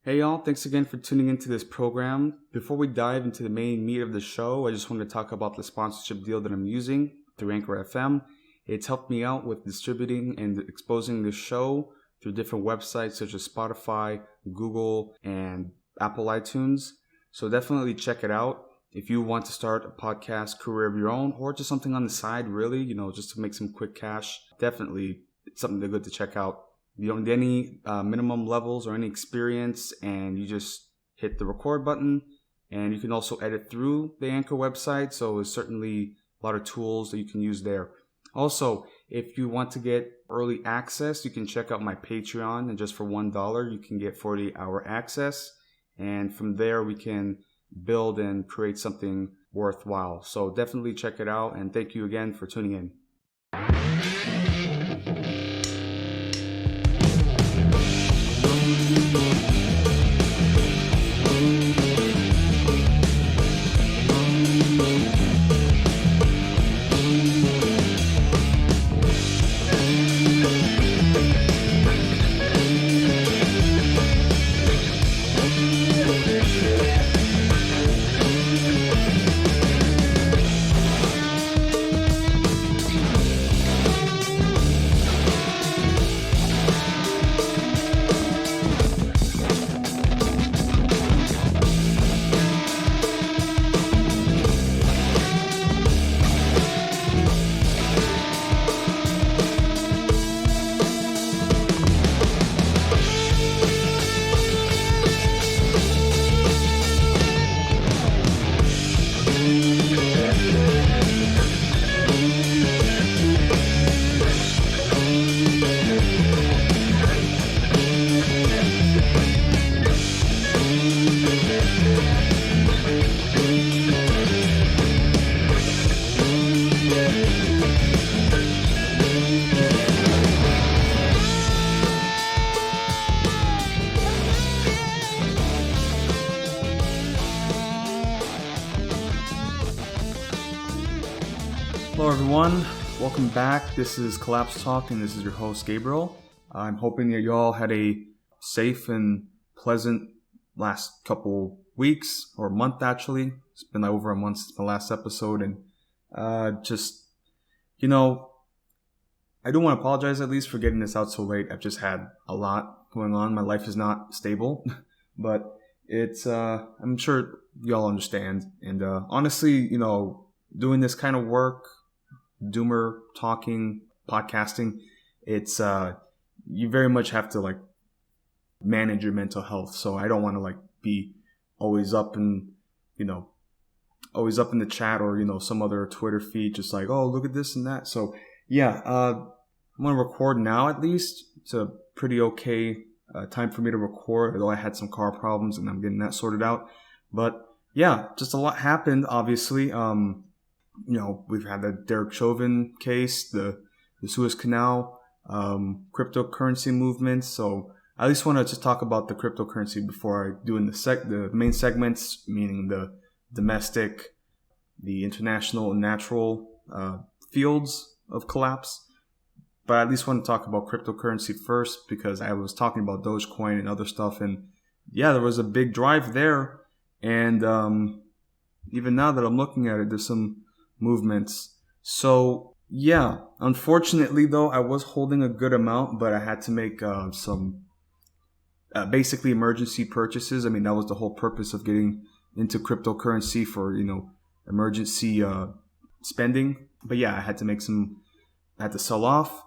Hey y'all, thanks again for tuning into this program. Before we dive into the main meat of the show, I just wanted to talk about the sponsorship deal that I'm using through Anchor FM. It's helped me out with distributing and exposing this show through different websites such as Spotify, Google, and Apple iTunes. So definitely check it out. If you want to start a podcast career of your own or just something on the side, really, just to make some quick cash, definitely it's something good to check out. You don't need any minimum levels or any experience, and you just hit the record button. And you can also edit through the Anchor website, so there's certainly a lot of tools that you can use there. Also, if you want to get early access, you can check out my Patreon, and just for $1, you can get 48-hour access. And from there, we can build and create something worthwhile. So definitely check it out, and thank you again for tuning in. Hello everyone, welcome back. This is Collapse Talk and this is your host Gabriel. I'm hoping that you all had a safe and pleasant last couple weeks or month actually. It's been over a month since my last episode, and I do want to apologize at least for getting this out so late. I've just had a lot going on. My life is not stable, but it's I'm sure y'all understand. And honestly, doing this kind of work, doomer talking, podcasting, it's you very much have to manage your mental health. So I don't want to be always up in the chat or some other Twitter feed just oh, look at this and that. So yeah, I'm gonna record now. At least it's a pretty okay time for me to record, although I had some car problems and I'm getting that sorted out. But yeah, just a lot happened, obviously. We've had the Derek Chauvin case, the Suez canal, cryptocurrency movements. So I at least want to just talk about the cryptocurrency before I do in the main segments, meaning the domestic, the international and natural fields of collapse. But I at least want to talk about cryptocurrency first because I was talking about Dogecoin and other stuff. And yeah, there was a big drive there. And even now that I'm looking at it, there's some movements. So yeah, unfortunately though, I was holding a good amount, but I had to make some basically emergency purchases. I mean, that was the whole purpose of getting into cryptocurrency for, emergency spending. But yeah, I had to sell off,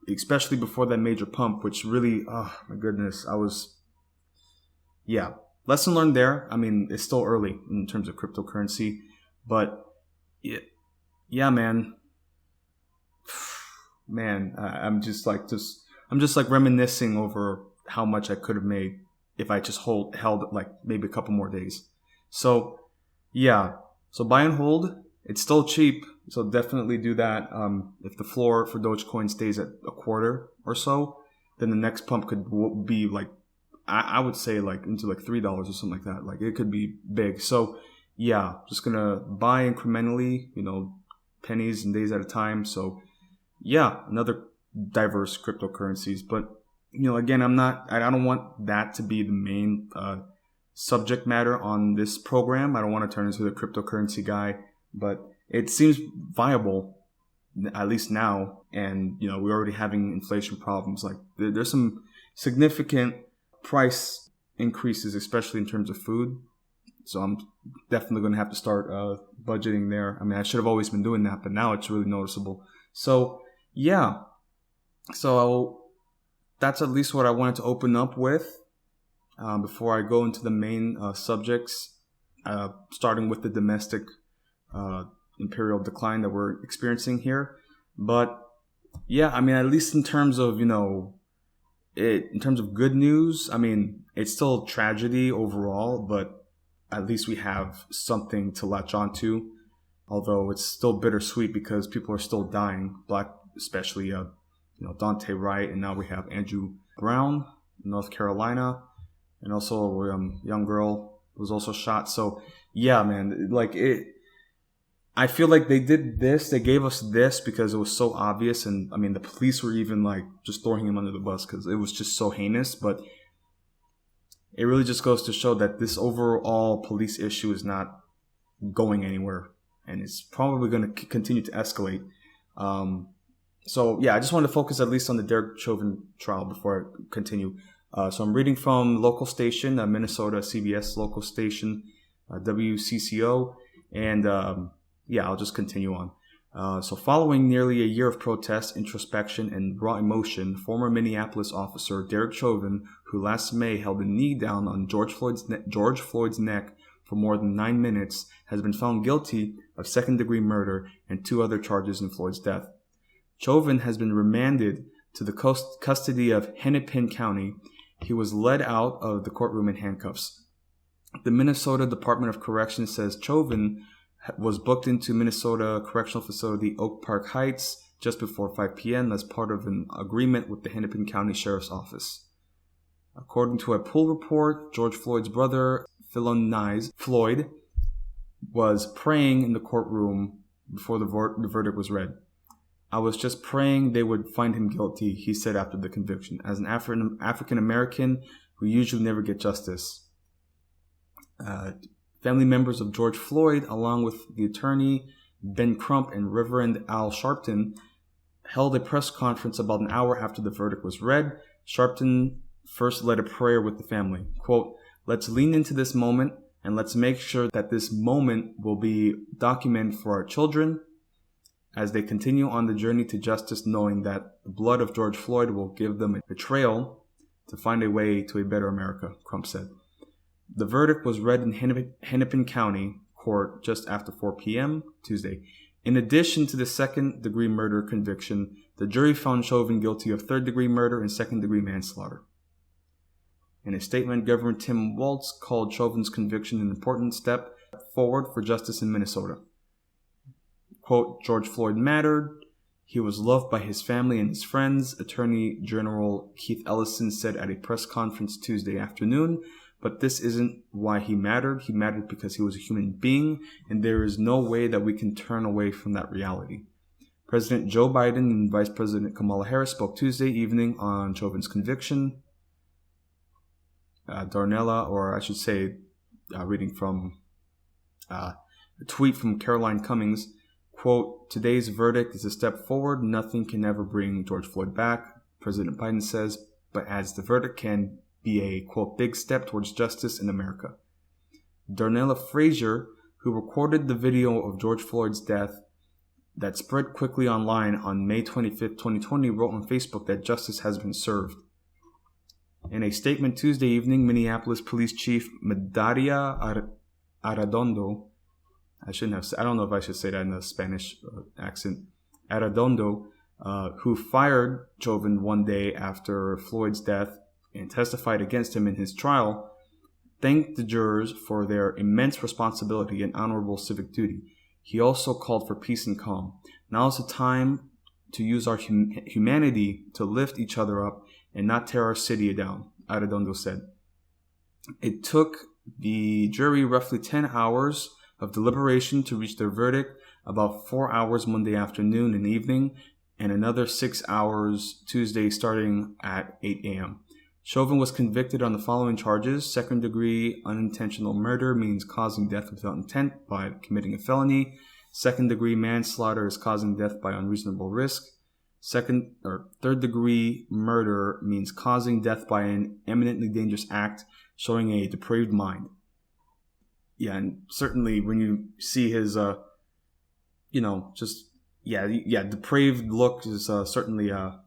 especially before that major pump, which really, oh my goodness, lesson learned there. I mean, it's still early in terms of cryptocurrency, but yeah, man, I'm just reminiscing over how much I could have made if I just held maybe a couple more days. So yeah, so buy and hold. It's still cheap, so definitely do that. If the floor for Dogecoin stays at a quarter or so, then the next pump could be I would say into $3 or something like that. It could be big. So yeah, just gonna buy incrementally, pennies and days at a time. So yeah, another diverse cryptocurrencies. But again, I don't want that to be the main subject matter on this program. I don't want to turn into the cryptocurrency guy, but it seems viable, at least now. And, we're already having inflation problems. Like there's some significant price increases, especially in terms of food. So I'm definitely going to have to start budgeting there. I mean, I should have always been doing that, but now it's really noticeable. So, yeah. So that's at least what I wanted to open up with before I go into the main subjects, starting with the domestic imperial decline that we're experiencing here. But yeah, I mean, at least in terms of, in terms of good news, I mean, it's still a tragedy overall, but at least we have something to latch onto. Although it's still bittersweet because people are still dying, Black, especially, Dante Wright, and now we have Andrew Brown in North Carolina, and also a young girl was also shot. So yeah, man, I feel like they gave us this because it was so obvious, and I mean the police were even like just throwing him under the bus because it was just so heinous. But it really just goes to show that this overall police issue is not going anywhere, and it's probably going to continue to escalate. So yeah, I just wanted to focus at least on the Derek Chauvin trial before I continue. So I'm reading from local station, Minnesota CBS local station, WCCO, and yeah, I'll just continue on. So following nearly a year of protest, introspection, and raw emotion, former Minneapolis officer Derek Chauvin, who last May held a knee down on George Floyd's neck for more than 9 minutes, has been found guilty of second-degree murder and 2 other charges in Floyd's death. Chauvin has been remanded to the custody of Hennepin County. He was led out of the courtroom in handcuffs. The Minnesota Department of Corrections says Chauvin was booked into Minnesota Correctional Facility Oak Park Heights just before 5 p.m. as part of an agreement with the Hennepin County Sheriff's Office. According to a pool report, George Floyd's brother, Philon Floyd, was praying in the courtroom before the verdict was read. "I was just praying they would find him guilty," he said after the conviction. "As an African American, we usually never get justice." Family members of George Floyd, along with the attorney Ben Crump and Reverend Al Sharpton, held a press conference about an hour after the verdict was read. Sharpton first led a prayer with the family. Quote, "Let's lean into this moment and let's make sure that this moment will be documented for our children as they continue on the journey to justice, knowing that the blood of George Floyd will give them a trail to find a way to a better America," Crump said. The verdict was read in Hennepin County Court just after 4 p.m. Tuesday. In addition to the second-degree murder conviction, the jury found Chauvin guilty of third-degree murder and second-degree manslaughter. In a statement, Governor Tim Walz called Chauvin's conviction an important step forward for justice in Minnesota. Quote, "George Floyd mattered. He was loved by his family and his friends," Attorney General Keith Ellison said at a press conference Tuesday afternoon. "But this isn't why he mattered. He mattered because he was a human being, and there is no way that we can turn away from that reality." President Joe Biden and Vice President Kamala Harris spoke Tuesday evening on Chauvin's conviction. Darnella, or I should say, reading from a tweet from Caroline Cummings, quote, "Today's verdict is a step forward. Nothing can ever bring George Floyd back," President Biden says, but adds the verdict can be a, quote, "big step towards justice in America." Darnella Frazier, who recorded the video of George Floyd's death that spread quickly online on May 25th, 2020, wrote on Facebook that justice has been served. In a statement Tuesday evening, Minneapolis Police Chief Medaria Arredondo, I don't know if I should say that in a Spanish accent, Arredondo, who fired Chauvin one day after Floyd's death and testified against him in his trial, thanked the jurors for their immense responsibility and honorable civic duty. He also called for peace and calm. "Now is the time to use our humanity to lift each other up and not tear our city down," Arredondo said. It took the jury roughly 10 hours of deliberation to reach their verdict, about 4 hours Monday afternoon and evening, and another 6 hours Tuesday starting at 8 a.m. Chauvin was convicted on the following charges. Second-degree unintentional murder means causing death without intent by committing a felony. Second-degree manslaughter is causing death by unreasonable risk. Third-degree murder means causing death by an eminently dangerous act showing a depraved mind. Yeah, and certainly when you see his, depraved look is certainly a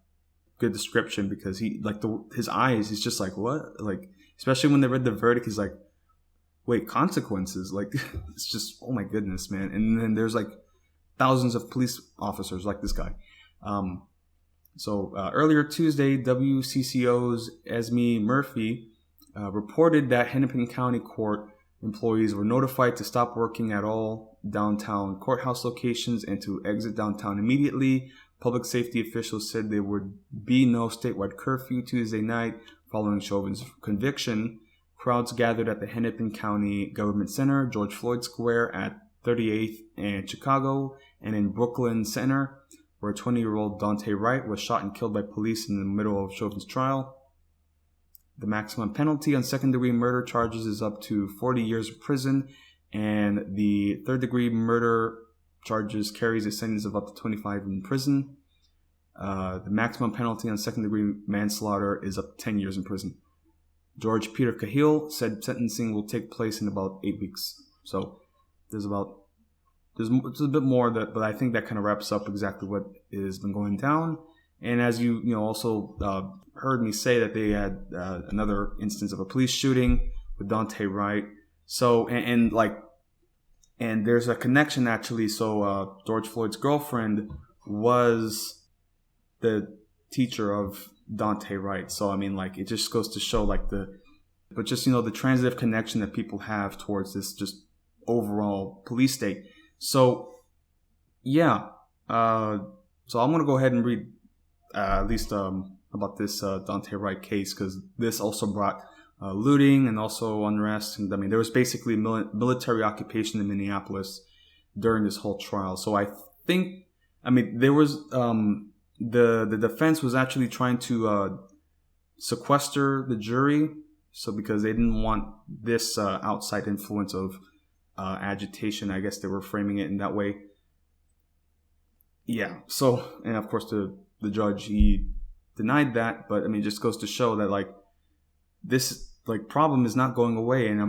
good description, because he, like, his eyes, he's just like, what? Like, especially when they read the verdict, he's like, wait, consequences? Like, it's just, oh my goodness, man. And then there's like thousands of police officers like this guy. Earlier Tuesday, WCCO's Esme Murphy reported that Hennepin County Court employees were notified to stop working at all downtown courthouse locations and to exit downtown immediately. Public safety officials said there would be no statewide curfew Tuesday night following Chauvin's conviction. Crowds gathered at the Hennepin County Government Center, George Floyd Square at 38th and Chicago, and in Brooklyn Center, where 20-year-old Daunte Wright was shot and killed by police in the middle of Chauvin's trial. The maximum penalty on second-degree murder charges is up to 40 years of prison, and the third-degree murder charges carries a sentence of up to 25 in prison. The maximum penalty on second-degree manslaughter is up to 10 years in prison. George Peter Cahill said sentencing will take place in about 8 weeks. So there's a bit more, but I think that kind of wraps up exactly what has been going down. And as you also heard me say, that they had another instance of a police shooting with Daunte Wright. So and there's a connection actually. So George Floyd's girlfriend was the teacher of Daunte Wright. So I mean, like, it just goes to show the transitive connection that people have towards this just overall police state. So yeah, so I'm gonna go ahead and read at least about this Daunte Wright case, because this also brought looting and also unrest. And I mean, there was basically military occupation in Minneapolis during this whole trial. So I think, I mean, there was the defense was actually trying to sequester the jury, so because they didn't want this outside influence of agitation. I guess they were framing it in that way. Yeah. So, and of course the judge, he denied that, but I mean, it just goes to show that, like, this, like, problem is not going away. And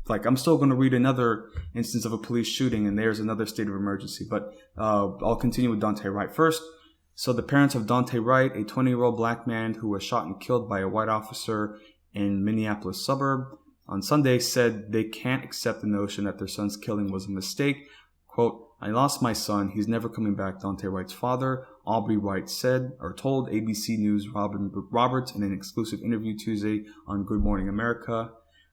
I'm still going to read another instance of a police shooting, and there's another state of emergency. But I'll continue with Daunte Wright first. So the parents of Daunte Wright, a 20-year-old black man who was shot and killed by a white officer in Minneapolis suburb on Sunday, said they can't accept the notion that their son's killing was a mistake. Quote, "I lost my son. He's never coming back," Daunte Wright's father, Aubrey Wright, told ABC News Roberts in an exclusive interview Tuesday on Good Morning America.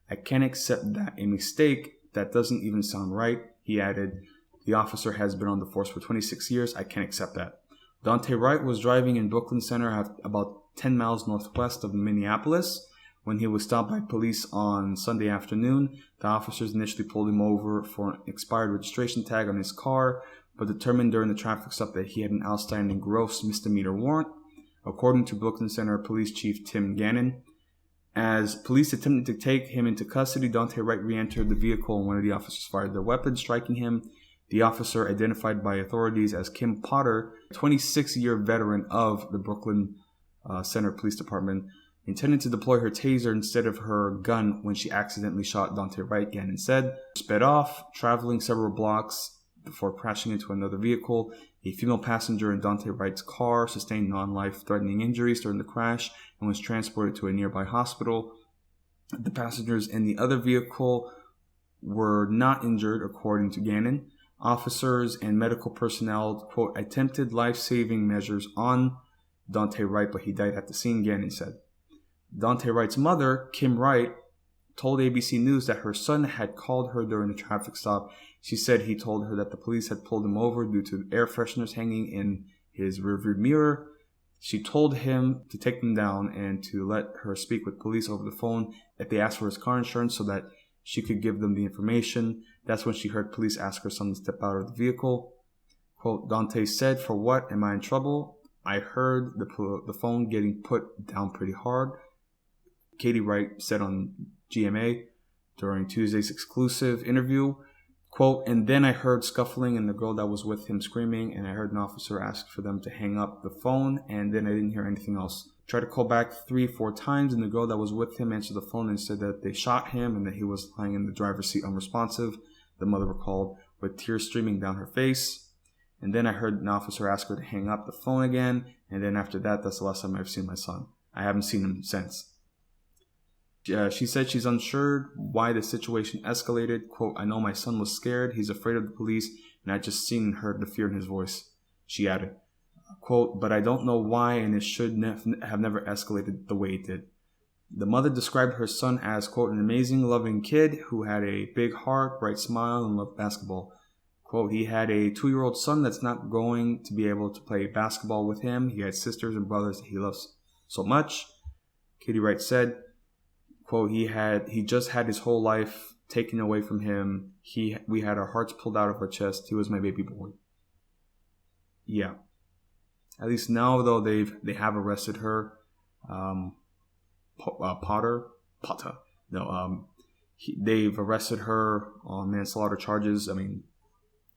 "I can't accept that. A mistake? That doesn't even sound right," he added. "The officer has been on the force for 26 years. I can't accept that." Daunte Wright was driving in Brooklyn Center about 10 miles northwest of Minneapolis when he was stopped by police on Sunday afternoon. The officers initially pulled him over for an expired registration tag on his car, but determined during the traffic stop that he had an outstanding gross misdemeanor warrant, according to Brooklyn Center Police Chief Tim Gannon. As police attempted to take him into custody, Daunte Wright re-entered the vehicle and one of the officers fired their weapon, striking him. The officer, identified by authorities as Kim Potter, a 26-year veteran of the Brooklyn Center Police Department, intended to deploy her taser instead of her gun when she accidentally shot Daunte Wright, Gannon said. Sped off, traveling several blocks before crashing into another vehicle. A female passenger in Daunte Wright's car sustained non-life-threatening injuries during the crash and was transported to a nearby hospital. The passengers in the other vehicle were not injured, according to Gannon. Officers and medical personnel, quote, attempted life-saving measures on Daunte Wright, but he died at the scene, Gannon said. Daunte Wright's mother, Kim Wright, told ABC News that her son had called her during the traffic stop. She said he told her that the police had pulled him over due to air fresheners hanging in his rearview mirror. She told him to take them down and to let her speak with police over the phone if they asked for his car insurance so that she could give them the information. That's when she heard police ask her son to step out of the vehicle. Quote, Daunte said, "For what? Am I in trouble? I heard the phone getting put down pretty hard. Katie Wright said on GMA during Tuesday's exclusive interview, quote, and then I heard scuffling and the girl that was with him screaming, and I heard an officer ask for them to hang up the phone, and then I didn't hear anything else. Tried to call back 3-4 times, and the girl that was with him answered the phone and said that they shot him and that he was lying in the driver's seat unresponsive. The mother recalled, with tears streaming down her face. And then I heard an officer ask her to hang up the phone again, and then after that, that's the last time I've seen my son. I haven't seen him since. She said she's unsure why the situation escalated. Quote, I know my son was scared. He's afraid of the police, and I just seen and heard the fear in his voice. She added, quote, but I don't know why, and it should have never escalated the way it did. The mother described her son as, quote, an amazing, loving kid who had a big heart, bright smile, and loved basketball. Quote, he had a 2-year-old son that's not going to be able to play basketball with him. He had sisters and brothers that he loves so much. Katie Wright said, quote, he just had his whole life taken away from him. We had our hearts pulled out of our chest. He was my baby boy. Yeah. At least now, though, they have arrested her. They've arrested her on manslaughter charges. I mean,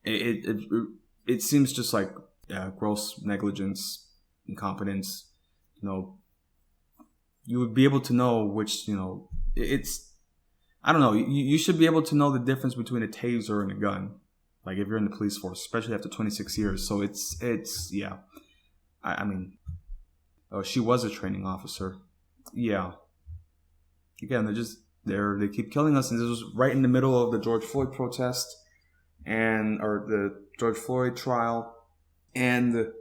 it seems just like gross negligence, incompetence. You would be able to know which, it's, I don't know. You should be able to know the difference between a taser and a gun. Like if you're in the police force, especially after 26 years. So it's yeah. I mean, she was a training officer. Yeah. Again, they keep killing us. And this was right in the middle of the George Floyd protest or the George Floyd trial. And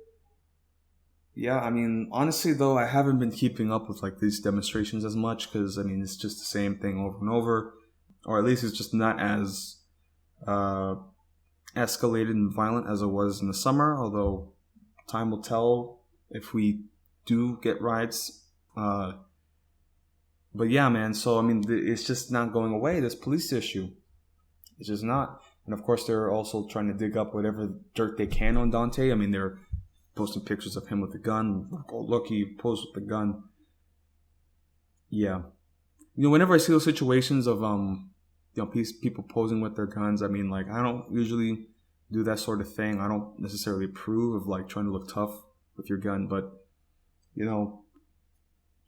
yeah, I mean, honestly, though, I haven't been keeping up with like these demonstrations as much because, I mean, it's just the same thing over and over. Or at least it's just not as escalated and violent as it was in the summer, although time will tell if we do get riots. But yeah, man, so, I mean, it's just not going away, this police issue. It's just not. And of course, they're also trying to dig up whatever dirt they can on Dante. I mean, they're posting pictures of him with a gun. Like, oh, look, he posed with the gun. Yeah. Whenever I see those situations of, people posing with their guns, I mean, like, I don't usually do that sort of thing. I don't necessarily approve of, like, trying to look tough with your gun, but,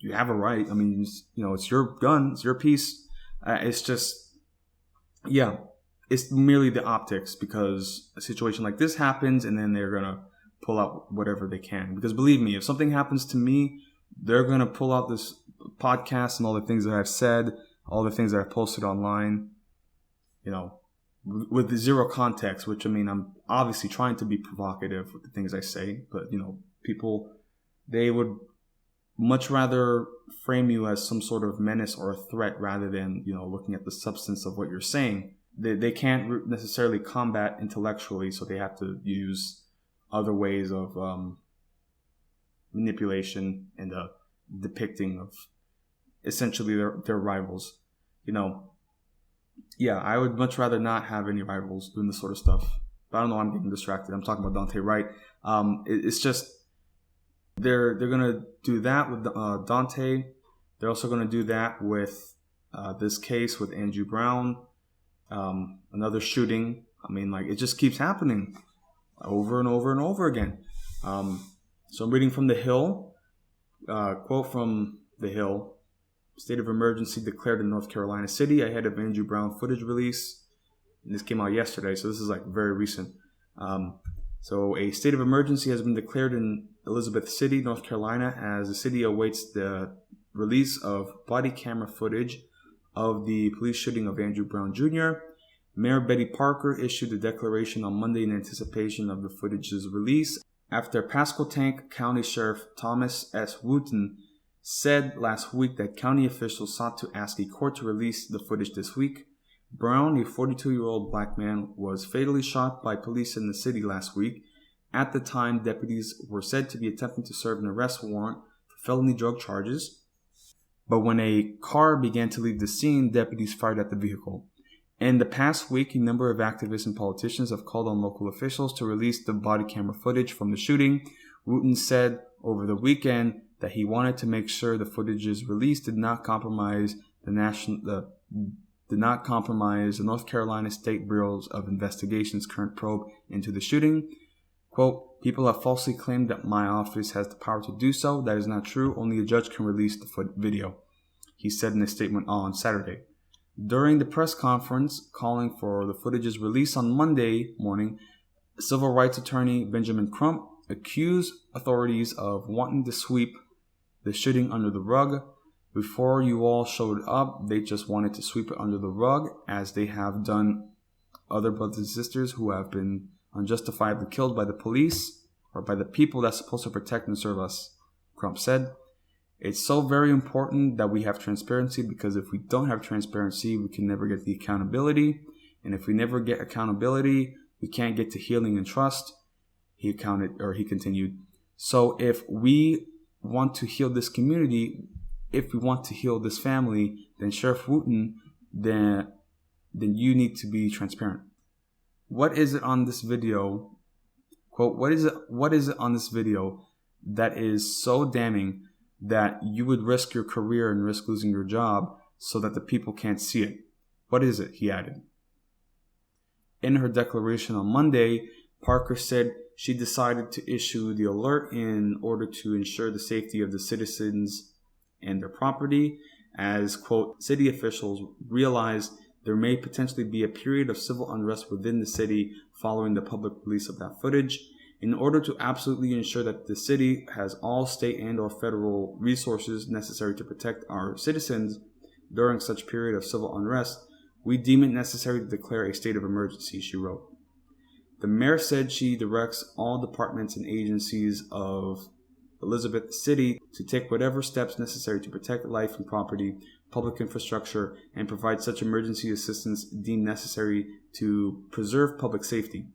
you have a right. I mean, it's your gun. It's your piece. It's just, yeah, it's merely the optics because a situation like this happens and then they're going to pull out whatever they can. Because believe me, if something happens to me, they're going to pull out this podcast and all the things that I've said, all the things that I've posted online, with zero context, which, I mean, I'm obviously trying to be provocative with the things I say, but, people, they would much rather frame you as some sort of menace or a threat rather than, looking at the substance of what you're saying. They can't necessarily combat intellectually, so they have to use other ways of manipulation and depicting of essentially their rivals. Yeah, I would much rather not have any rivals doing this sort of stuff. But I don't know, I'm getting distracted. I'm talking about Dante Wright. It's just they're gonna do that with Dante. They're also gonna do that with this case with Andrew Brown, another shooting. I mean, like, it just keeps happening over and over and over again. So I'm reading from The Hill. Quote from The Hill. State of emergency declared in North Carolina City ahead of Andrew Brown footage release. And this came out yesterday, so this is like very recent. So a state of emergency has been declared in Elizabeth City, North Carolina, as the city awaits the release of body camera footage of the police shooting of Andrew Brown Jr. Mayor Betty Parker issued a declaration on Monday in anticipation of the footage's release after Pasquotank County Sheriff Thomas S. Wooten said last week that county officials sought to ask a court to release the footage this week. Brown, a 42-year-old black man, was fatally shot by police in the city last week. At the time, deputies were said to be attempting to serve an arrest warrant for felony drug charges. But when a car began to leave the scene, deputies fired at the vehicle. In the past week, a number of activists and politicians have called on local officials to release the body camera footage from the shooting. Wooten said over the weekend that he wanted to make sure the footage's release did not compromise the North Carolina State Bureau of Investigation's current probe into the shooting. Quote, people have falsely claimed that my office has the power to do so. That is not true. Only a judge can release the video, he said in a statement on Saturday. During the press conference calling for the footage's release on Monday morning, civil rights attorney Benjamin Crump accused authorities of wanting to sweep the shooting under the rug. Before you all showed up, they just wanted to sweep it under the rug, as they have done other brothers and sisters who have been unjustifiably killed by the police or by the people that's supposed to protect and serve us, Crump said. It's so very important that we have transparency, because if we don't have transparency, we can never get the accountability. And if we never get accountability, we can't get to healing and trust, he continued. So if we want to heal this community, if we want to heal this family, then Sheriff Wooten, then you need to be transparent. What is it on this video? Quote, what is it on this video that is so damning that you would risk your career and risk losing your job so that the people can't see it? What is it? He added. In her declaration on Monday, Parker said she decided to issue the alert in order to ensure the safety of the citizens and their property, as, quote, city officials realized there may potentially be a period of civil unrest within the city following the public release of that footage. In order to absolutely ensure that the city has all state and or federal resources necessary to protect our citizens during such period of civil unrest, we deem it necessary to declare a state of emergency, she wrote. The mayor said she directs all departments and agencies of Elizabeth City to take whatever steps necessary to protect life and property, public infrastructure, and provide such emergency assistance deemed necessary to preserve public safety.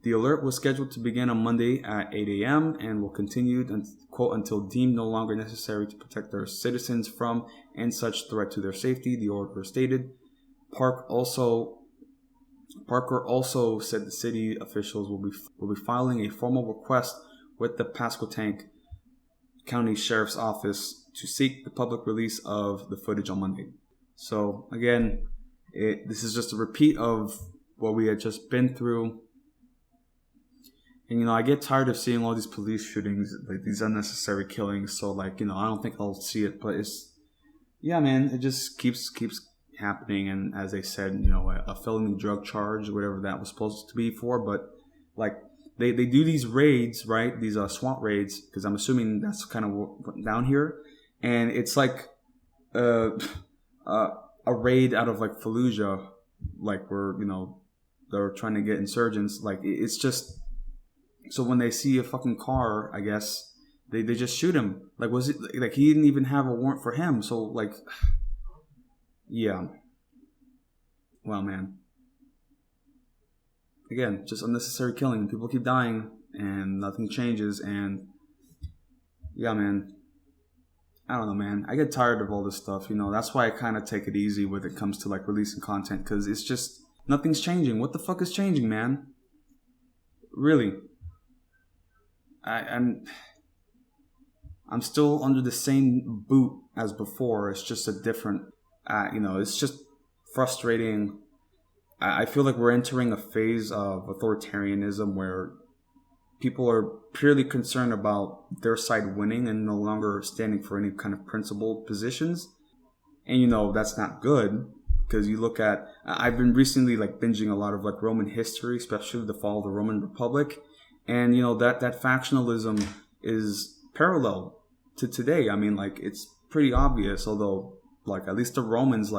The alert was scheduled to begin on Monday at 8 a.m. and will continue, quote, until deemed no longer necessary to protect their citizens from and such threat to their safety, the order stated. Parker also said the city officials will be filing a formal request with the Pasquotank County Sheriff's Office to seek the public release of the footage on Monday. So again, this is just a repeat of what we had just been through. And, I get tired of seeing all these police shootings, like these unnecessary killings. So, I don't think I'll see it. But it just keeps happening. And as they said, a felony drug charge, whatever that was supposed to be for. But, they do these raids, right? These SWAT raids, because I'm assuming that's kind of what went down here. And it's like a raid out of, Fallujah, where, they're trying to get insurgents. It's just... So when they see a fucking car, I guess, they just shoot him. Was it he didn't even have a warrant for him? So yeah. Wow, man. Again, just unnecessary killing. People keep dying and nothing changes. And yeah, man. I don't know, man. I get tired of all this stuff. That's why I kind of take it easy when it comes to releasing content, because it's just nothing's changing. What the fuck is changing, man? Really. I'm still under the same boot as before. It's just a different, it's just frustrating. I feel like we're entering a phase of authoritarianism where people are purely concerned about their side winning and no longer standing for any kind of principled positions. And, that's not good, because you look at, I've been recently binging a lot of Roman history, especially the fall of the Roman Republic. And, that factionalism is parallel to today. I mean, it's pretty obvious, although, at least the Romans,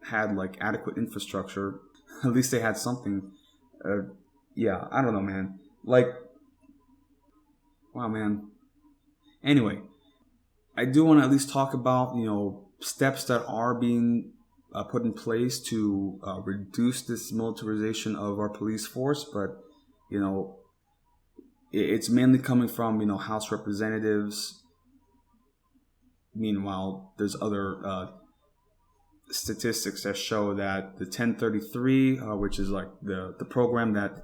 had, adequate infrastructure. At least they had something. Yeah, I don't know, man. Wow, man. Anyway, I do want to at least talk about, steps that are being put in place to reduce this militarization of our police force. But, it's mainly coming from, House representatives. Meanwhile, there's other statistics that show that the 1033, which is the program that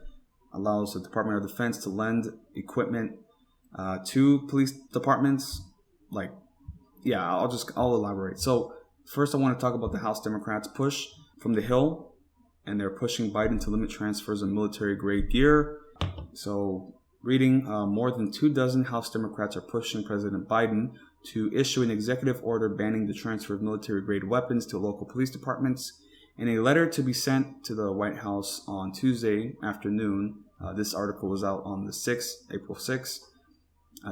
allows the Department of Defense to lend equipment Two police departments. I'll elaborate. So first I want to talk about the House Democrats' push from the Hill, and they're pushing Biden to limit transfers of military-grade gear. So reading, more than 24 House Democrats are pushing President Biden to issue an executive order banning the transfer of military-grade weapons to local police departments. In a letter to be sent to the White House on Tuesday afternoon, this article was out on the April 6th.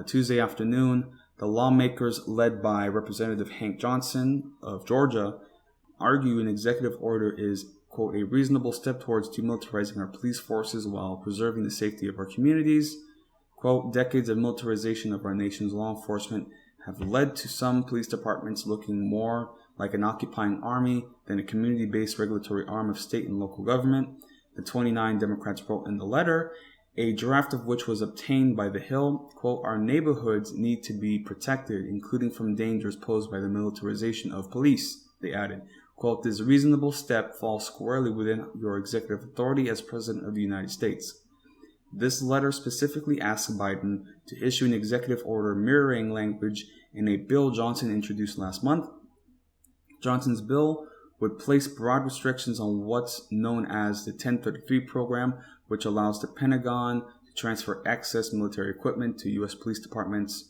Tuesday afternoon, the lawmakers led by Representative Hank Johnson of Georgia argue an executive order is, quote, a reasonable step towards demilitarizing our police forces while preserving the safety of our communities. Quote, decades of militarization of our nation's law enforcement have led to some police departments looking more like an occupying army than a community-based regulatory arm of state and local government. The 29 Democrats wrote in the letter, a draft of which was obtained by the Hill, quote, our neighborhoods need to be protected, including from dangers posed by the militarization of police, they added. Quote, this reasonable step falls squarely within your executive authority as President of the United States. This letter specifically asked Biden to issue an executive order mirroring language in a bill Johnson introduced last month. Johnson's bill would place broad restrictions on what's known as the 1033 program, which allows the Pentagon to transfer excess military equipment to U.S. police departments.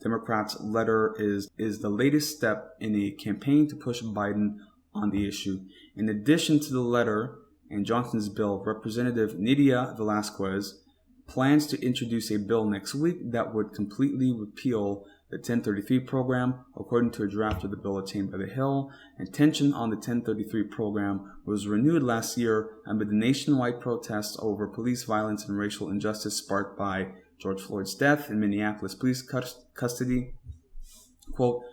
Democrats' letter is the latest step in a campaign to push Biden on the issue. In addition to the letter and Johnson's bill, Representative Nydia Velázquez plans to introduce a bill next week that would completely repeal the 1033 program, according to a draft of the bill obtained by the Hill. And tension on the 1033 program was renewed last year amid the nationwide protests over police violence and racial injustice sparked by George Floyd's death in Minneapolis police custody. Quote,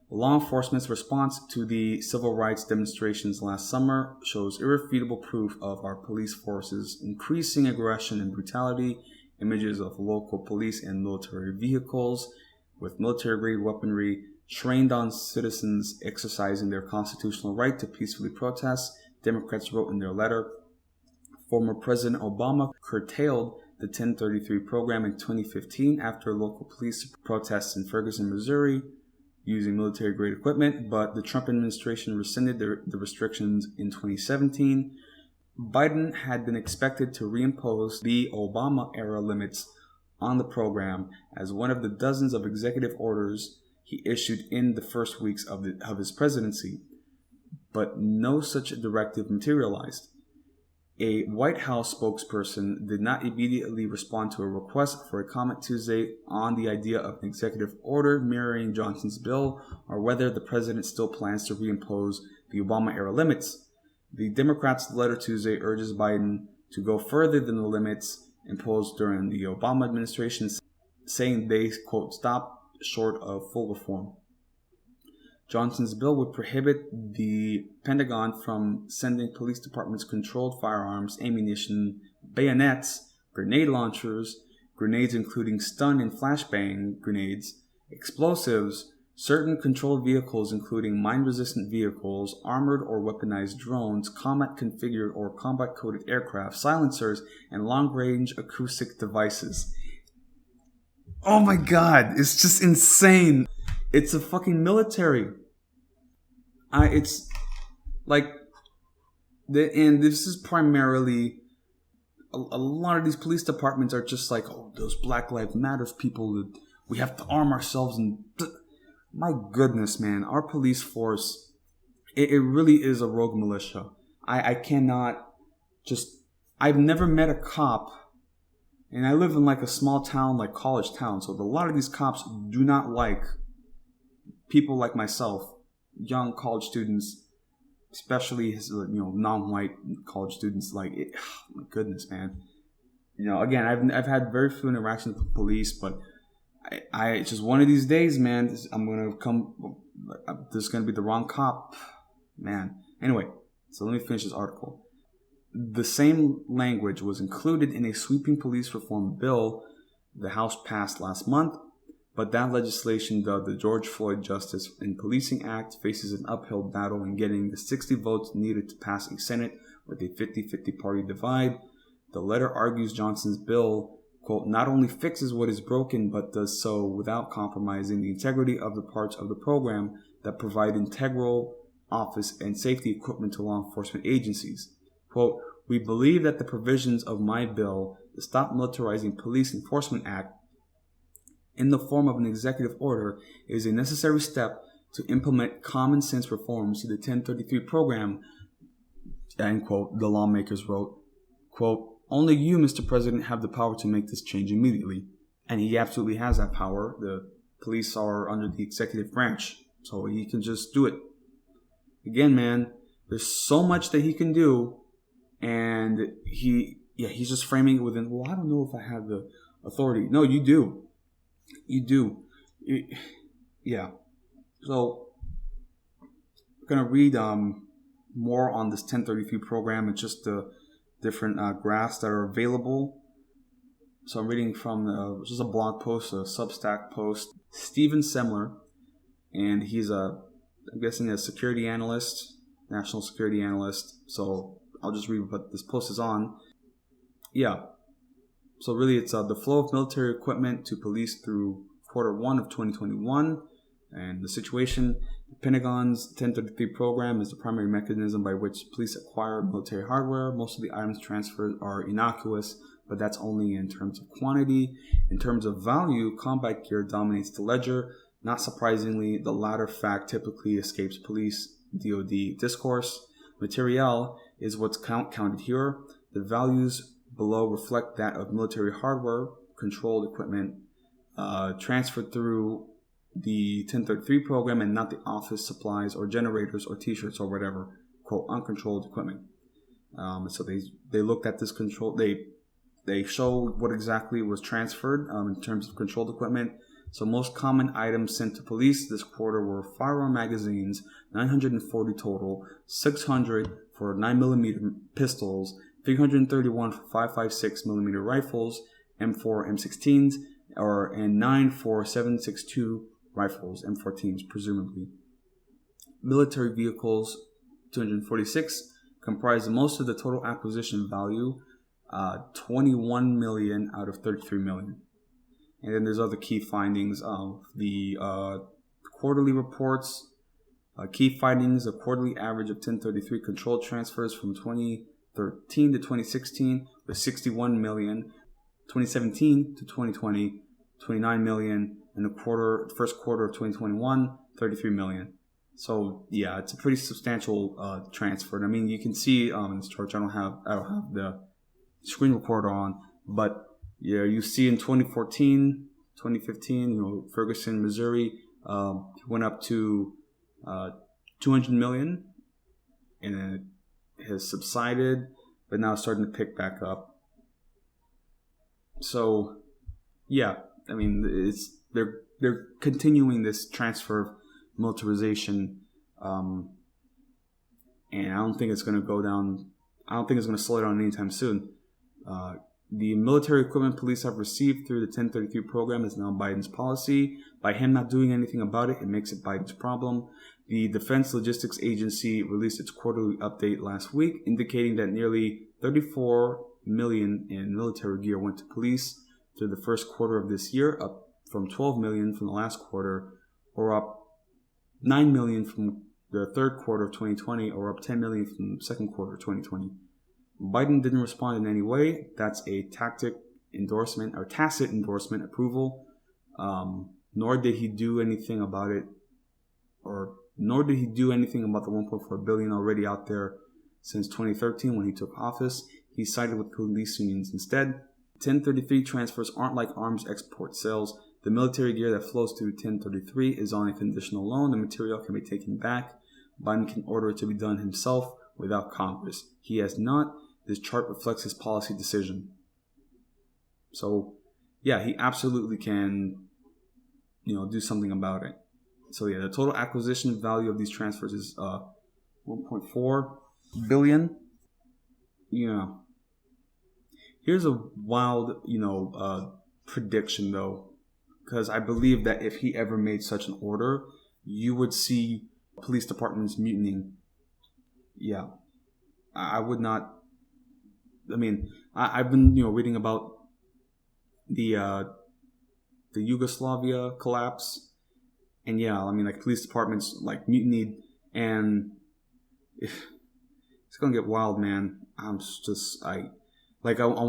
law enforcement's response to the civil rights demonstrations last summer shows irrefutable proof of our police force's increasing aggression and brutality. Images of local police and military vehicles with military-grade weaponry trained on citizens exercising their constitutional right to peacefully protest, Democrats wrote in their letter. Former President Obama curtailed the 1033 program in 2015 after local police protests in Ferguson, Missouri, using military-grade equipment, but the Trump administration rescinded the restrictions in 2017. Biden had been expected to reimpose the Obama-era limits on the program as one of the dozens of executive orders he issued in the first weeks of his presidency, but no such directive materialized. A White House spokesperson did not immediately respond to a request for a comment Tuesday on the idea of an executive order mirroring Johnson's bill or whether the president still plans to reimpose the Obama-era limits. The Democrats' letter Tuesday urges Biden to go further than the limits imposed during the Obama administration, saying they, quote, stop short of full reform. Johnson's bill would prohibit the Pentagon from sending police departments controlled firearms, ammunition, bayonets, grenade launchers, grenades including stun and flashbang grenades, explosives, certain controlled vehicles including mine-resistant vehicles, armored or weaponized drones, combat-configured or combat-coded aircraft, silencers, and long-range acoustic devices. Oh my god, it's just insane. It's a fucking military. It's like, and this is primarily, a lot of these police departments are just like, oh, those Black Lives Matter people, we have to arm ourselves. And my goodness, man, our police force, it really is a rogue militia. I cannot I've never met a cop, and I live in like a small town, like college town, so a lot of these cops do not like people like myself, young college students, especially non-white college students. Like, oh my goodness, man. Again, I've had very few interactions with the police, but I just one of these days, man, there's gonna be the wrong cop, man. Anyway, so let me finish this article. The same language was included in a sweeping police reform bill the House passed last month. But that legislation, dubbed the George Floyd Justice in Policing Act, faces an uphill battle in getting the 60 votes needed to pass a Senate with a 50-50 party divide. The letter argues Johnson's bill, quote, not only fixes what is broken, but does so without compromising the integrity of the parts of the program that provide integral office and safety equipment to law enforcement agencies. Quote, we believe that the provisions of my bill, the Stop Militarizing Police Enforcement Act, in the form of an executive order, is a necessary step to implement common sense reforms to the 1033 program, end quote, the lawmakers wrote. Quote, only you, Mr. President, have the power to make this change immediately. And he absolutely has that power. The police are under the executive branch, so he can just do it. Again, man, there's so much that he can do, and he's just framing it within, well, I don't know if I have the authority. No, you do. You do. Yeah. So, I'm going to read more on this 1033 program and just the different graphs that are available. So I'm reading from just a blog post, a Substack post. Steven Semler, and he's I'm guessing a security analyst, national security analyst. So I'll just read what this post is on. Yeah. So really it's the flow of military equipment to police through Q1 of 2021. And the situation, the Pentagon's 1033 program is the primary mechanism by which police acquire military hardware. Most of the items transferred are innocuous, but that's only in terms of quantity. In terms of value, combat gear dominates the ledger. Not surprisingly, the latter fact typically escapes police DoD discourse. Materiel is what's counted here. The values below reflect that of military hardware, controlled equipment, transferred through the 1033 program, and not the office supplies or generators or t-shirts or whatever, quote, uncontrolled equipment. So they looked at this control, they showed what exactly was transferred in terms of controlled equipment. So most common items sent to police this quarter were firearm magazines, 940 total, 600 for 9mm pistols, 331 for 5.56mm rifles, M4, M16s, and 9 for 7.62 rifles, M14s, presumably. Military vehicles, 246, comprise most of the total acquisition value, 21 million out of 33 million. And then there's other key findings of the quarterly reports. Key findings, a quarterly average of 1033 controlled transfers from 2013 to 2016 was 61 million, 2017 to 2020, 29 million, and the first quarter of 2021, 33 million. So yeah, it's a pretty substantial transfer. I mean, you can see in this chart. I don't have the screen recorder on, but yeah, you see in 2014, 2015, Ferguson, Missouri, went up to 200 million, and then it has subsided, but now it's starting to pick back up. So yeah, I mean, they're continuing this transfer of militarization, and I don't think it's going to go down. I don't think it's going to slow down anytime soon. The military equipment police have received through the 1033 program is now Biden's policy. By him not doing anything about it, it makes it Biden's problem. The Defense Logistics Agency released its quarterly update last week, indicating that nearly 34 million in military gear went to police through the first quarter of this year, up from 12 million from the last quarter, or up 9 million from the third quarter of 2020, or up 10 million from the second quarter of 2020. Biden didn't respond in any way. That's a tacit endorsement approval. Nor did he do anything about it, nor did he do anything about the 1.4 billion already out there since 2013 when he took office. He sided with police unions instead. 1033 transfers aren't like arms export sales. The military gear that flows through 1033 is on a conditional loan. The material can be taken back. Biden can order it to be done himself without Congress. He has not. This chart reflects his policy decision. So, yeah, he absolutely can, do something about it. So, yeah, the total acquisition value of these transfers is 1.4 billion. Here's a wild, prediction, though, because I believe that if he ever made such an order, you would see police departments mutinying. Yeah, I would not. I mean, I've been, reading about the Yugoslavia collapse, and yeah, I mean, like, police departments like mutinied, and it's gonna get wild, man. On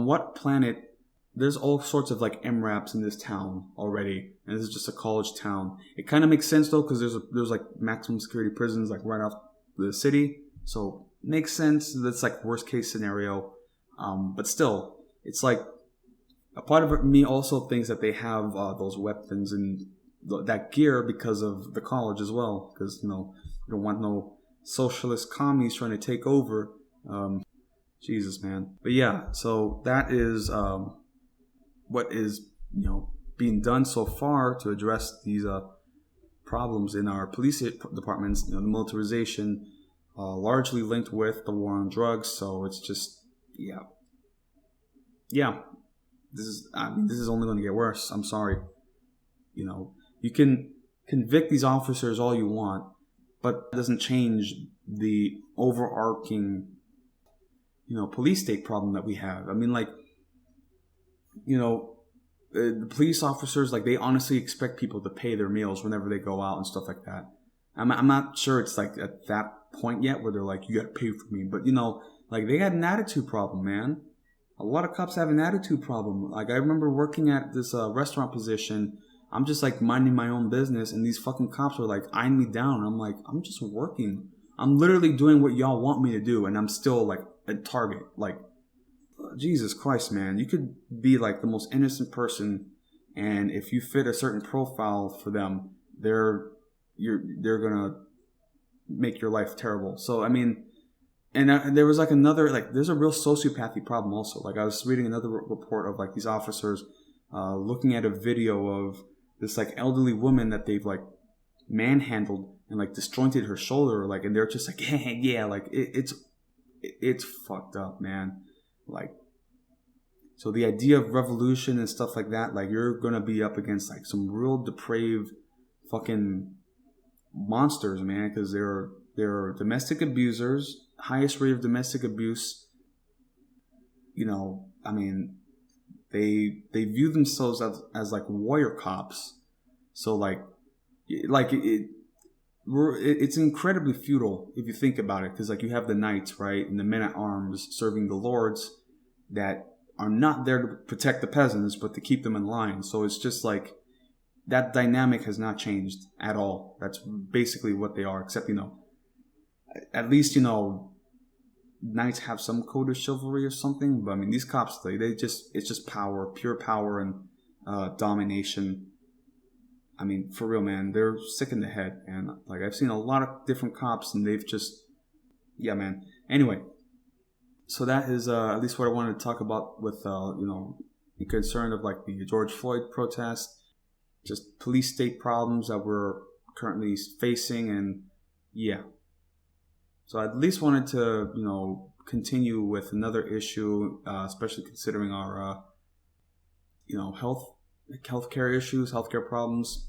what planet? There's all sorts of like MRAPs in this town already, and this is just a college town. It kind of makes sense though, because there's like maximum security prisons like right off the city, so makes sense. That's like worst case scenario, but still, it's like a part of me also thinks that they have those weapons and that gear because of the college as well, because we don't want no socialist commies trying to take over. Jesus, man. But yeah, so that is what is being done so far to address these problems in our police departments. The militarization, largely linked with the war on drugs. So it's just yeah. This is only going to get worse. I'm sorry. You can convict these officers all you want, but it doesn't change the overarching police state problem that we have. I mean, like, the police officers, like, they honestly expect people to pay their meals whenever they go out and stuff like that. I'm not sure it's like at that point yet where they're like, you got to pay for me. But, like, they got an attitude problem, man. A lot of cops have an attitude problem. Like, I remember working at this restaurant position. I'm just like minding my own business, and these fucking cops are like eyeing me down. And I'm like, I'm just working. I'm literally doing what y'all want me to do, and I'm still like a target. Like, Jesus Christ, man. You could be like the most innocent person, and if you fit a certain profile for them, they're gonna make your life terrible. So I mean, and there was like another, like, there's a real sociopathy problem also. Like, I was reading another report of like these officers looking at a video of this like elderly woman that they've like manhandled and like disjointed her shoulder, like, and they're just like, yeah, like it's fucked up, man. Like, so the idea of revolution and stuff like that, like, you're gonna be up against like some real depraved fucking monsters, man, because they're domestic abusers, highest rate of domestic abuse. I mean, they view themselves as like warrior cops. So it's incredibly futile if you think about it, because like you have the knights, right, and the men at arms serving the lords that are not there to protect the peasants but to keep them in line. So it's just like that dynamic has not changed at all. That's basically what they are, except at least knights have some code of chivalry or something. But I mean, these cops, it's just power, pure power, and domination. I mean, for real, man, they're sick in the head. And like, I've seen a lot of different cops, and they've just, yeah, man. Anyway, so that is at least what I wanted to talk about with the concern of like the George Floyd protest, just police state problems that we're currently facing, and yeah. So I at least wanted to continue with another issue, especially considering our healthcare issues, healthcare problems,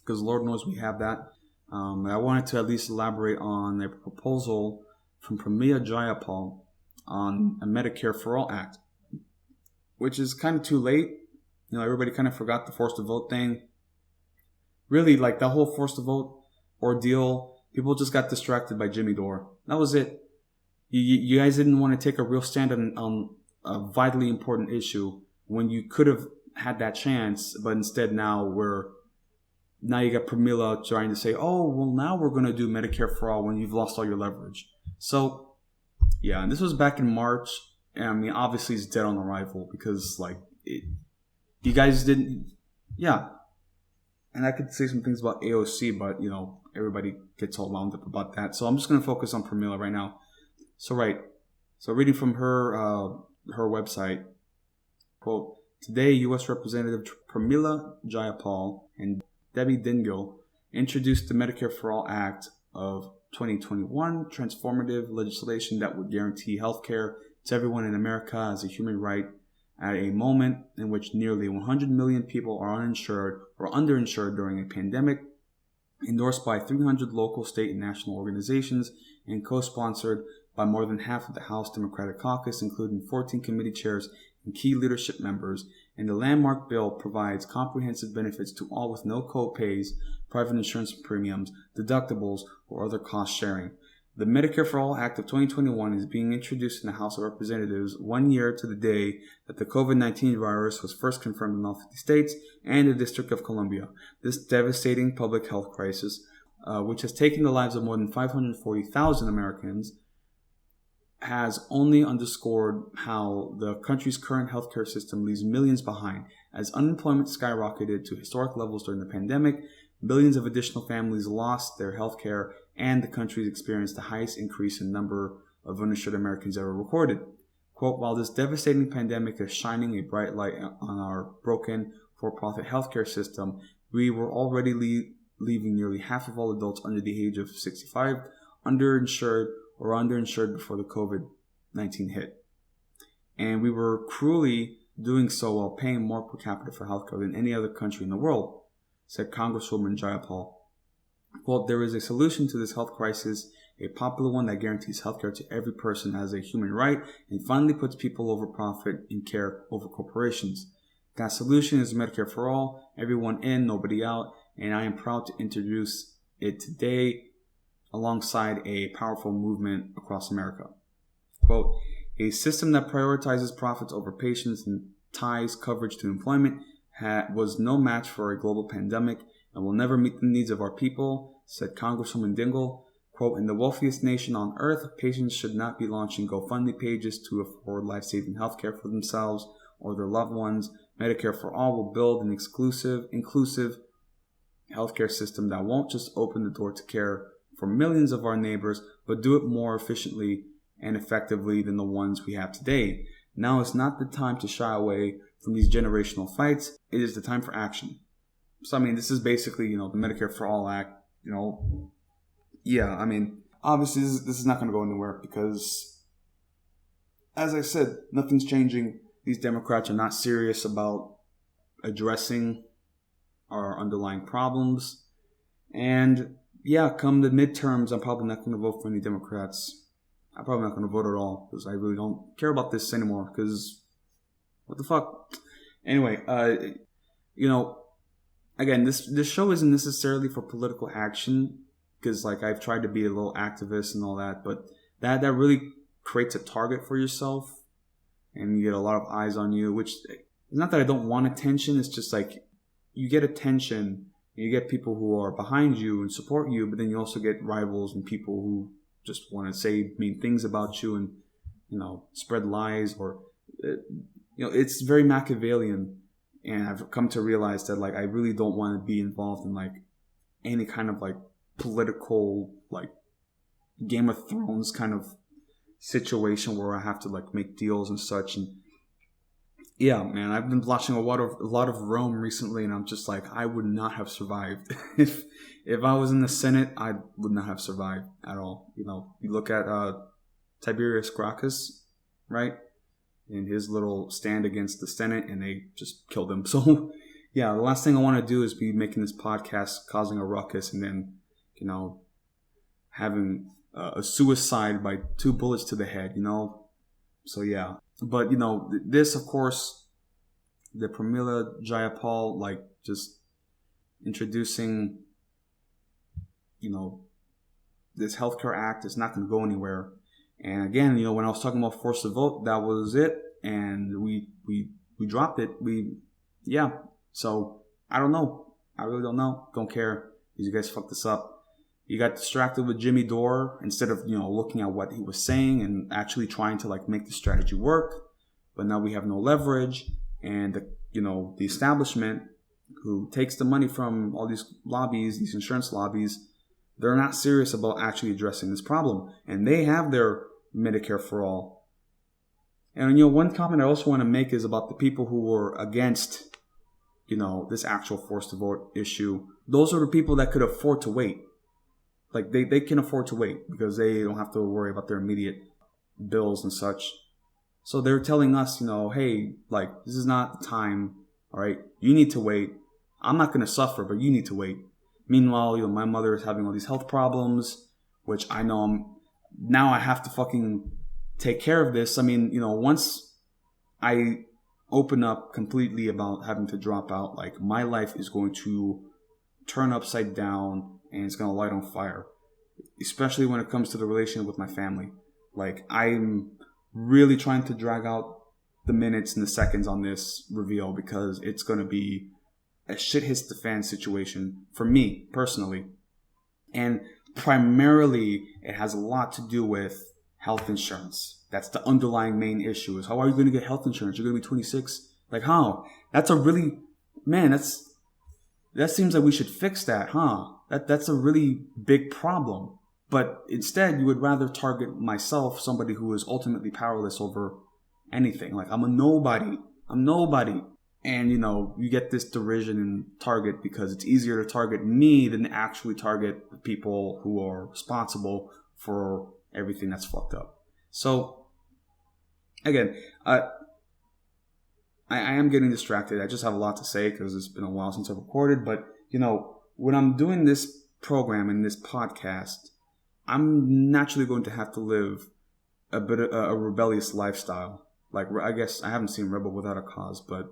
because Lord knows we have that. I wanted to at least elaborate on a proposal from Pramila Jayapal on a Medicare for All Act, which is kind of too late. Everybody kind of forgot the forced to vote thing. Really, like, the whole forced to vote ordeal, people just got distracted by Jimmy Dore. That was it. You guys didn't want to take a real stand on a vitally important issue when you could have had that chance, but instead now you got Pramila trying to say, oh, well, now we're going to do Medicare for all when you've lost all your leverage. So, yeah, and this was back in March. And I mean, obviously it's dead on arrival because, like, you guys didn't, yeah. And I could say some things about AOC, but, everybody gets all wound up about that. So I'm just going to focus on Pramila right now. So reading from her website, quote, today, U.S. Representative Pramila Jayapal and Debbie Dingell introduced the Medicare for All Act of 2021, transformative legislation that would guarantee health care to everyone in America as a human right at a moment in which nearly 100 million people are uninsured or underinsured during a pandemic, endorsed by 300 local, state, and national organizations, and co-sponsored by more than half of the House Democratic Caucus, including 14 committee chairs and key leadership members, and the landmark bill provides comprehensive benefits to all with no co-pays, private insurance premiums, deductibles, or other cost sharing. The Medicare for All Act of 2021 is being introduced in the House of Representatives 1 year to the day that the COVID-19 virus was first confirmed in all 50 states and the District of Columbia. This devastating public health crisis, which has taken the lives of more than 540,000 Americans, has only underscored how the country's current healthcare system leaves millions behind. As unemployment skyrocketed to historic levels during the pandemic, millions of additional families lost their healthcare, and the country experienced the highest increase in number of uninsured Americans ever recorded. Quote, while this devastating pandemic is shining a bright light on our broken for-profit healthcare system, we were already leaving nearly half of all adults under the age of 65 underinsured before the COVID-19 hit. And we were cruelly doing so while paying more per capita for healthcare than any other country in the world, said Congresswoman Jayapal. Quote, there is a solution to this health crisis, a popular one that guarantees healthcare to every person as a human right and finally puts people over profit and care over corporations. That solution is Medicare for all, everyone in, nobody out, and I am proud to introduce it today alongside a powerful movement across America. Quote, a system that prioritizes profits over patients and ties coverage to employment was no match for a global pandemic and will never meet the needs of our people, said Congresswoman Dingell. Quote, in the wealthiest nation on earth, patients should not be launching GoFundMe pages to afford life-saving healthcare for themselves or their loved ones. Medicare for All will build an inclusive healthcare system that won't just open the door to care for millions of our neighbors, but do it more efficiently and effectively than the ones we have today. Now is not the time to shy away from these generational fights. It is the time for action. So, I mean, this is basically, the Medicare for All Act, Yeah, I mean, obviously this is not going to go anywhere because, as I said, nothing's changing. These Democrats are not serious about addressing our underlying problems. And, yeah, come the midterms, I'm probably not going to vote for any Democrats. I'm probably not going to vote at all because I really don't care about this anymore because what the fuck? Anyway, again, this show isn't necessarily for political action because, I've tried to be a little activist and all that, but that really creates a target for yourself and you get a lot of eyes on you, which it's not that I don't want attention. It's just you get attention and you get people who are behind you and support you, but then you also get rivals and people who just want to say mean things about you and, spread lies or, it's very Machiavellian. And I've come to realize that, I really don't want to be involved in, any kind of, political, Game of Thrones kind of situation where I have to, make deals and such. And, yeah, man, I've been watching a lot of Rome recently, and I'm just I would not have survived. If I was in the Senate, I would not have survived at all. You look at Tiberius Gracchus, right? In his little stand against the Senate, and they just killed him. So, yeah, the last thing I want to do is be making this podcast, causing a ruckus, and then, having a suicide by 2 bullets to the head, So, yeah. But, this, of course, the Pramila Jayapal, just introducing, this healthcare act is not going to go anywhere. And again, when I was talking about force to vote, that was it. And we dropped it. So I don't know. I really don't know. Don't care because you guys fucked this up. You got distracted with Jimmy Dore instead of, looking at what he was saying and actually trying to make the strategy work. But now we have no leverage, and the establishment who takes the money from all these lobbies, these insurance lobbies, they're not serious about actually addressing this problem. And they have their Medicare for all. And, one comment I also want to make is about the people who were against, this actual forced to vote issue. Those are the people that could afford to wait. They can afford to wait because they don't have to worry about their immediate bills and such. So they're telling us, hey, this is not the time. All right. You need to wait. I'm not going to suffer, but you need to wait. Meanwhile, my mother is having all these health problems, which I know now I have to fucking take care of this. I mean, once I open up completely about having to drop out, like my life is going to turn upside down and it's going to light on fire, especially when it comes to the relationship with my family. Like, I'm really trying to drag out the minutes and the seconds on this reveal because it's going to be a shit hits the fan situation for me personally. And primarily, it has a lot to do with health insurance. That's the underlying main issue, is how are you going to get health insurance? You're going to be 26? Like, how? That's a really, man, that seems like we should fix that, huh? That's a really big problem. But instead, you would rather target myself, somebody who is ultimately powerless over anything. Like, I'm nobody. And, you get this derision and target because it's easier to target me than to actually target the people who are responsible for everything that's fucked up. So, again, I am getting distracted. I just have a lot to say because it's been a while since I've recorded. But, when I'm doing this program and this podcast, I'm naturally going to have to live a bit of a rebellious lifestyle. Like, I guess I haven't seen Rebel Without a Cause, but,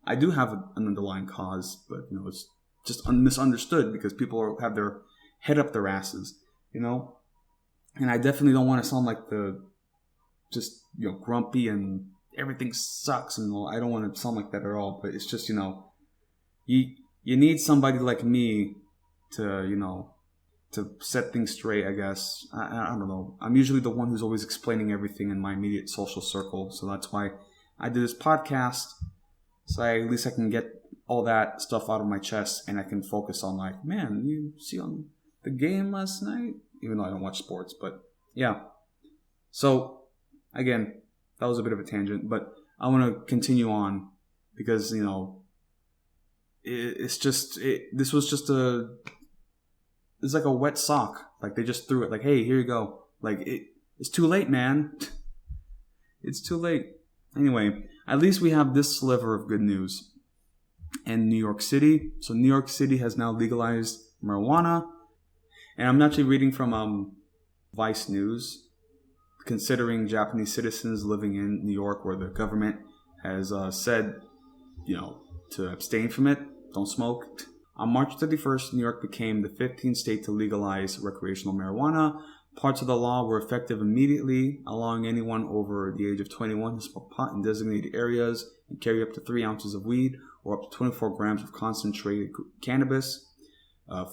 I do have an underlying cause, but, it's just misunderstood because people have their head up their asses, and I definitely don't want to sound like grumpy and everything sucks, and I don't want to sound like that at all, but it's just, you need somebody like me to, to set things straight, I guess. I don't know. I'm usually the one who's always explaining everything in my immediate social circle. So that's why I do this podcast. So at least I can get all that stuff out of my chest and I can focus on, like, man, you see on the game last night? Even though I don't watch sports, but yeah. So again, that was a bit of a tangent, but I want to continue on because, this was just it's like a wet sock. Like, they just threw it. Like, hey, here you go. Like, it's too late, man. It's too late. Anyway, at least we have this sliver of good news. In New York City. So New York City has now legalized marijuana. And I'm actually reading from Vice News. Considering Japanese citizens living in New York, where the government has said, to abstain from it, don't smoke. On March 31st, New York became the 15th state to legalize recreational marijuana. Parts of the law were effective immediately, allowing anyone over the age of 21 to smoke pot in designated areas and carry up to 3 ounces of weed or up to 24 grams of concentrated cannabis.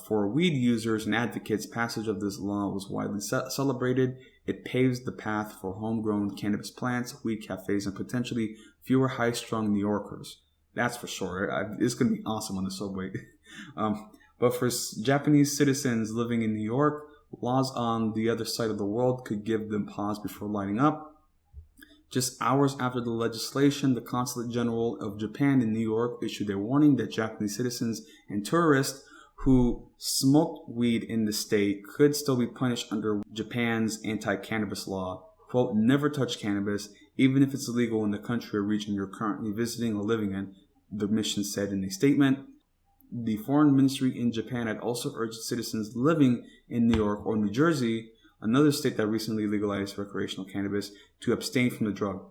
For weed users and advocates, passage of this law was widely celebrated. It paves the path for homegrown cannabis plants, weed cafes, and potentially fewer high-strung New Yorkers. That's for sure. It's going to be awesome on the subway. But for Japanese citizens living in New York, laws on the other side of the world could give them pause before lighting up. Just hours after the legislation, the Consulate General of Japan in New York issued a warning that Japanese citizens and tourists who smoked weed in the state could still be punished under Japan's anti-cannabis law. Quote, never touch cannabis, even if it's illegal in the country or region you're currently visiting or living in, the mission said in a statement. The foreign ministry in Japan had also urged citizens living in New York or New Jersey, another state that recently legalized recreational cannabis, to abstain from the drug.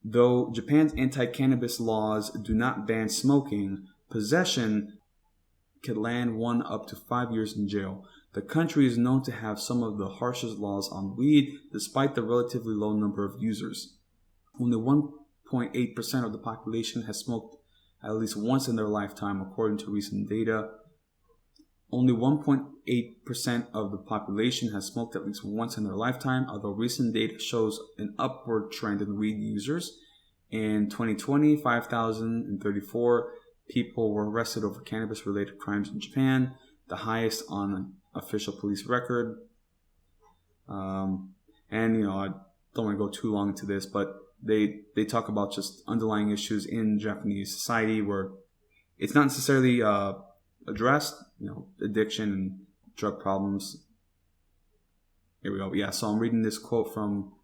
Though Japan's anti-cannabis laws do not ban smoking, possession could land one up to 5 years in jail. The country is known to have some of the harshest laws on weed, despite the relatively low number of users. Only 1.8% of the population has smoked at least once in their lifetime, according to recent data. Only 1.8% of the population has smoked at least once in their lifetime, although recent data shows an upward trend in weed users. In 2020, 5,034 people were arrested over cannabis-related crimes in Japan, the highest on an official police record. I don't want to go too long into this, but they talk about just underlying issues in Japanese society where it's not necessarily addressed, addiction and drug problems. Here we go. Yeah, so I'm reading this quote from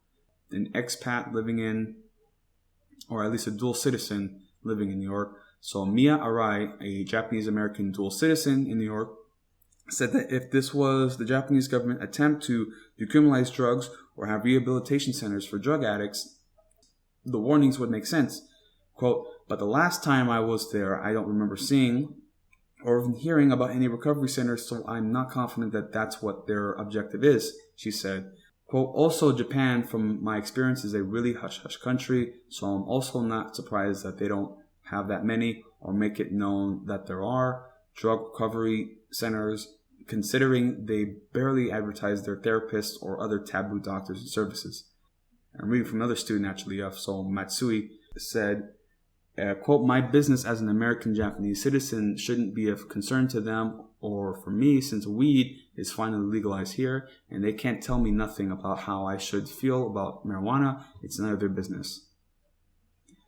an expat living in, or at least a dual citizen living in New York. So Mia Arai, a Japanese-American dual citizen in New York, said that if this was the Japanese government attempt to decriminalize drugs or have rehabilitation centers for drug addicts, the warnings would make sense. Quote, but the last time I was there, I don't remember seeing or even hearing about any recovery centers, so I'm not confident that that's what their objective is, she said. Quote, also Japan, from my experience, is a really hush-hush country, so I'm also not surprised that they don't have that many or make it known that there are drug recovery centers, considering they barely advertise their therapists or other taboo doctors and services. I'm reading from another student, actually, so Matsui said, quote, my business as an American-Japanese citizen shouldn't be of concern to them or for me, since weed is finally legalized here and they can't tell me nothing about how I should feel about marijuana. It's none of their business.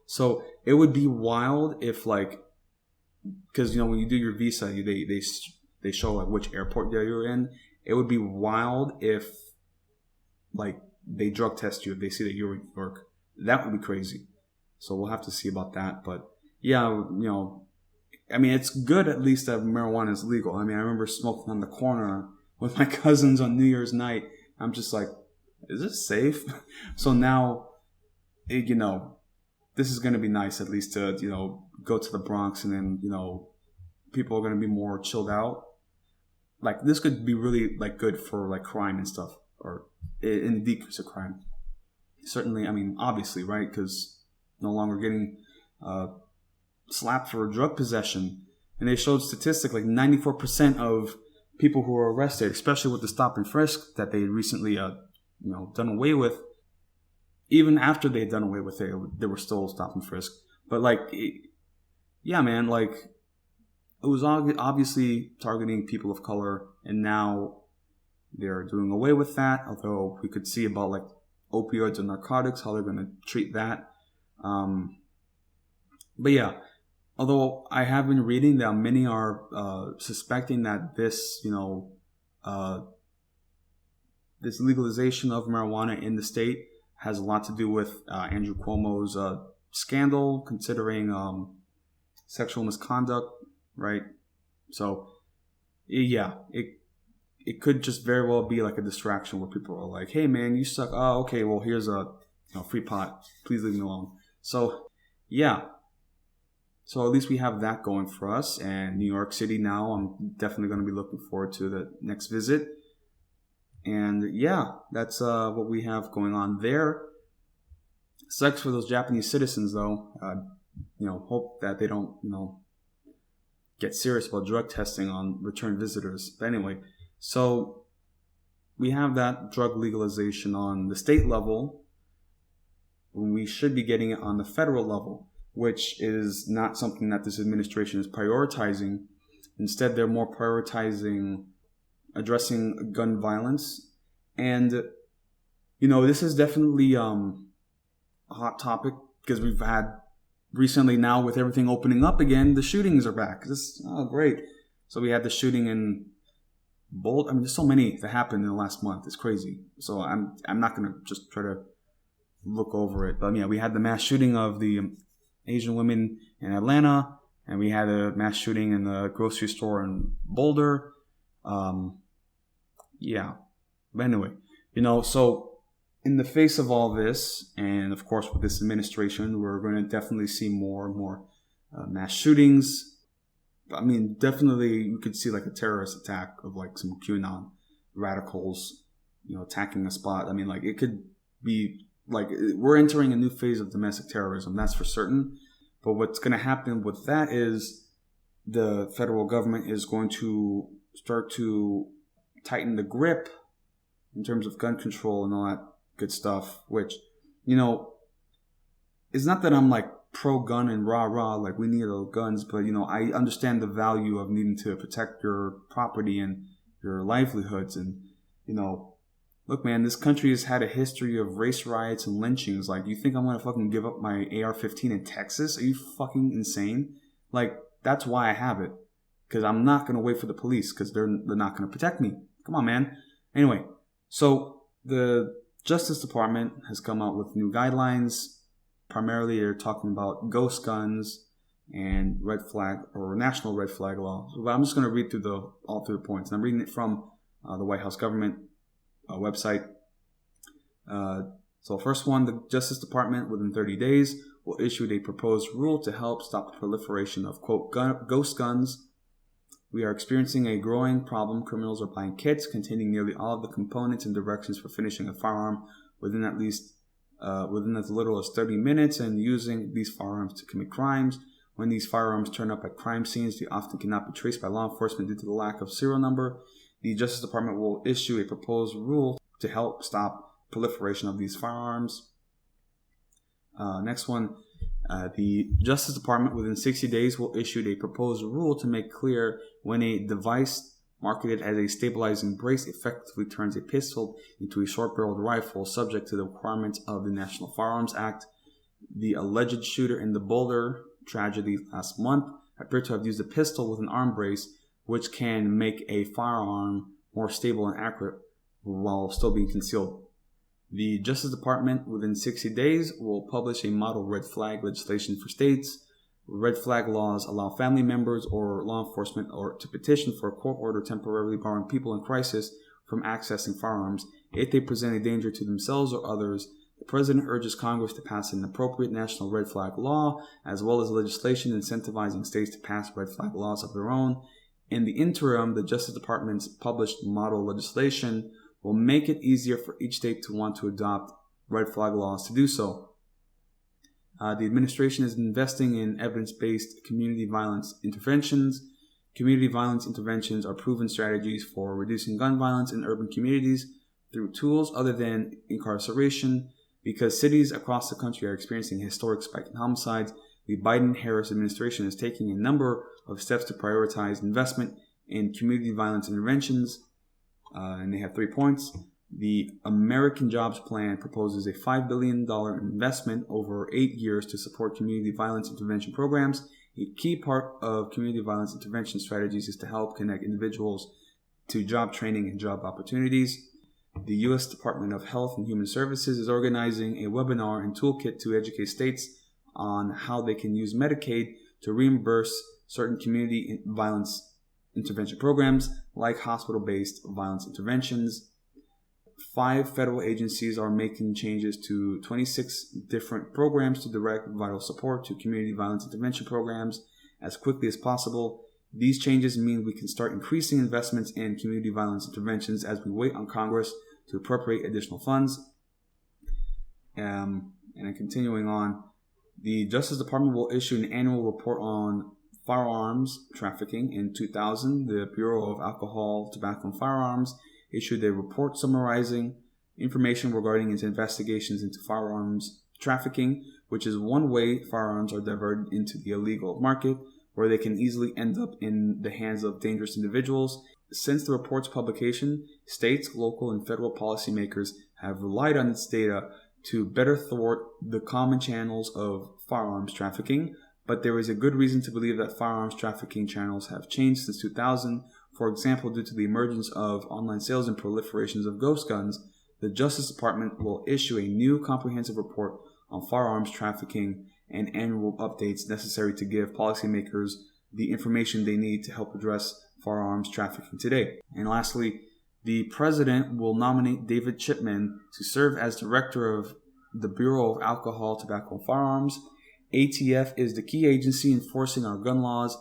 So it would be wild if, like, because, you know, when you do your visa, they show like which airport you're in. It would be wild if, like, they drug test you if they see that you're in New York. That would be crazy. So we'll have to see about that. But yeah, you know, I mean, it's good at least that marijuana is legal. I mean, I remember smoking on the corner with my cousins on New Year's night. I'm just like, is this safe? So now, you know, this is going to be nice at least to, you know, go to the Bronx and then, you know, people are going to be more chilled out. Like, this could be really, like, good for, like, crime and stuff, or in the decrease of crime. Certainly, I mean, obviously, right? Because no longer getting slapped for drug possession. And they showed statistics like 94% of people who were arrested, especially with the stop and frisk that they recently, done away with. Even after they had done away with it, they were still stop and frisk. But like, yeah, man, like, it was obviously targeting people of color, and now they're doing away with that. Although we could see about like opioids and narcotics, how they're going to treat that. But yeah, although I have been reading that many are suspecting that this, this legalization of marijuana in the state has a lot to do with Andrew Cuomo's scandal, considering sexual misconduct, right? So yeah, it could just very well be like a distraction where people are like, "Hey, man, you suck. Oh, okay. Well, here's a free pot. Please leave me alone." So yeah. So at least we have that going for us. And New York City now, I'm definitely going to be looking forward to the next visit. And yeah, that's what we have going on there. Sucks for those Japanese citizens, though. Hope that they don't, get serious about drug testing on return visitors. But anyway, so we have that drug legalization on the state level, when we should be getting it on the federal level, which is not something that this administration is prioritizing. Instead, they're more prioritizing addressing gun violence. And, this is definitely a hot topic because we've had recently now with everything opening up again, the shootings are back. Great. So we had the shooting in Bold. I mean, there's so many that happened in the last month. It's crazy. So I'm not going to just try to look over it. But yeah, we had the mass shooting of the Asian women in Atlanta, and we had a mass shooting in the grocery store in Boulder. Yeah. But anyway, so in the face of all this, and of course with this administration, we're going to definitely see more and more mass shootings. I mean, definitely you could see like a terrorist attack of like some QAnon radicals, attacking a spot. I mean, like it could be like we're entering a new phase of domestic terrorism, that's for certain. But what's going to happen with that is the federal government is going to start to tighten the grip in terms of gun control and all that good stuff, which, it's not that I'm like pro-gun and rah-rah, like we need those guns, but, I understand the value of needing to protect your property and your livelihoods. And, look, man, this country has had a history of race riots and lynchings. Like, you think I'm going to fucking give up my AR-15 in Texas? Are you fucking insane? Like, that's why I have it. Because I'm not going to wait for the police because they're not going to protect me. Come on, man. Anyway, so the Justice Department has come out with new guidelines. Primarily, they're talking about ghost guns and red flag or national red flag law. So I'm just going to read through all three points. And I'm reading it from the White House government website. So first one, the Justice Department within 30 days will issue a proposed rule to help stop the proliferation of, quote, ghost guns. We are experiencing a growing problem. Criminals are buying kits containing nearly all of the components and directions for finishing a firearm within as little as 30 minutes and using these firearms to commit crimes. When these firearms turn up at crime scenes, they often cannot be traced by law enforcement due to the lack of serial number. The Justice Department will issue a proposed rule to help stop proliferation of these firearms. Next one, the Justice Department within 60 days will issue a proposed rule to make clear when a device marketed as a stabilizing brace effectively turns a pistol into a short-barreled rifle subject to the requirements of the National Firearms Act. The alleged shooter in the Boulder tragedy last month appeared to have used a pistol with an arm brace, which can make a firearm more stable and accurate while still being concealed. The Justice Department within 60 days will publish a model red flag legislation for states. Red flag laws allow family members or law enforcement to petition for a court order temporarily barring people in crisis from accessing firearms if they present a danger to themselves or others. The President urges Congress to pass an appropriate national red flag law, as well as legislation incentivizing states to pass red flag laws of their own. In the interim, the Justice Department's published model legislation will make it easier for each state to want to adopt red flag laws to do so. The administration is investing in evidence-based community violence interventions. Community violence interventions are proven strategies for reducing gun violence in urban communities through tools other than incarceration. Because cities across the country are experiencing a historic spike in homicides, the Biden-Harris administration is taking a number of steps to prioritize investment in community violence interventions. And they have 3 points. The American Jobs Plan proposes a $5 billion investment over 8 years to support community violence intervention programs. A key part of community violence intervention strategies is to help connect individuals to job training and job opportunities. The U.S. Department of Health and Human Services is organizing a webinar and toolkit to educate states on how they can use Medicaid to reimburse certain community violence intervention programs like hospital-based violence interventions. 5 federal agencies are making changes to 26 different programs to direct vital support to community violence intervention programs as quickly as possible. These changes mean we can start increasing investments in community violence interventions as we wait on Congress to appropriate additional funds. And continuing on, the Justice Department will issue an annual report on firearms trafficking. In 2000, the Bureau of Alcohol, Tobacco, and Firearms issued a report summarizing information regarding its investigations into firearms trafficking, which is one way firearms are diverted into the illegal market, where they can easily end up in the hands of dangerous individuals. Since the report's publication, states, local, and federal policymakers have relied on its data to better thwart the common channels of firearms trafficking, but there is a good reason to believe that firearms trafficking channels have changed since 2000. For example, due to the emergence of online sales and proliferations of ghost guns, the Justice Department will issue a new comprehensive report on firearms trafficking and annual updates necessary to give policymakers the information they need to help address firearms trafficking today. And lastly, the President will nominate David Chipman to serve as Director of the Bureau of Alcohol, Tobacco, and Firearms. ATF is the key agency enforcing our gun laws,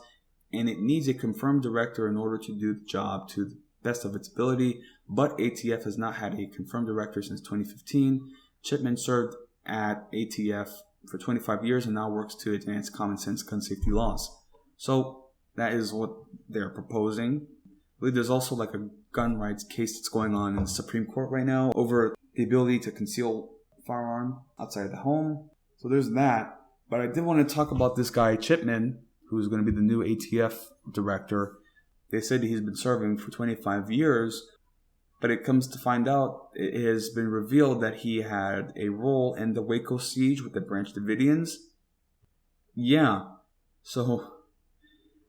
and it needs a confirmed director in order to do the job to the best of its ability, but ATF has not had a confirmed director since 2015. Chipman served at ATF for 25 years and now works to advance common sense gun safety laws. So that is what they're proposing. I believe there's also like a gun rights case that's going on in the Supreme Court right now over the ability to conceal a firearm outside the home. So there's that. But I did want to talk about this guy, Chipman, who's going to be the new ATF director. They said he's been serving for 25 years, but it comes to find out, it has been revealed that he had a role in the Waco siege with the Branch Davidians. Yeah, so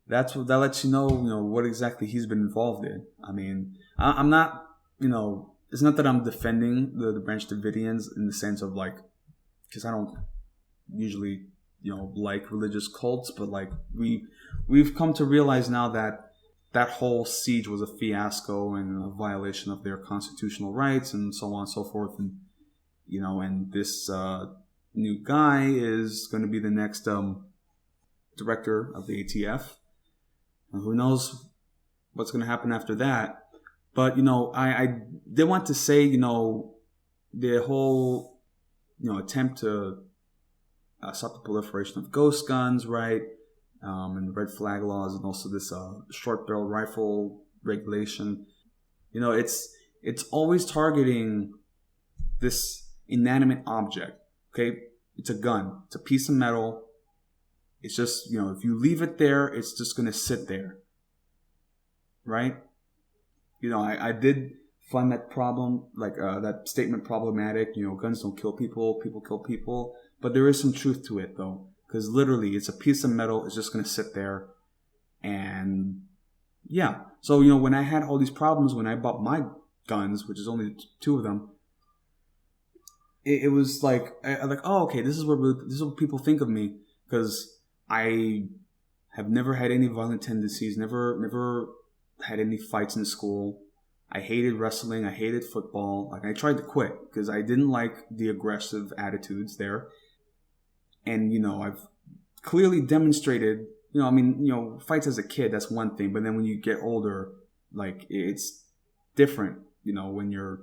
that lets you know, what exactly he's been involved in. I mean, I'm not, it's not that I'm defending the Branch Davidians in the sense of like, because I don't usually, like religious cults, but like we've come to realize now that whole siege was a fiasco and a violation of their constitutional rights and so on and so forth. And, and this new guy is going to be the next director of the ATF. And who knows what's going to happen after that. But, I did want to say, the whole, attempt to stop the proliferation of ghost guns, right? And red flag laws, and also this short barrel rifle regulation. It's always targeting this inanimate object. Okay, it's a gun. It's a piece of metal. It's just, if you leave it there, it's just gonna sit there, right? I did find that problem, that statement problematic. Guns don't kill people. People kill people. But there is some truth to it, though. Because literally, it's a piece of metal. It's just going to sit there. And yeah. So, when I had all these problems when I bought my guns, which is only 2 of them, it was like, oh, okay, this is what people think of me. Because I have never had any violent tendencies, never had any fights in school. I hated wrestling. I hated football. I tried to quit because I didn't like the aggressive attitudes there. And, I've clearly demonstrated, fights as a kid, that's one thing. But then when you get older, it's different, when you're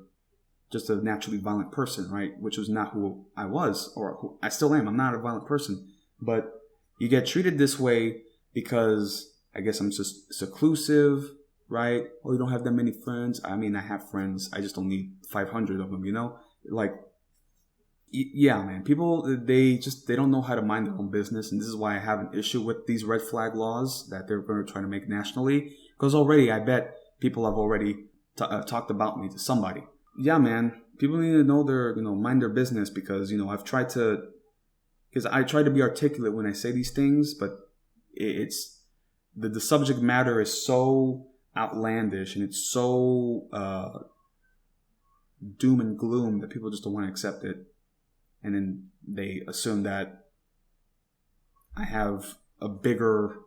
just a naturally violent person, right? Which was not who I was, or who I still am. I'm not a violent person. But you get treated this way because I guess I'm just seclusive, right? Oh, you don't have that many friends. I mean, I have friends. I just don't need 500 of them, Yeah, man. People, they don't know how to mind their own business. And this is why I have an issue with these red flag laws that they're going to try to make nationally. Because already, I bet people have already talked about me to somebody. Yeah, man. People need to know mind their business because, I try to be articulate when I say these things, but it's the subject matter is so outlandish and it's so doom and gloom that people just don't want to accept it. And then they assume that I have a bigger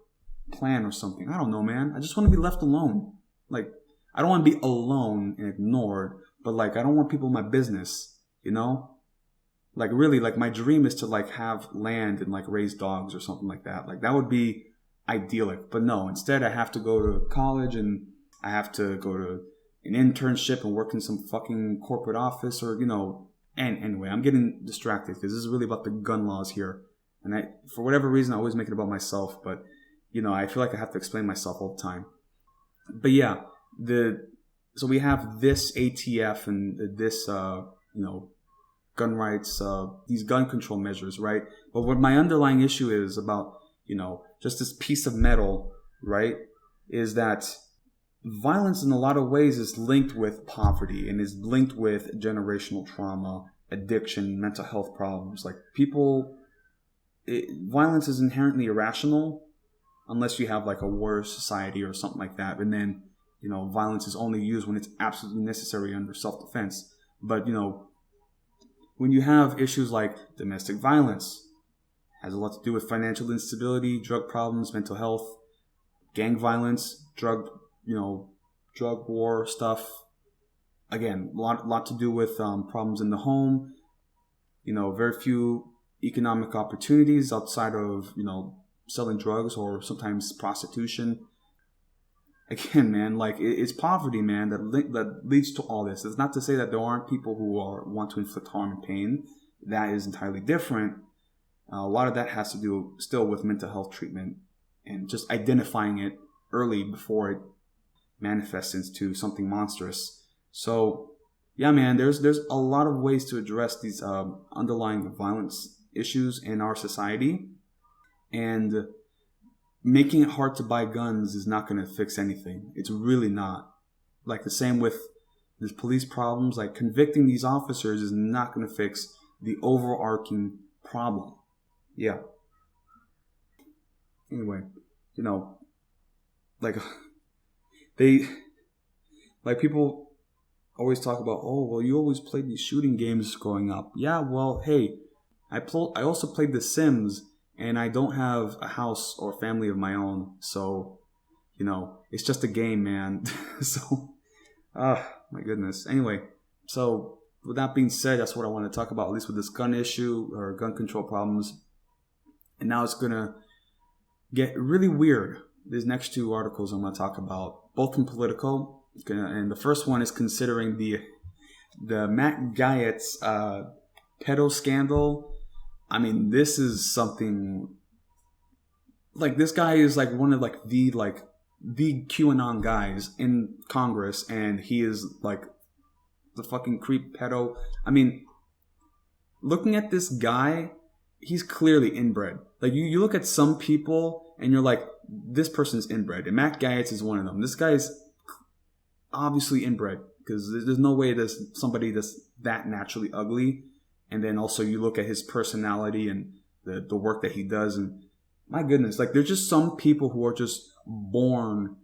plan or something. I don't know, man. I just want to be left alone. I don't want to be alone and ignored, but I don't want people in my business, really, my dream is to have land and raise dogs or something like that. That would be idyllic. But no, instead I have to go to college and I have to go to an internship and work in some fucking corporate office or, And anyway, I'm getting distracted because this is really about the gun laws here. And for whatever reason, I always make it about myself. But, I feel like I have to explain myself all the time. But yeah, so we have this ATF and this, gun rights, these gun control measures, right? But what my underlying issue is about, just this piece of metal, right, is that violence in a lot of ways is linked with poverty and is linked with generational trauma, addiction, mental health problems. Violence is inherently irrational unless you have a war society or something like that. And then, violence is only used when it's absolutely necessary under self-defense. But, when you have issues like domestic violence, has a lot to do with financial instability, drug problems, mental health, gang violence, drug war stuff. Again, a lot to do with problems in the home. Very few economic opportunities outside of, selling drugs or sometimes prostitution. Again, man, it's poverty, man, that leads to all this. It's not to say that there aren't people who want to inflict harm and pain. That is entirely different. A lot of that has to do still with mental health treatment and just identifying it early before it manifests into something monstrous. So, yeah, man, there's a lot of ways to address these underlying violence issues in our society. And making it hard to buy guns is not going to fix anything. It's really not. The same with these police problems. Convicting these officers is not going to fix the overarching problem. Yeah. Anyway, people always talk about, oh, well, you always played these shooting games growing up. Yeah, well, hey, I also played The Sims, and I don't have a house or family of my own. So, it's just a game, man. So, my goodness. Anyway, so with that being said, that's what I want to talk about, at least with this gun issue or gun control problems. And now it's going to get really weird. These next two articles I'm going to talk about, both from Politico. And the first one is considering the Matt Gaetz pedo scandal. I mean, this is something like, this guy is like one of like the QAnon guys in Congress, and he is like the fucking creep pedo. I mean, looking at this guy, he's clearly inbred. Like, you look at some people and you're like, this person's inbred, and Matt Gaetz is one of them. This guy is obviously inbred, because there's no way there's somebody that's that naturally ugly. And then also you look at his personality and the work that he does, and my goodness, like, there's just some people who are just born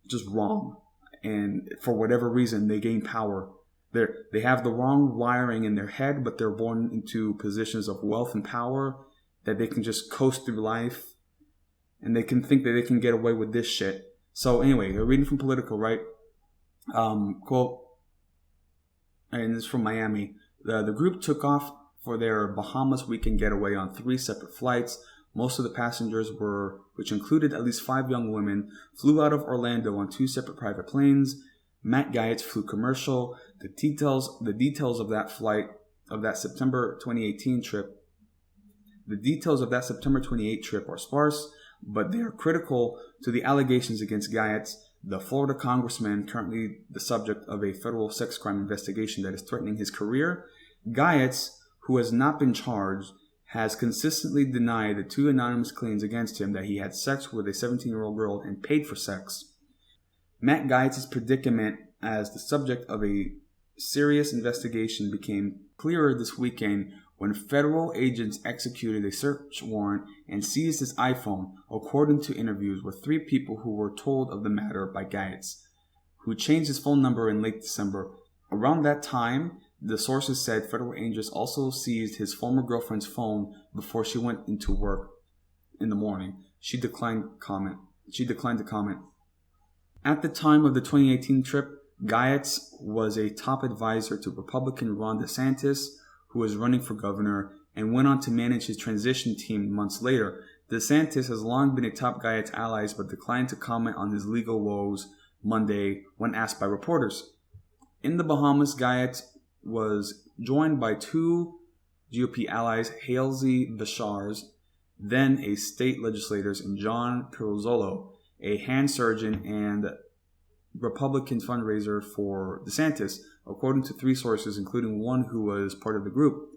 just wrong, and for whatever reason they gain power. They have the wrong wiring in their head, but they're born into positions of wealth and power that they can just coast through life, and they can think that they can get away with this shit. So anyway, reading from Politico, right? Quote, and this is from Miami. The group took off for their Bahamas weekend getaway on 3 separate flights. Most of the passengers which included at least 5 young women, flew out of Orlando on 2 separate private planes. Matt Gaetz flew commercial. The details of that flight, of that September 2018 trip, the details of that September 28 trip are sparse, but they are critical to the allegations against Gaetz, the Florida congressman currently the subject of a federal sex crime investigation that is threatening his career. Gaetz, who has not been charged, has consistently denied the 2 anonymous claims against him that he had sex with a 17-year-old girl and paid for sex. Matt Gaetz's predicament as the subject of a serious investigation became clearer this weekend when federal agents executed a search warrant and seized his iPhone, according to interviews with 3 people who were told of the matter by Gaetz, who changed his phone number in late December. Around that time, the sources said federal agents also seized his former girlfriend's phone before she went into work in the morning. She declined to comment. At the time of the 2018 trip, Gaetz was a top advisor to Republican Ron DeSantis, who was running for governor, and went on to manage his transition team months later. DeSantis has long been a top Gaetz ally, but declined to comment on his legal woes Monday when asked by reporters. In the Bahamas, Gaetz was joined by 2 GOP allies, Halsey Bashars, then a state legislators, and John Pirozzolo, a hand surgeon and Republican fundraiser for DeSantis, according to 3 sources, including one who was part of the group.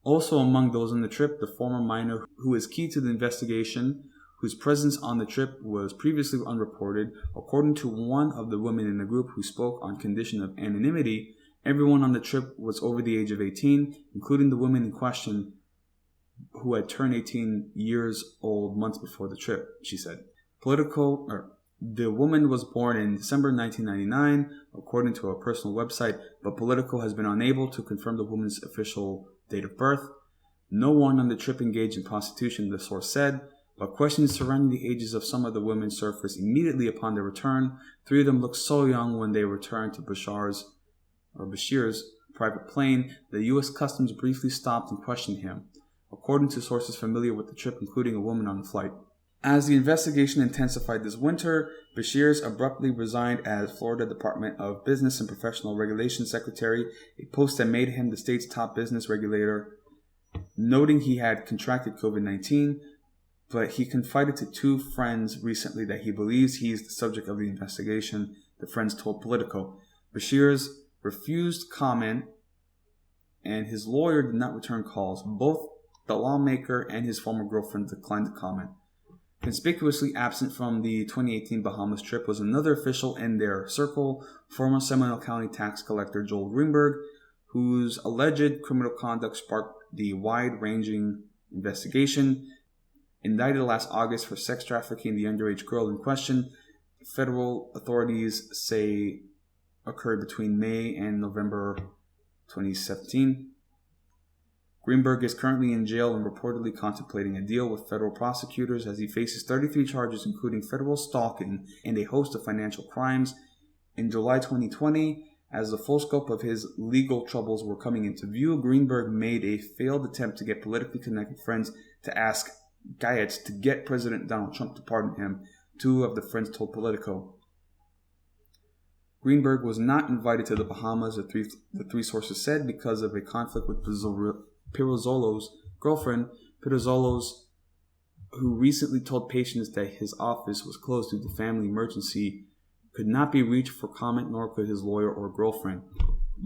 Also among those on the trip, the former minor who is key to the investigation, whose presence on the trip was previously unreported. According to one of the women in the group who spoke on condition of anonymity, everyone on the trip was over the age of 18, including the woman in question, who had turned 18 years old months before the trip, she said. The woman was born in December 1999, according to a personal website, but Politico has been unable to confirm the woman's official date of birth. No one on the trip engaged in prostitution, the source said, but questions surrounding the ages of some of the women surfaced immediately upon their return. 3 of them looked so young when they returned to Bashir's private plane that U.S. Customs briefly stopped and questioned him, according to sources familiar with the trip, including a woman on the flight. As the investigation intensified this winter, Bashir's abruptly resigned as Florida Department of Business and Professional Regulation Secretary, a post that made him the state's top business regulator, noting he had contracted COVID-19, but he confided to 2 friends recently that he believes he is the subject of the investigation, the friends told Politico. Bashir's refused comment, and his lawyer did not return calls. Both the lawmaker and his former girlfriend declined to comment. Conspicuously absent from the 2018 Bahamas trip was another official in their circle, former Seminole County tax collector Joel Greenberg, whose alleged criminal conduct sparked the wide-ranging investigation. Indicted last August for sex trafficking the underage girl in question, federal authorities say occurred between May and November 2017. Greenberg is currently in jail and reportedly contemplating a deal with federal prosecutors as he faces 33 charges, including federal stalking and a host of financial crimes. In July 2020, As the full scope of his legal troubles were coming into view, Greenberg made a failed attempt to get politically connected friends to ask Guyot to get President Donald Trump to pardon him, two of the friends told Politico. Greenberg was not invited to the Bahamas, the three sources said, because of a conflict with Pirozzolo's girlfriend. Pirozzolo's, who recently told patients that his office was closed due to family emergency, could not be reached for comment, nor could his lawyer or girlfriend.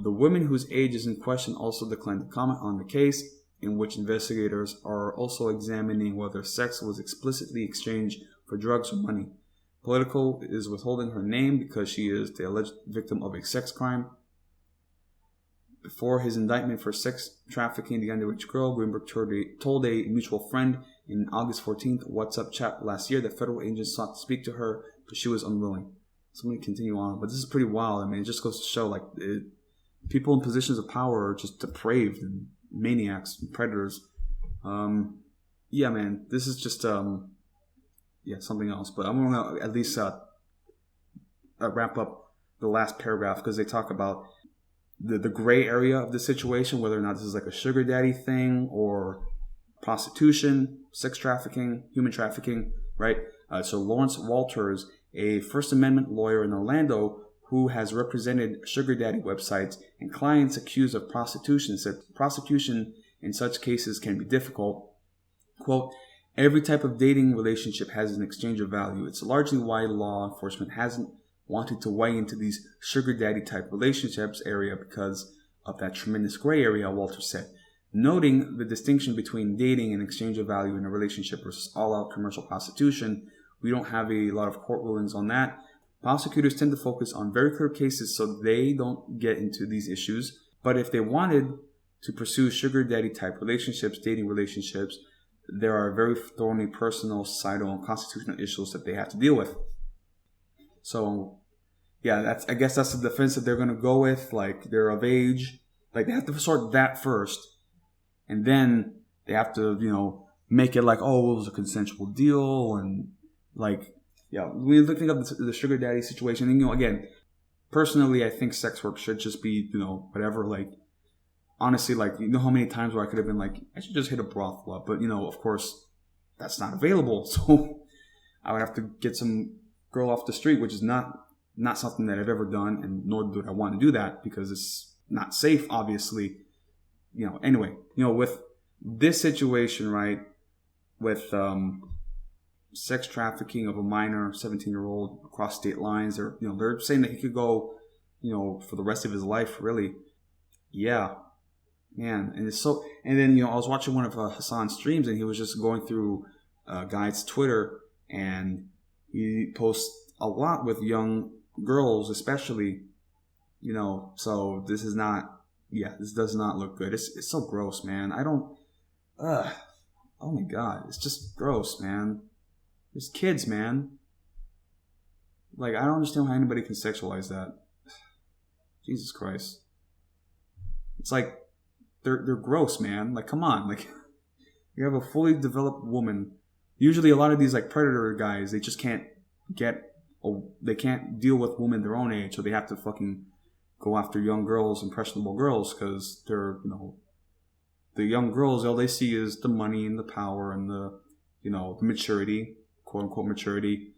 The woman whose age is in question also declined to comment on the case, in which investigators are also examining whether sex was explicitly exchanged for drugs or money. Politico is withholding her name because she is the alleged victim of a sex crime. Before his indictment for sex trafficking the underage girl, Greenberg told a mutual friend in August 14th WhatsApp chat last year that federal agents sought to speak to her, but she was unwilling. So I'm going to continue on, but this is pretty wild. I mean, it just goes to show, like, people in positions of power are just depraved and maniacs and predators. Yeah, man, this is just something else. But I'm going to at least wrap up the last paragraph, because they talk about the gray area of the situation, whether or not this is like a sugar daddy thing or prostitution, sex trafficking, human trafficking, right? So Lawrence Walters, a First Amendment lawyer in Orlando who has represented sugar daddy websites and clients accused of prostitution, said prosecution in such cases can be difficult. Quote, every type of dating relationship has an exchange of value. It's largely why law enforcement hasn't wanted to weigh into these sugar daddy type relationships area, because of that tremendous gray area, Walters said, noting the distinction between dating and exchange of value in a relationship versus all-out commercial prostitution. We don't have a lot of court rulings on that. Prosecutors tend to focus on very clear cases so they don't get into these issues. But if they wanted to pursue sugar daddy type relationships, dating relationships, there are very thorny personal, societal, and constitutional issues that they have to deal with. So, yeah, I guess that's the defense that they're going to go with. Like, they're of age. Like, they have to sort that first. And then they have to, make it like, oh, it was a consensual deal. And, like, yeah, when you think of the sugar daddy situation, and, again, personally, I think sex work should just be, whatever. Like, honestly, like, how many times where I could have been like, I should just hit a brothel up. But, of course, that's not available. So I would have to get some girl off the street, which is not something that I've ever done, and nor do I want to do that because it's not safe, obviously. Anyway, with this situation, right, with sex trafficking of a minor 17-year-old across state lines, they're saying that he could go, for the rest of his life, really. Yeah, man. And it's so, and then, I was watching one of Hassan's streams, and he was just going through Guy's Twitter, and he posts a lot with young girls, especially, so this does not look good. It's so gross, man. Oh my God. It's just gross, man. There's kids, man. Like, I don't understand how anybody can sexualize that. Jesus Christ. It's like, they're gross, man. Like, come on. Like, you have a fully developed woman. Usually a lot of these, like, predator guys, they just can't they can't deal with women their own age, so they have to fucking go after young girls, impressionable girls, because they're, the young girls, all they see is the money and the power and the maturity, quote unquote maturity.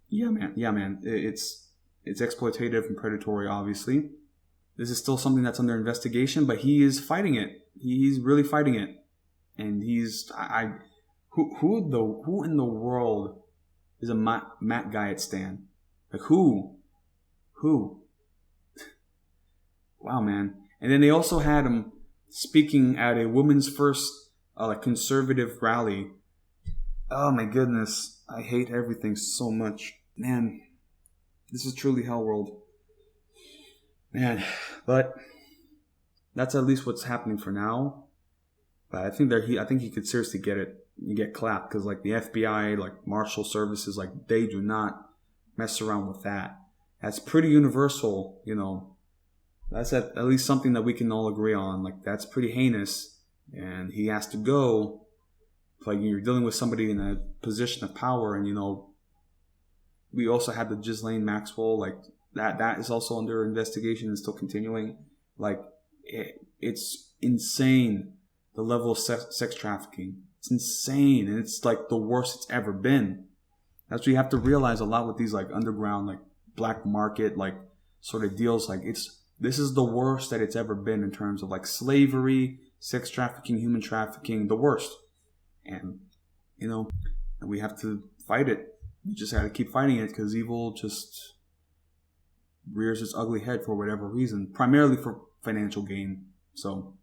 Yeah, man. It's exploitative and predatory, obviously. This is still something that's under investigation, but he is fighting it. He's really fighting it. And who in the world is a Matt Guyot stan? Like, who? Wow, man. And then they also had him speaking at a women's first conservative rally. Oh my goodness. I hate everything so much. Man, this is truly hell world. Man, but that's at least what's happening for now. But I think he could seriously get clapped, because like the FBI, like Marshal Services, like they do not mess around with that. That's pretty universal, That's at least something that we can all agree on. Like, that's pretty heinous, and he has to go. Like, you're dealing with somebody in a position of power, and we also had the Ghislaine Maxwell, like, That is also under investigation and still continuing. Like, it's insane, the level of sex trafficking. It's insane, and it's like the worst it's ever been. That's what you have to realize a lot with these like underground, like black market, like sort of deals. Like, this is the worst that it's ever been in terms of like slavery, sex trafficking, human trafficking, the worst. And we have to fight it. We just got to keep fighting it, because evil just rears its ugly head for whatever reason, primarily for financial gain. So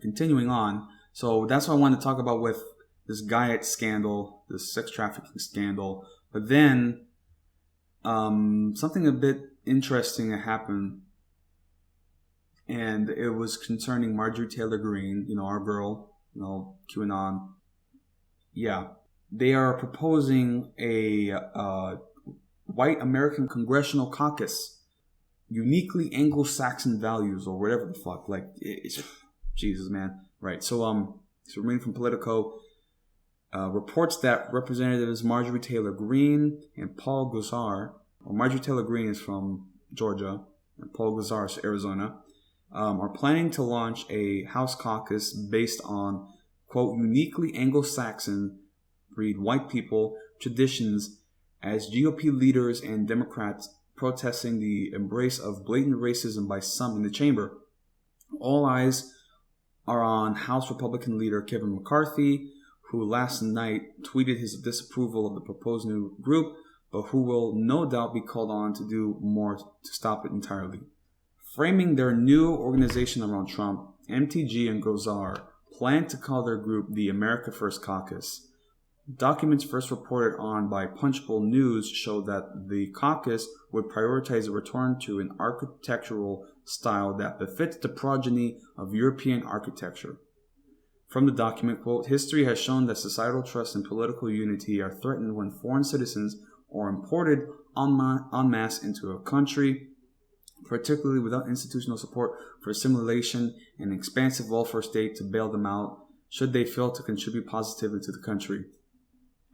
continuing on. So that's what I wanted to talk about with this Guyot scandal, this sex trafficking scandal. But then something a bit interesting happened, and it was concerning Marjorie Taylor Greene, our girl, QAnon. Yeah, they are proposing a white American congressional caucus, uniquely Anglo-Saxon values, or whatever the fuck. Like, it's Jesus, man. Right. So reading from Politico, reports that Representatives Marjorie Taylor Greene and Paul Gosar, or Marjorie Taylor Greene is from Georgia, and Paul Gosar is Arizona, are planning to launch a House caucus based on, quote, uniquely Anglo-Saxon, read white people, traditions, as GOP leaders and Democrats protesting the embrace of blatant racism by some in the chamber. All eyes are on House Republican leader Kevin McCarthy, who last night tweeted his disapproval of the proposed new group, but who will no doubt be called on to do more to stop it entirely. Framing their new organization around Trump, MTG and Gosar plan to call their group the America First Caucus. Documents first reported on by Punchbowl News show that the caucus would prioritize a return to an architectural style that befits the progeny of European architecture. From the document, quote, history has shown that societal trust and political unity are threatened when foreign citizens are imported en masse into a country, particularly without institutional support for assimilation and an expansive welfare state to bail them out should they fail to contribute positively to the country.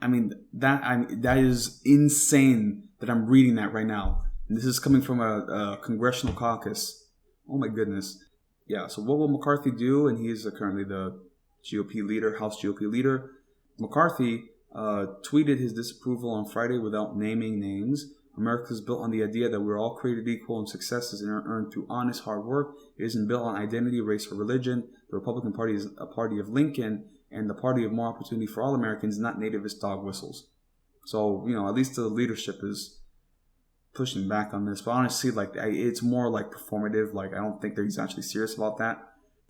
I mean, that is insane that I'm reading that right now. And this is coming from a congressional caucus. Oh my goodness. Yeah, so what will McCarthy do? And he is currently the GOP leader, House GOP leader. McCarthy tweeted his disapproval on Friday without naming names. America is built on the idea that we're all created equal and successes are earned through honest hard work. It isn't built on identity, race, or religion. The Republican Party is a party of Lincoln and the party of more opportunity for all Americans, not nativist dog whistles. So, at least the leadership is pushing back on this. But honestly, like, it's more like performative. Like, I don't think that he's actually serious about that.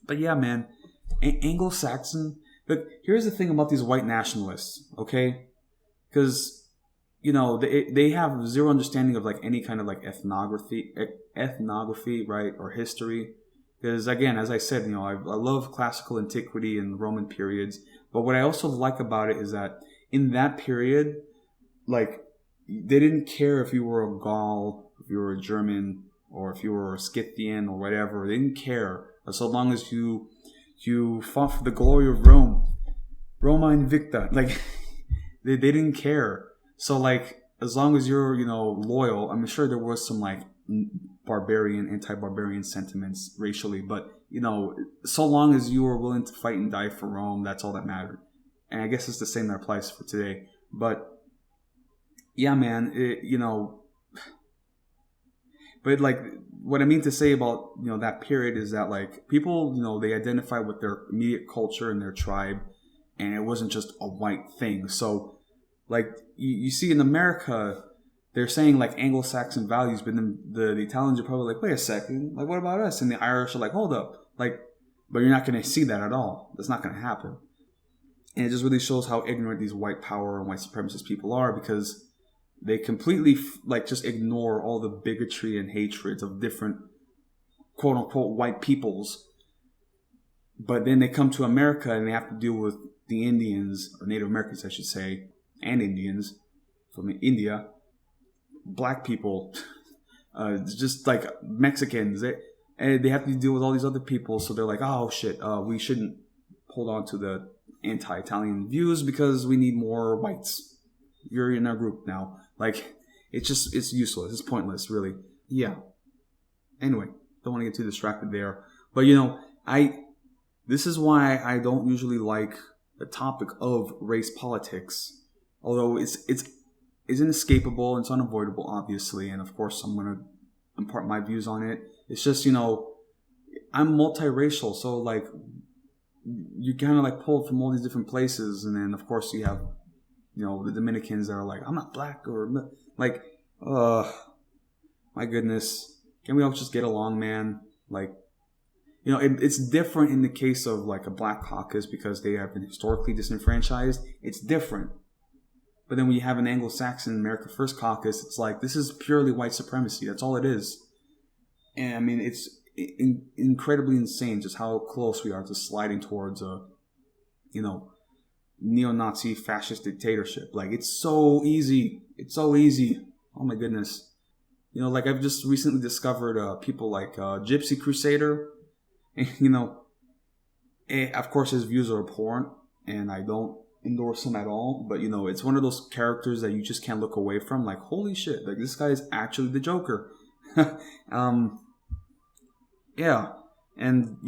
But yeah, man, Anglo-Saxon. But here's the thing about these white nationalists, okay? Because, they have zero understanding of like any kind of like ethnography, right, or history. Because again, as I said, I love classical antiquity and Roman periods. But what I also like about it is that in that period, like, they didn't care if you were a Gaul, if you were a German, or if you were a Scythian or whatever. They didn't care, so long as you fought for the glory of Rome, Roma Invicta. Like, they didn't care. So like, as long as you're loyal, I'm sure there was some like anti-barbarian sentiments racially, but so long as you were willing to fight and die for Rome, that's all that mattered. And I guess it's the same that applies for today. But yeah, man, but like, what I mean to say about that period is that like people they identify with their immediate culture and their tribe, and it wasn't just a white thing. So like you see in America, they're saying like Anglo-Saxon values, but then the Italians are probably like, wait a second, like what about us? And the Irish are like, hold up, like, but you're not going to see that at all. That's not going to happen. And it just really shows how ignorant these white power and white supremacist people are, because they completely like just ignore all the bigotry and hatreds of different quote unquote white peoples. But then they come to America and they have to deal with the Indians, or Native Americans, I should say, and Indians from India, black people, just like Mexicans. They have to deal with all these other people. So they're like, oh shit, we shouldn't hold on to the anti-Italian views because we need more whites. You're in our group now. Like, it's useless. It's pointless, really. yeah. Anyway, don't want to get too distracted there. But this is why I don't usually like the topic of race politics. Although it's inescapable, it's unavoidable, obviously, and of course I'm gonna impart my views on it. It's just, I'm multiracial, so like you kind of like pulled from all these different places, and then of course you have the Dominicans that are like, I'm not black, or like, my goodness, can we all just get along, man? Like, it's different in the case of like a black caucus because they have been historically disenfranchised. It's different. But then when you have an Anglo-Saxon America First caucus, it's like, this is purely white supremacy. That's all it is. And I mean, it's incredibly insane just how close we are to sliding towards a, neo-Nazi fascist dictatorship. Like, it's so easy. It's so easy. Oh my goodness. Like I've just recently discovered people like Gypsy Crusader. And, of course his views are abhorrent and I don't endorse him at all. But, it's one of those characters that you just can't look away from. Like, holy shit, like this guy is actually the Joker. Yeah. And,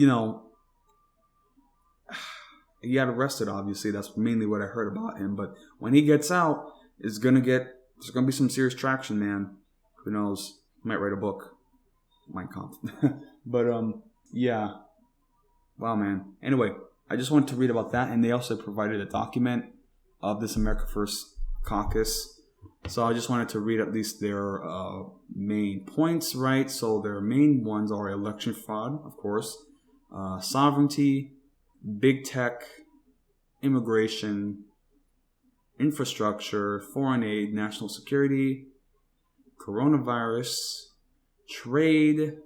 he got arrested, obviously. That's mainly what I heard about him. But when he gets out, there's going to be some serious traction, man. Who knows? He might write a book. Mein Kampf. But, yeah. Wow, man. Anyway, I just wanted to read about that. And they also provided a document of this America First caucus. So I just wanted to read at least their main points, right? So their main ones are election fraud, of course, sovereignty, big tech, immigration, infrastructure, foreign aid, national security, coronavirus, trade,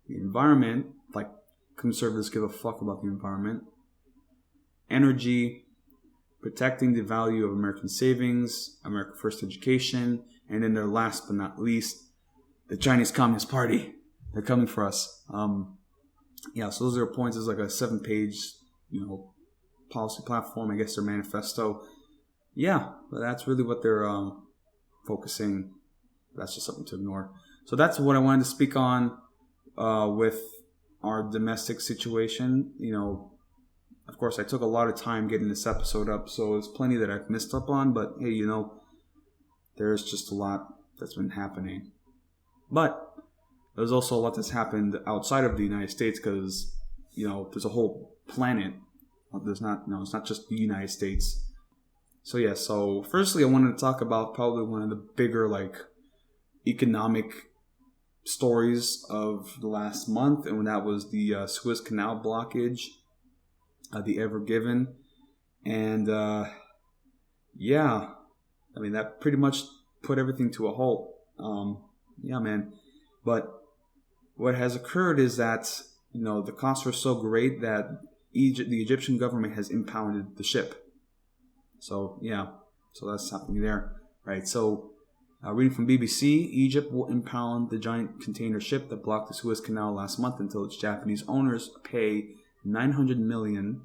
the environment, like conservatives give a fuck about the environment, energy, protecting the value of American savings, America First education, and then their last but not least, the Chinese Communist Party. They're coming for us. So those are points. It's like a 7-page, policy platform. I guess their manifesto. Yeah, but that's really what they're focusing. That's just something to ignore. So that's what I wanted to speak on with our domestic situation. Of course, I took a lot of time getting this episode up, so there's plenty that I've missed up on. But hey, there's just a lot that's been happening. But there's also a lot that's happened outside of the United States because, there's a whole planet. It's not just the United States. So firstly, I wanted to talk about probably one of the bigger, like, economic stories of the last month, and that was the Suez Canal blockage, the Ever Given. And, that pretty much put everything to a halt. Man. But what has occurred is that, the costs are so great that the Egyptian government has impounded the ship. So that's happening there, right? So, reading from BBC, Egypt will impound the giant container ship that blocked the Suez Canal last month until its Japanese owners pay $900 million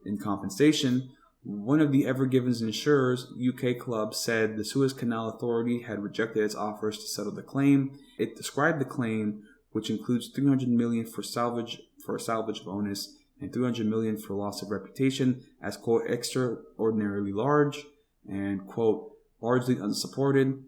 in compensation. One of the Ever Given's insurers, UK Club, said the Suez Canal Authority had rejected its offers to settle the claim. It described the claim, which includes $300 million for a salvage bonus and $300 million for loss of reputation, as, quote, extraordinarily large and, quote, largely unsupported.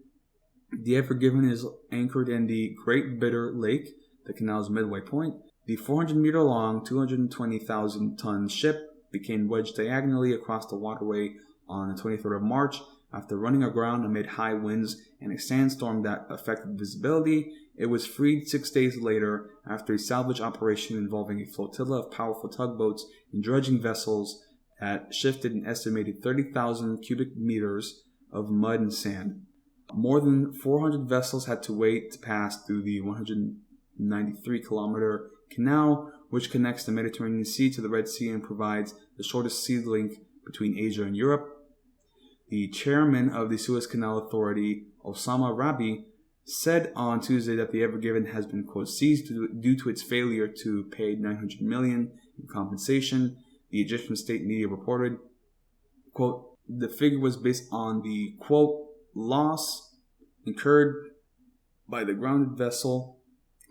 The Ever Given is anchored in the Great Bitter Lake, the canal's midway point. The 400-meter-long, 220,000-ton ship became wedged diagonally across the waterway on the 23rd of March after running aground amid high winds and a sandstorm that affected visibility. It was freed 6 days later after a salvage operation involving a flotilla of powerful tugboats and dredging vessels that shifted an estimated 30,000 cubic meters of mud and sand. More than 400 vessels had to wait to pass through the 193-kilometer canal, which connects the Mediterranean Sea to the Red Sea and provides the shortest sea link between Asia and Europe. The chairman of the Suez Canal Authority, Osama Rabi, said on Tuesday that the Ever Given has been, quote, seized due to its failure to pay $900 million in compensation. The Egyptian state media reported, quote, the figure was based on the, quote, loss incurred by the grounded vessel,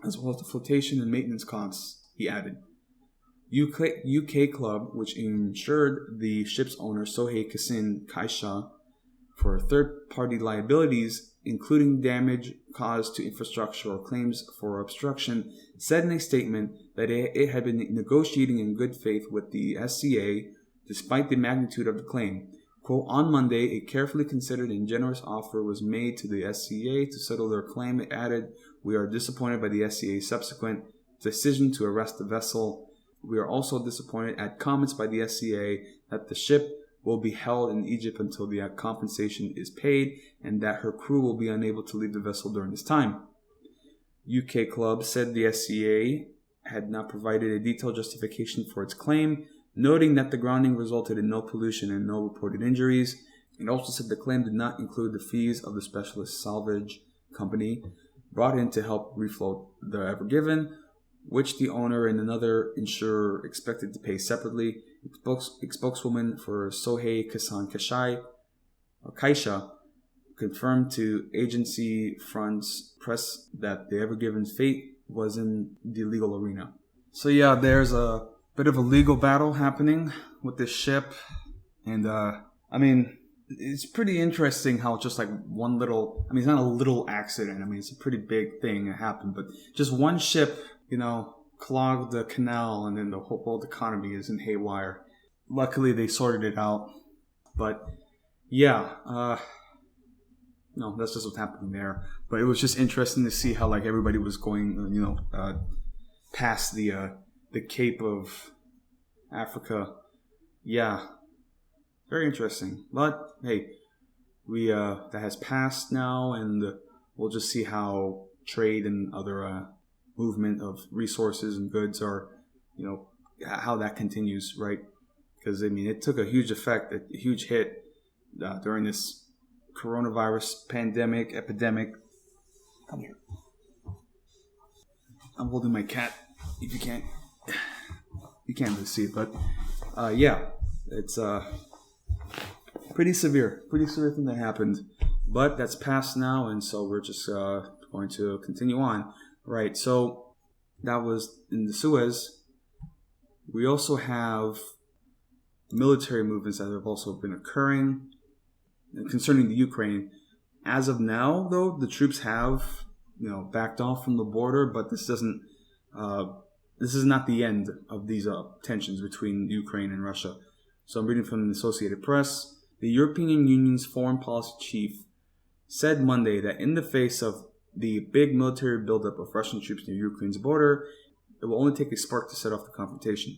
as well as the flotation and maintenance costs, he added. UK Club, which insured the ship's owner Sohei Kasin Kaisha for third-party liabilities, including damage caused to infrastructure or claims for obstruction, said in a statement that it had been negotiating in good faith with the SCA despite the magnitude of the claim. Quote, on Monday, a carefully considered and generous offer was made to the SCA to settle their claim. It added, we are disappointed by the SCA's subsequent decision to arrest the vessel. We are also disappointed at comments by the SCA that the ship will be held in Egypt until the compensation is paid and that her crew will be unable to leave the vessel during this time. UK Club said the SCA had not provided a detailed justification for its claim, noting that the grounding resulted in no pollution and no reported injuries. It also said the claim did not include the fees of the specialist salvage company brought in to help refloat the Ever Given, which the owner and another insurer expected to pay separately. Spokeswoman for Sohei Kasan Kaisha confirmed to Agency France Press that the Ever Given's fate was in the legal arena. So yeah, there's a bit of a legal battle happening with this ship, and it's pretty interesting how just like one little, it's not a little accident, it's a pretty big thing that happened, but just one ship, clogged the canal and then the whole world economy is in haywire. Luckily they sorted it out, but yeah, no, that's just what's happening there. But it was just interesting to see how like everybody was going, past the Cape of Africa. Yeah, very interesting. But hey, we that has passed now, and we'll just see how trade and other movement of resources and goods are, how that continues, right? Because it took a huge effect, a huge hit during this coronavirus epidemic. Come here. I'm holding my cat. If you can't really see it, but yeah, it's pretty severe thing that happened. But that's past now, and so we're just going to continue on. Right, so that was in the Suez. We also have military movements that have also been occurring concerning the Ukraine. As of now, though, the troops have, backed off from the border, but this is not the end of these tensions between Ukraine and Russia. So I'm reading from the Associated Press. The European Union's foreign policy chief said Monday that in the face of the big military buildup of Russian troops near Ukraine's border, it will only take a spark to set off the confrontation.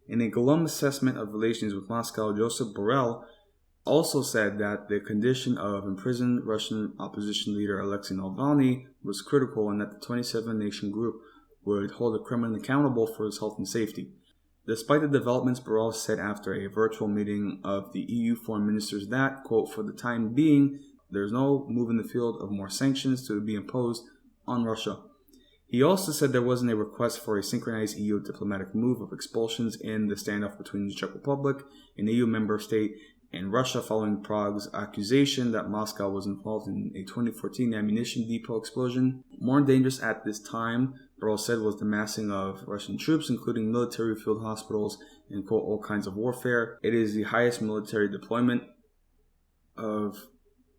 In a glum assessment of relations with Moscow, Joseph Borrell also said that the condition of imprisoned Russian opposition leader Alexei Navalny was critical and that the 27-nation group would hold the Kremlin accountable for his health and safety. Despite the developments, Borrell said after a virtual meeting of the EU foreign ministers that, quote, for the time being, there's no move in the field of more sanctions to be imposed on Russia. He also said there wasn't a request for a synchronized EU diplomatic move of expulsions in the standoff between the Czech Republic, an EU member state, and Russia following Prague's accusation that Moscow was involved in a 2014 ammunition depot explosion. More dangerous at this time, Borrell said, was the massing of Russian troops, including military field hospitals and, quote, all kinds of warfare. It is the highest military deployment of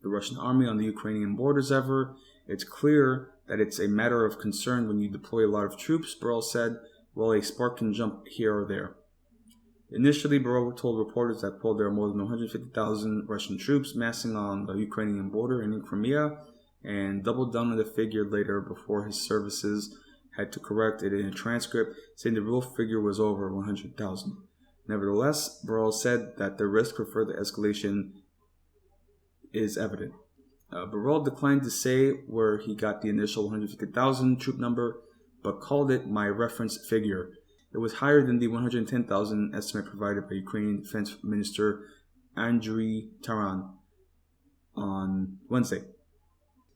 the Russian army on the Ukrainian borders ever. It's clear that it's a matter of concern when you deploy a lot of troops, Borrell said. Well, a spark can jump here or there. Initially, Borrell told reporters that, quote, there are more than 150,000 Russian troops massing on the Ukrainian border and in Crimea, and doubled down on the figure later before his services had to correct it in a transcript, saying the real figure was over 100,000. Nevertheless, Borrell said that the risk for further escalation is evident. Borrell declined to say where he got the initial 150,000 troop number, but called it my reference figure. It was higher than the 110,000 estimate provided by Ukrainian Defense Minister Andriy Taran on Wednesday.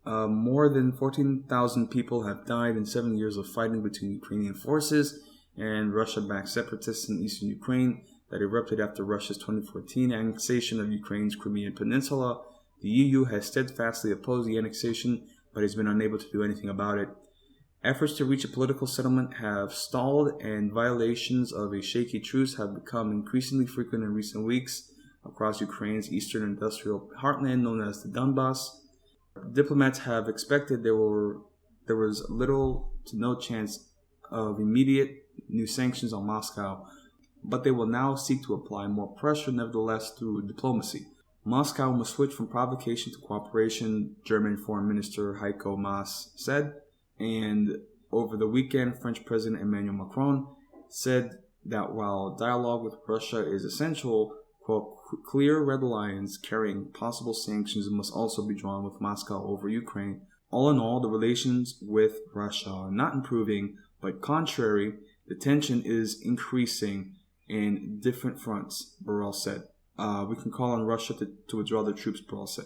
More than 14,000 people have died in 7 years of fighting between Ukrainian forces and Russia-backed separatists in eastern Ukraine that erupted after Russia's 2014 annexation of Ukraine's Crimean Peninsula. The EU has steadfastly opposed the annexation but he's been unable to do anything about it. Efforts to reach a political settlement have stalled, and violations of a shaky truce have become increasingly frequent in recent weeks across Ukraine's eastern industrial heartland known as the Donbass. Diplomats have expected there was little to no chance of immediate new sanctions on Moscow, but they will now seek to apply more pressure nevertheless through diplomacy. Moscow must switch from provocation to cooperation, German Foreign Minister Heiko Maas said. And over the weekend, French President Emmanuel Macron said that while dialogue with Russia is essential, quote, clear red lines carrying possible sanctions must also be drawn with Moscow over Ukraine. All in all, the relations with Russia are not improving, but contrary, the tension is increasing in different fronts, Borrell said. We can call on Russia to withdraw their troops, Borrell said.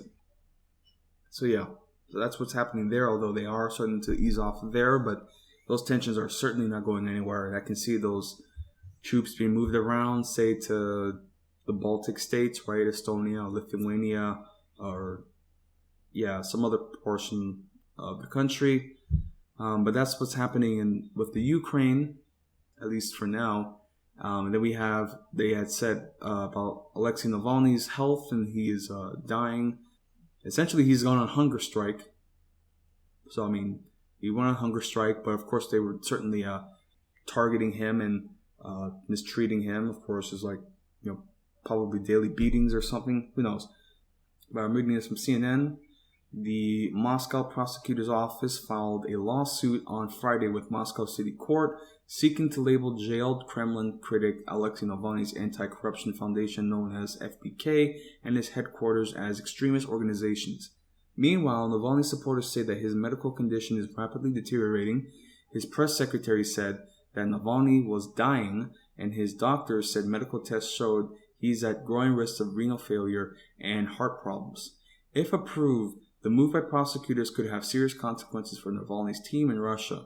So that's what's happening there, although they are starting to ease off there, but those tensions are certainly not going anywhere. And I can see those troops being moved around, say, to the Baltic states, right? Estonia, Lithuania, or, some other portion of the country. But that's what's happening with the Ukraine, at least for now. And then they had said about Alexei Navalny's health, and he is dying. Essentially, he's gone on hunger strike. So, he went on hunger strike, but of course they were certainly targeting him and mistreating him. Of course, there's probably daily beatings or something. Who knows? But I'm reading this from CNN. The Moscow prosecutor's office filed a lawsuit on Friday with Moscow City Court seeking to label jailed Kremlin critic Alexei Navalny's anti-corruption foundation known as FBK and its headquarters as extremist organizations. Meanwhile, Navalny's supporters say that his medical condition is rapidly deteriorating. His press secretary said that Navalny was dying, and his doctors said medical tests showed he's at growing risk of renal failure and heart problems. If approved, the move by prosecutors could have serious consequences for Navalny's team in Russia.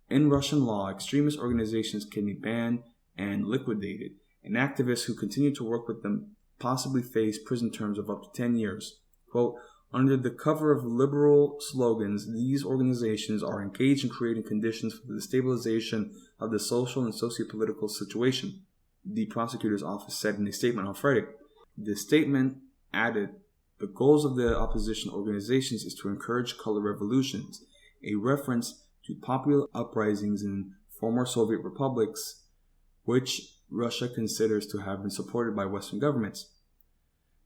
In Russian law, extremist organizations can be banned and liquidated, and activists who continue to work with them possibly face prison terms of up to 10 years. Quote, under the cover of liberal slogans, these organizations are engaged in creating conditions for the destabilization of the social and socio-political situation, the prosecutor's office said in a statement on Friday. The statement added, the goals of the opposition organizations is to encourage color revolutions, a reference to popular uprisings in former Soviet republics, which Russia considers to have been supported by Western governments.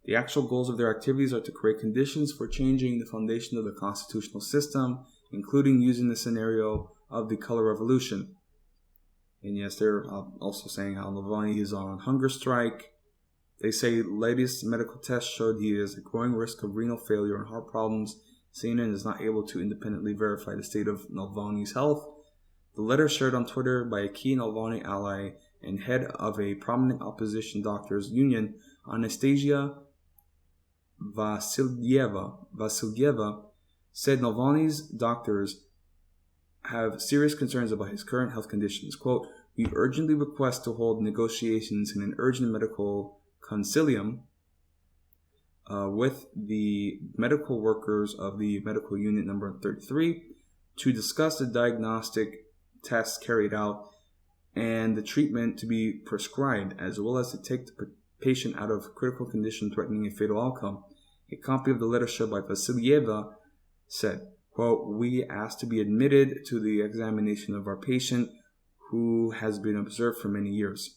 The actual goals of their activities are to create conditions for changing the foundation of the constitutional system, including using the scenario of the color revolution. And yes, they're also saying how Navalny is on hunger strike. They say latest medical tests showed he is at growing risk of renal failure and heart problems. CNN is not able to independently verify the state of Navalny's health. The letter shared on Twitter by a key Navalny ally and head of a prominent opposition doctors union, Anastasia Vasilyeva, said Navalny's doctors have serious concerns about his current health conditions. Quote, we urgently request to hold negotiations in an urgent medical concilium with the medical workers of the medical unit number 33 to discuss the diagnostic tests carried out and the treatment to be prescribed, as well as to take the patient out of critical condition threatening a fatal outcome. A copy of the letter shared by Vasilyeva said, quote, we ask to be admitted to the examination of our patient who has been observed for many years.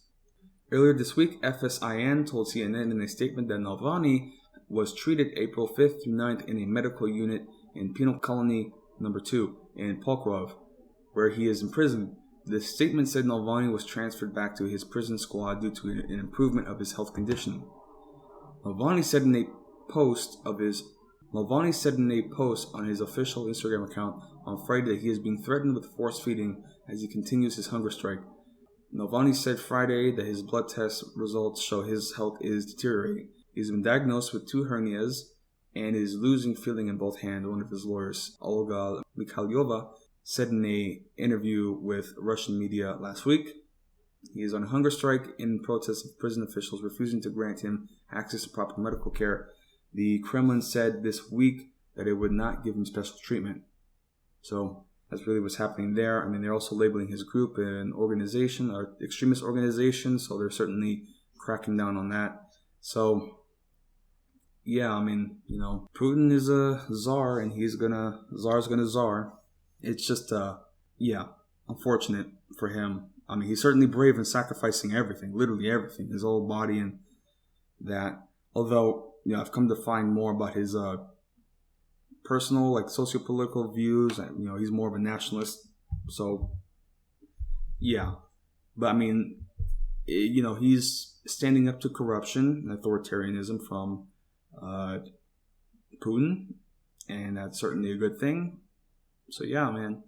Earlier this week, FSIN told CNN in a statement that Navalny was treated April 5th through 9th in a medical unit in Penal Colony No. 2 in Pokrovsk, where he is imprisoned. The statement said Navalny was transferred back to his prison squad due to an improvement of his health condition. Navalny said in a post on his official Instagram account on Friday that he is being threatened with force feeding as he continues his hunger strike. Navalny said Friday that his blood test results show his health is deteriorating. He's been diagnosed with 2 hernias and is losing feeling in both hands, one of his lawyers, Olga Mikhailova, said in an interview with Russian media last week. He is on a hunger strike in protest of prison officials refusing to grant him access to proper medical care. The Kremlin said this week that it would not give him special treatment. So that's really what's happening there. I mean, they're also labeling his group an organization, or extremist organization, so they're certainly cracking down on that. So, yeah, I mean, Putin is a czar, and czar's gonna czar. It's just, unfortunate for him. I mean, he's certainly brave in sacrificing everything, literally everything, his whole body and that. Although, I've come to find more about his personal, like, socio-political views. And, he's more of a nationalist. So, yeah. But, I mean, he's standing up to corruption and authoritarianism from Putin. And that's certainly a good thing. So, yeah, man.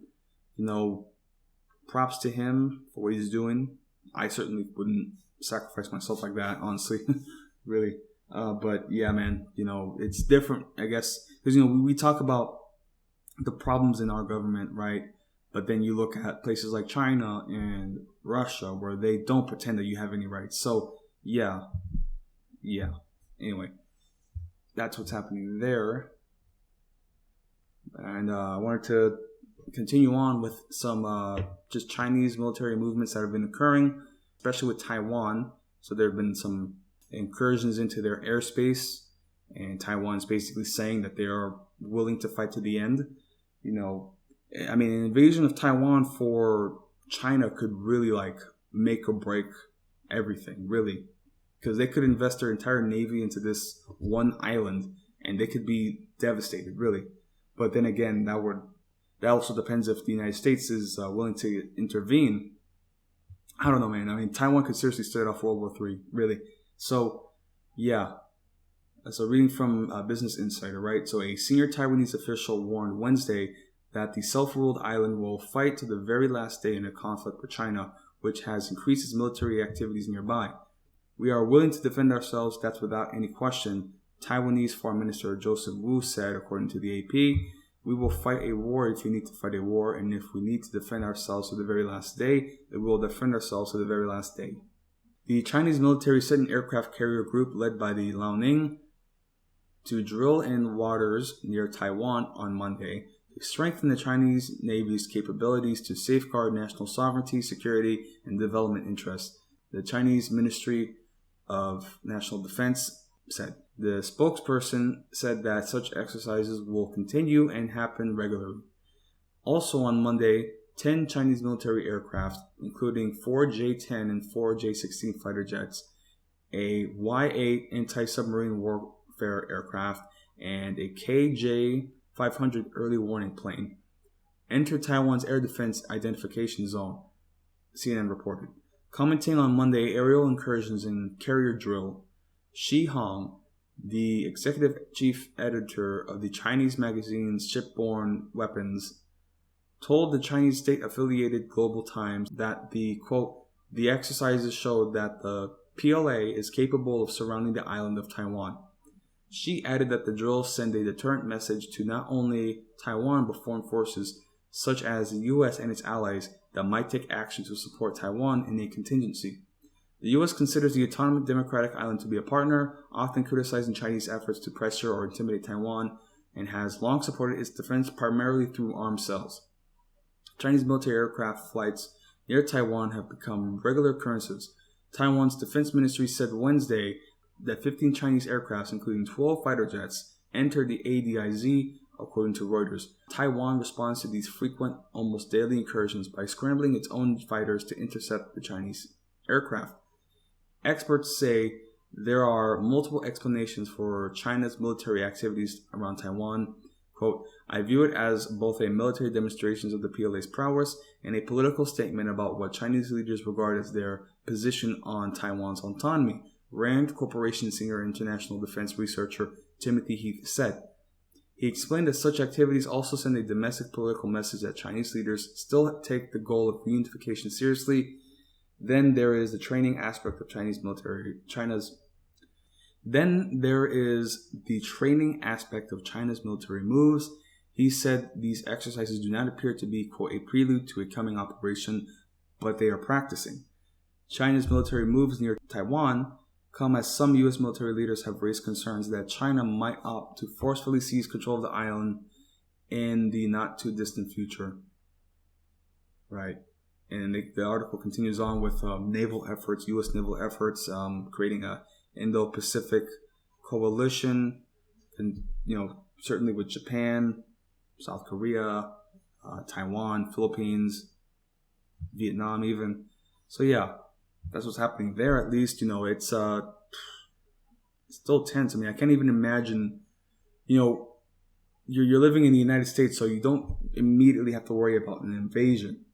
Props to him for what he's doing. I certainly wouldn't sacrifice myself like that, honestly. Really. But yeah, man, it's different, I guess, because, we talk about the problems in our government, right? But then you look at places like China and Russia where they don't pretend that you have any rights. So yeah. Anyway, that's what's happening there. And I wanted to continue on with some just Chinese military movements that have been occurring, especially with Taiwan. So there have been some incursions into their airspace, and Taiwan's basically saying that they are willing to fight to the end. I mean, an invasion of Taiwan for China could really make or break everything, really, because they could invest their entire navy into this one island and they could be devastated, really. But then again, that also depends if the United States is willing to intervene. I don't know, man. I mean, Taiwan could seriously start off World War III, really. So, yeah. So, reading from Business Insider, right? So, a senior Taiwanese official warned Wednesday that the self-ruled island will fight to the very last day in a conflict with China, which has increased its military activities nearby. We are willing to defend ourselves, that's without any question, Taiwanese Foreign Minister Joseph Wu said, according to the AP. We will fight a war if we need to fight a war, and if we need to defend ourselves to the very last day, then we will defend ourselves to the very last day. The Chinese military sent an aircraft carrier group led by the Liaoning to drill in waters near Taiwan on Monday to strengthen the Chinese Navy's capabilities to safeguard national sovereignty, security, and development interests, the Chinese Ministry of National Defense said. The spokesperson said that such exercises will continue and happen regularly. Also on Monday, 10 Chinese military aircraft, including 4 J-10 and 4 J-16 fighter jets, a Y-8 anti-submarine warfare aircraft, and a KJ-500 early warning plane, entered Taiwan's air defense identification zone, CNN reported. Commenting on Monday aerial incursions and carrier drill, Shi Hong, the executive chief editor of the Chinese magazine Shipborne Weapons, told the Chinese state-affiliated Global Times that the exercises showed that the PLA is capable of surrounding the island of Taiwan. She added that the drills send a deterrent message to not only Taiwan but foreign forces such as the U.S. and its allies that might take action to support Taiwan in a contingency. The U.S. considers the autonomous democratic island to be a partner, often criticizing Chinese efforts to pressure or intimidate Taiwan, and has long supported its defense primarily through armed cells. Chinese military aircraft flights near Taiwan have become regular occurrences. Taiwan's defense ministry said Wednesday that 15 Chinese aircrafts, including 12 fighter jets, entered the ADIZ, according to Reuters. Taiwan responds to these frequent, almost daily incursions by scrambling its own fighters to intercept the Chinese aircraft. Experts say there are multiple explanations for China's military activities around Taiwan. Quote, I view it as both a military demonstration of the PLA's prowess and a political statement about what Chinese leaders regard as their position on Taiwan's autonomy, Rand Corporation senior international defense researcher Timothy Heath said. He explained that such activities also send a domestic political message that Chinese leaders still take the goal of reunification seriously. Then there is the training aspect of Chinese military moves. He said these exercises do not appear to be, quote, a prelude to a coming operation, but they are practicing. China's military moves near Taiwan come as some U.S. military leaders have raised concerns that China might opt to forcefully seize control of the island in the not too distant future. Right. And the article continues on with naval efforts, U.S. naval efforts, creating a Indo-Pacific coalition, and certainly with Japan, South Korea, Taiwan, Philippines, Vietnam, even. So yeah, that's what's happening there. At least it's still tense. I mean, I can't even imagine. You're living in the United States, so you don't immediately have to worry about an invasion.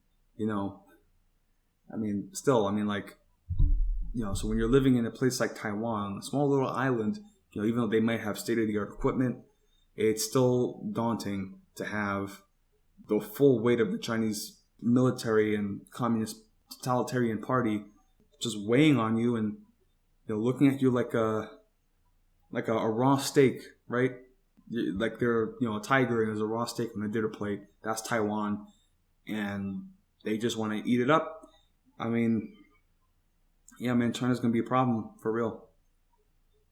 I mean, still, so when you're living in a place like Taiwan, a small little island, even though they might have state-of-the-art equipment, it's still daunting to have the full weight of the Chinese military and communist totalitarian party just weighing on you and looking at you like a raw steak, right? Like they're a tiger and there's a raw steak on a dinner plate. That's Taiwan, and they just want to eat it up. I mean, yeah, man, China's going to be a problem for real.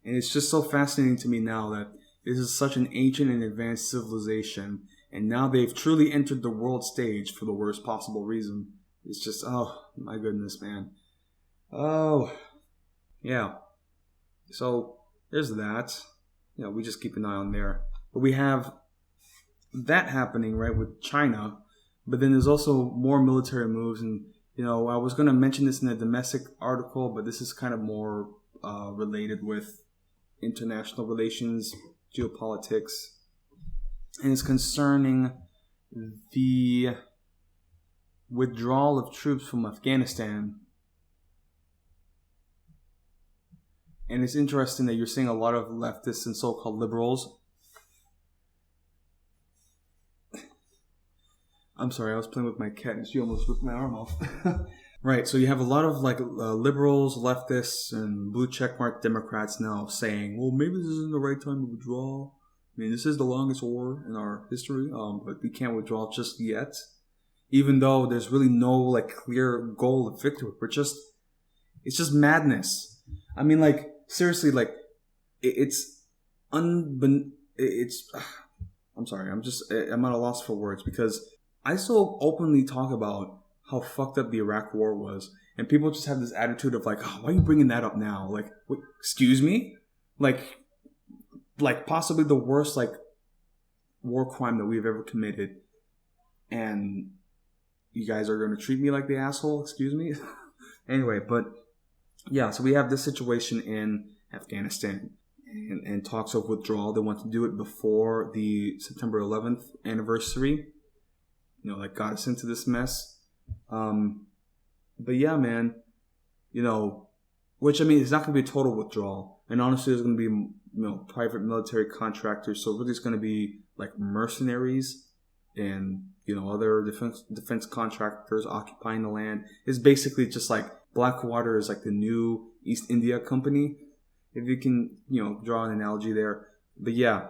And it's just so fascinating to me now that this is such an ancient and advanced civilization, and now they've truly entered the world stage for the worst possible reason. It's just, oh, my goodness, man. Oh, yeah. So, there's that. We just keep an eye on there. But we have that happening, right, with China. But then there's also more military moves. And, I was going to mention this in a domestic article, but this is kind of more related with international relations, geopolitics. And it's concerning the withdrawal of troops from Afghanistan. And it's interesting that you're seeing a lot of leftists and so-called liberals. I'm sorry, I was playing with my cat and she almost ripped my arm off. Right, so you have a lot of liberals, leftists, and blue checkmark Democrats now saying, well, maybe this isn't the right time to withdraw. I mean, this is the longest war in our history, but we can't withdraw just yet. Even though there's really no clear goal of victory. It's just madness. I mean, seriously, I'm sorry, I'm at a loss for words because I so openly talk about how fucked up the Iraq war was, and people just have this attitude of oh, why are you bringing that up now? What, excuse me? Possibly the worst war crime that we've ever committed, and you guys are going to treat me like the asshole? Excuse me? Anyway, but yeah, so we have this situation in Afghanistan and talks of withdrawal. They want to do it before the September 11th anniversary. Got us into this mess. But yeah, man, which it's not going to be a total withdrawal. And honestly, there's going to be, private military contractors. So really it's going to be mercenaries and, other defense contractors occupying the land. It's basically just Blackwater is the new East India Company, if you can, draw an analogy there. But yeah.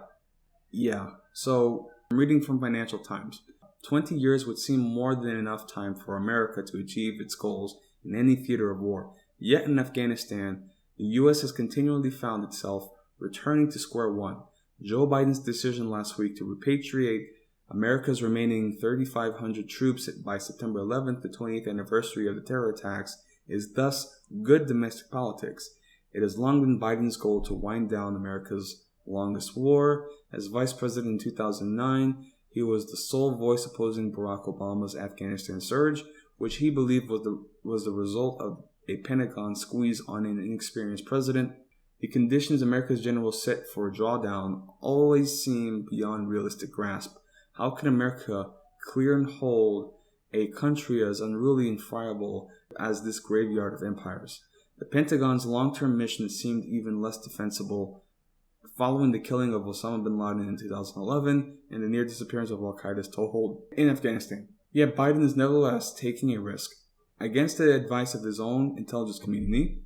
So I'm reading from Financial Times. 20 years would seem more than enough time for America to achieve its goals in any theater of war. Yet in Afghanistan, the U.S. has continually found itself returning to square one. Joe Biden's decision last week to repatriate America's remaining 3,500 troops by September 11th, the 20th anniversary of the terror attacks, is thus good domestic politics. It has long been Biden's goal to wind down America's longest war. As vice president in 2009, he was the sole voice opposing Barack Obama's Afghanistan surge, which he believed was the result of a Pentagon squeeze on an inexperienced president. The conditions America's generals set for a drawdown always seem beyond realistic grasp. How can America clear and hold a country as unruly and friable as this graveyard of empires? The Pentagon's long-term mission seemed even less defensible following the killing of Osama bin Laden in 2011 and the near disappearance of Al-Qaeda's toehold in Afghanistan. Yet Biden is nevertheless taking a risk. Against the advice of his own intelligence community,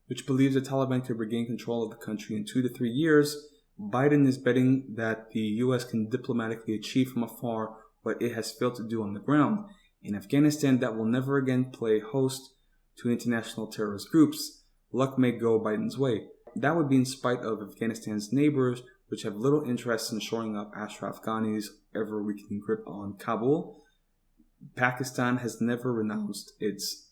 which believes the Taliban could regain control of the country in 2 to 3 years, Biden is betting that the U.S. can diplomatically achieve from afar what it has failed to do on the ground. In Afghanistan, that will never again play host to international terrorist groups. Luck may go Biden's way. That would be in spite of Afghanistan's neighbors which have little interest in shoring up Ashraf Ghani's ever-weakening grip on Kabul. Pakistan has never renounced its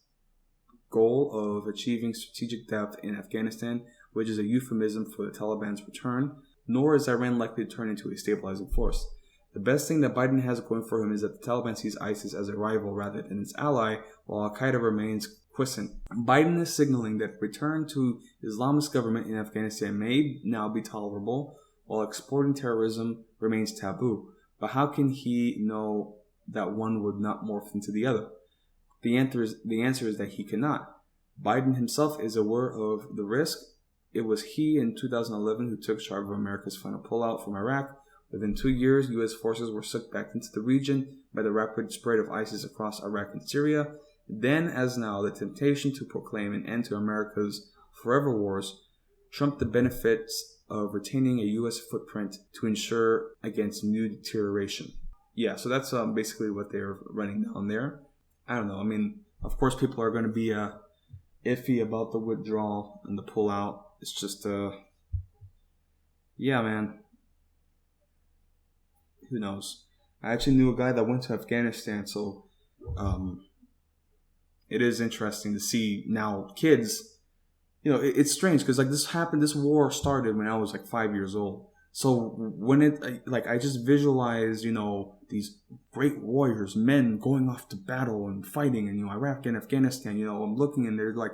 goal of achieving strategic depth in Afghanistan, which is a euphemism for the Taliban's return, nor is Iran likely to turn into a stabilizing force. The best thing that Biden has going for him is that the Taliban sees ISIS as a rival rather than its ally, while Al-Qaeda remains quiescent. Biden is signaling that return to Islamist government in Afghanistan may now be tolerable, while exporting terrorism remains taboo. But how can he know that one would not morph into the other? The answer is that he cannot. Biden himself is aware of the risk. It was he in 2011 who took charge of America's final pullout from Iraq. Within 2 years, U.S. forces were sucked back into the region by the rapid spread of ISIS across Iraq and Syria. Then, as now, the temptation to proclaim an end to America's forever wars trumped the benefits of retaining a U.S. footprint to ensure against new deterioration. Yeah, so that's basically what they're running down there. I don't know. I mean, of course, people are going to be iffy about the withdrawal and the pullout. It's just, yeah, man. Who knows? I actually knew a guy that went to Afghanistan, so it is interesting to see now kids. You know, it's strange because like this war started when I was like 5 years old. So when I just visualize, you know, these great warriors, men going off to battle and fighting, and you know, Iraq and Afghanistan. You know, I'm looking and they're like,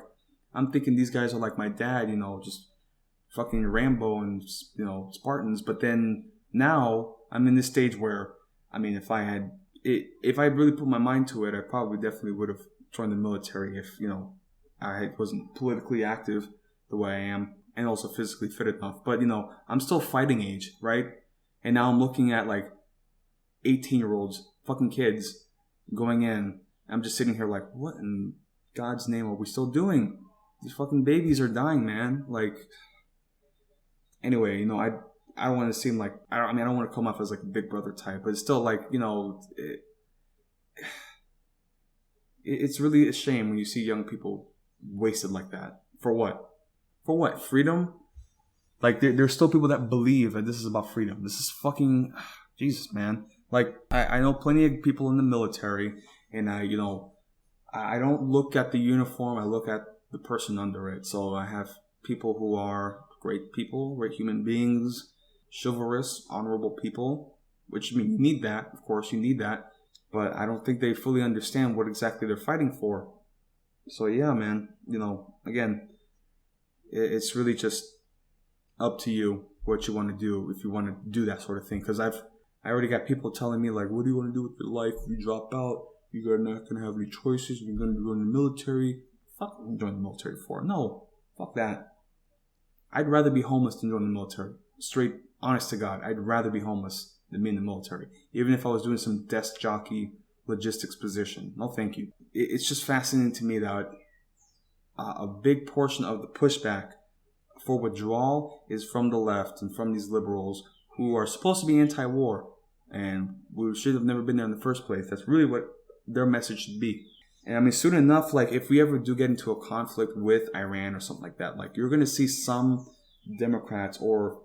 I'm thinking these guys are like my dad, you know, just fucking Rambo and you know Spartans. But then now I'm in this stage where, I mean, if I really put my mind to it, I probably definitely would have joined the military if, you know, I wasn't politically active the way I am and also physically fit enough. But, you know, I'm still fighting age, right? And now I'm looking at like 18-year-olds, fucking kids going in. I'm just sitting here like, what in God's name are we still doing? These fucking babies are dying, man. Like, anyway, you know, I don't want to seem like, I don't want to come off as like a big brother type, but it's still like, you know, it's really a shame when you see young people wasted like that. For what? For what? Freedom? Like, there's still people that believe that this is about freedom. This is fucking, Jesus, man. Like, I know plenty of people in the military, and I don't look at the uniform, I look at the person under it. So I have people who are great people, great human beings, chivalrous, honorable people, which, I mean, you need that. Of course, you need that. But I don't think they fully understand what exactly they're fighting for. So, yeah, man, you know, again, it's really just up to you what you want to do if you want to do that sort of thing. Because I already got people telling me, like, what do you want to do with your life if you drop out? You're not going to have any choices. You're going to join the military. Fuck what I'm joining the military for. No, fuck that. I'd rather be homeless than join the military. Straight, honest to God, I'd rather be homeless than be in the military. Even if I was doing some desk jockey logistics position. No, thank you. It's just fascinating to me that a big portion of the pushback for withdrawal is from the left and from these liberals who are supposed to be anti-war. And we should have never been there in the first place. That's really what their message should be. And I mean, soon enough, like, if we ever do get into a conflict with Iran or something like that, like, you're going to see some Democrats or,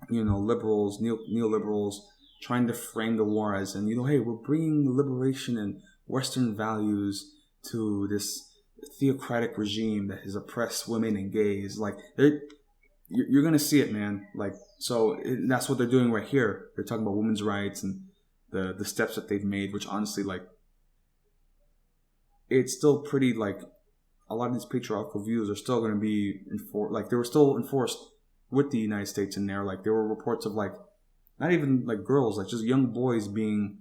you know, liberals, neoliberals, trying to frame the war as, and, you know, hey, we're bringing liberation and Western values to this theocratic regime that has oppressed women and gays. Like, you're going to see it, man. Like, so that's what they're doing right here. They're talking about women's rights and the steps that they've made, which honestly, like, it's still pretty, like, a lot of these patriarchal views are still going to be enforced. Like, they were still enforced with the United States in there. Like, there were reports of, like, not even, like, girls, like, just young boys being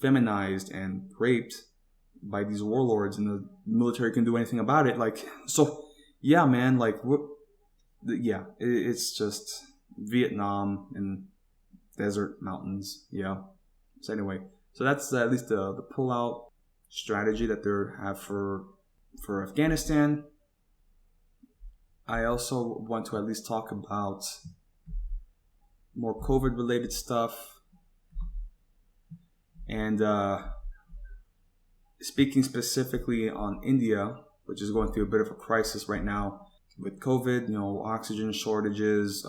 feminized and raped by these warlords, and the military can do anything about it. Like, so, yeah, man, like, it's just Vietnam and desert mountains, yeah. So anyway, so that's at least the pullout strategy that they have for Afghanistan. I also want to at least talk about more COVID related stuff, and speaking specifically on India, which is going through a bit of a crisis right now with COVID, you know, oxygen shortages,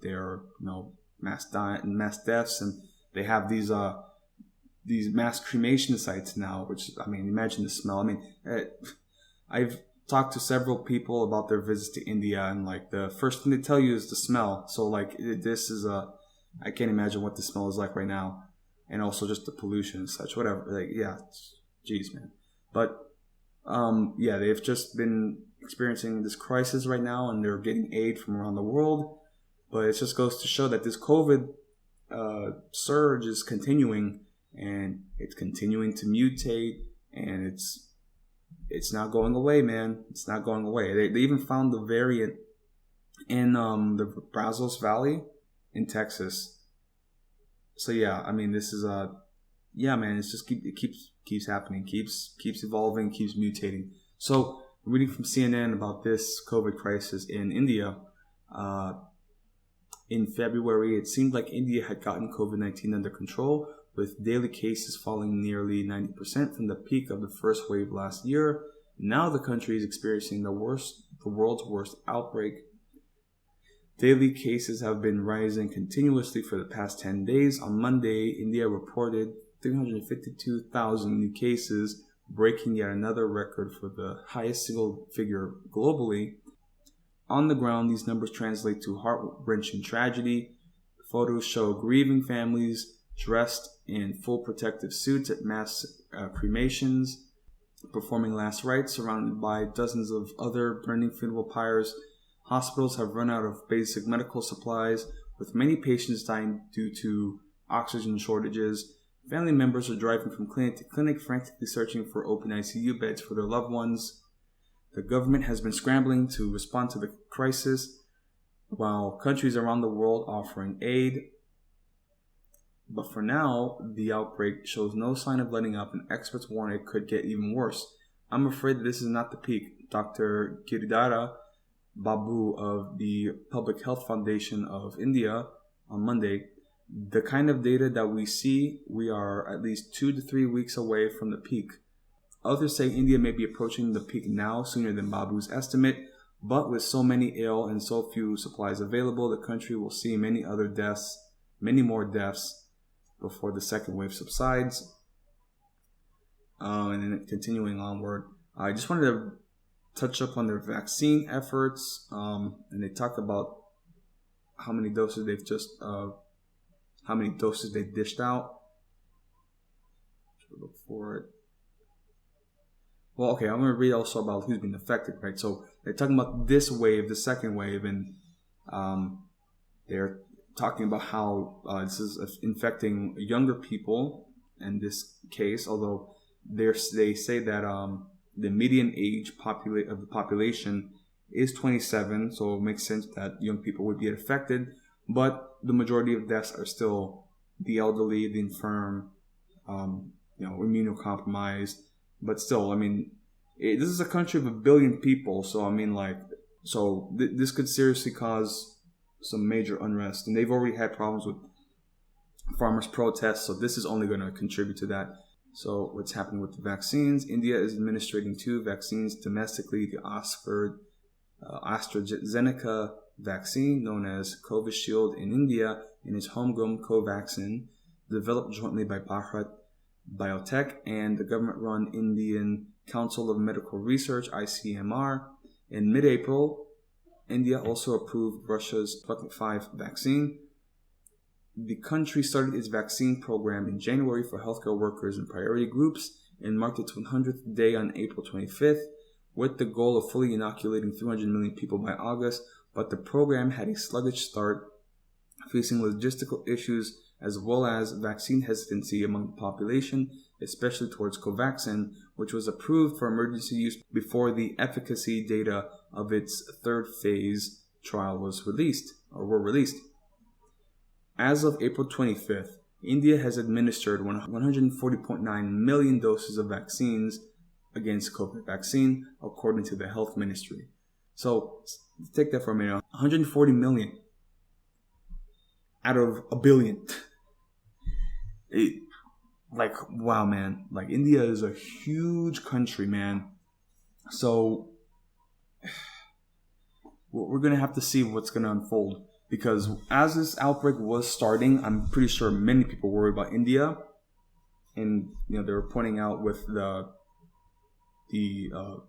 their mass deaths, and they have these mass cremation sites now. Which, I mean, imagine the smell. I mean, I've talked to several people about their visits to India, and like the first thing they tell you is the smell. So like this is I can't imagine what the smell is like right now, and also just the pollution and such. Whatever, like yeah, jeez, man. But yeah, they've just been experiencing this crisis right now, and they're getting aid from around the world. But it just goes to show that this COVID surge is continuing, and it's continuing to mutate, and it's not going away, man. It's not going away. They even found the variant in the Brazos Valley in Texas. So yeah, I mean, this is yeah, man. It's just it keeps happening, keeps evolving, keeps mutating. So reading from CNN about this COVID crisis in India. In February, it seemed like India had gotten COVID-19 under control, with daily cases falling nearly 90% from the peak of the first wave last year. Now the country is experiencing the world's worst outbreak. Daily cases have been rising continuously for the past 10 days. On Monday, India reported 352,000 new cases, breaking yet another record for the highest single figure globally. On the ground, these numbers translate to heart-wrenching tragedy. Photos show grieving families dressed in full protective suits at mass cremations, performing last rites surrounded by dozens of other burning funeral pyres. Hospitals have run out of basic medical supplies, with many patients dying due to oxygen shortages. Family members are driving from clinic to clinic, frantically searching for open ICU beds for their loved ones. The government has been scrambling to respond to the crisis, while countries around the world offering aid. But for now, the outbreak shows no sign of letting up, and experts warn it could get even worse. I'm afraid that this is not the peak. Dr. Giridhara Babu of the Public Health Foundation of India on Monday, the kind of data that we see, we are at least 2 to 3 weeks away from the peak. Others say India may be approaching the peak now, sooner than Babu's estimate, but with so many ill and so few supplies available, the country will see many more deaths before the second wave subsides. And then continuing onward, I just wanted to touch up on their vaccine efforts, and they talk about how many doses they've dished out. Look for it. Well, okay, I'm going to read also about who's been affected, right? So they're talking about this wave, the second wave, and they're talking about how this is infecting younger people in this case, although they say that the median age of the population is 27, so it makes sense that young people would be affected, but the majority of deaths are still the elderly, the infirm, immunocompromised. But still, I mean, this is a country of 1 billion people, so I mean, this could seriously cause some major unrest, and they've already had problems with farmers' protests, so this is only going to contribute to that. So what's happening with the vaccines? India is administering 2 vaccines domestically, the AstraZeneca vaccine, known as Covishield in India, and its homegrown Covaxin, developed jointly by Bharat Biotech and the government-run Indian Council of Medical Research, ICMR. In mid-April, India also approved Russia's Sputnik V vaccine. The country started its vaccine program in January for healthcare workers and priority groups and marked its 100th day on April 25th, with the goal of fully inoculating 300 million people by August, but the program had a sluggish start, facing logistical issues as well as vaccine hesitancy among the population, especially towards Covaxin, which was approved for emergency use before the efficacy data of its third phase trial were released. As of April 25th, India has administered 140.9 million doses of vaccines against COVID vaccine, according to the health ministry. So, take that for a minute. 140 million out of 1 billion. Wow, man. India is a huge country, man. So, we're going to have to see what's going to unfold. Because as this outbreak was starting, I'm pretty sure many people were worried about India. And, they were pointing out with the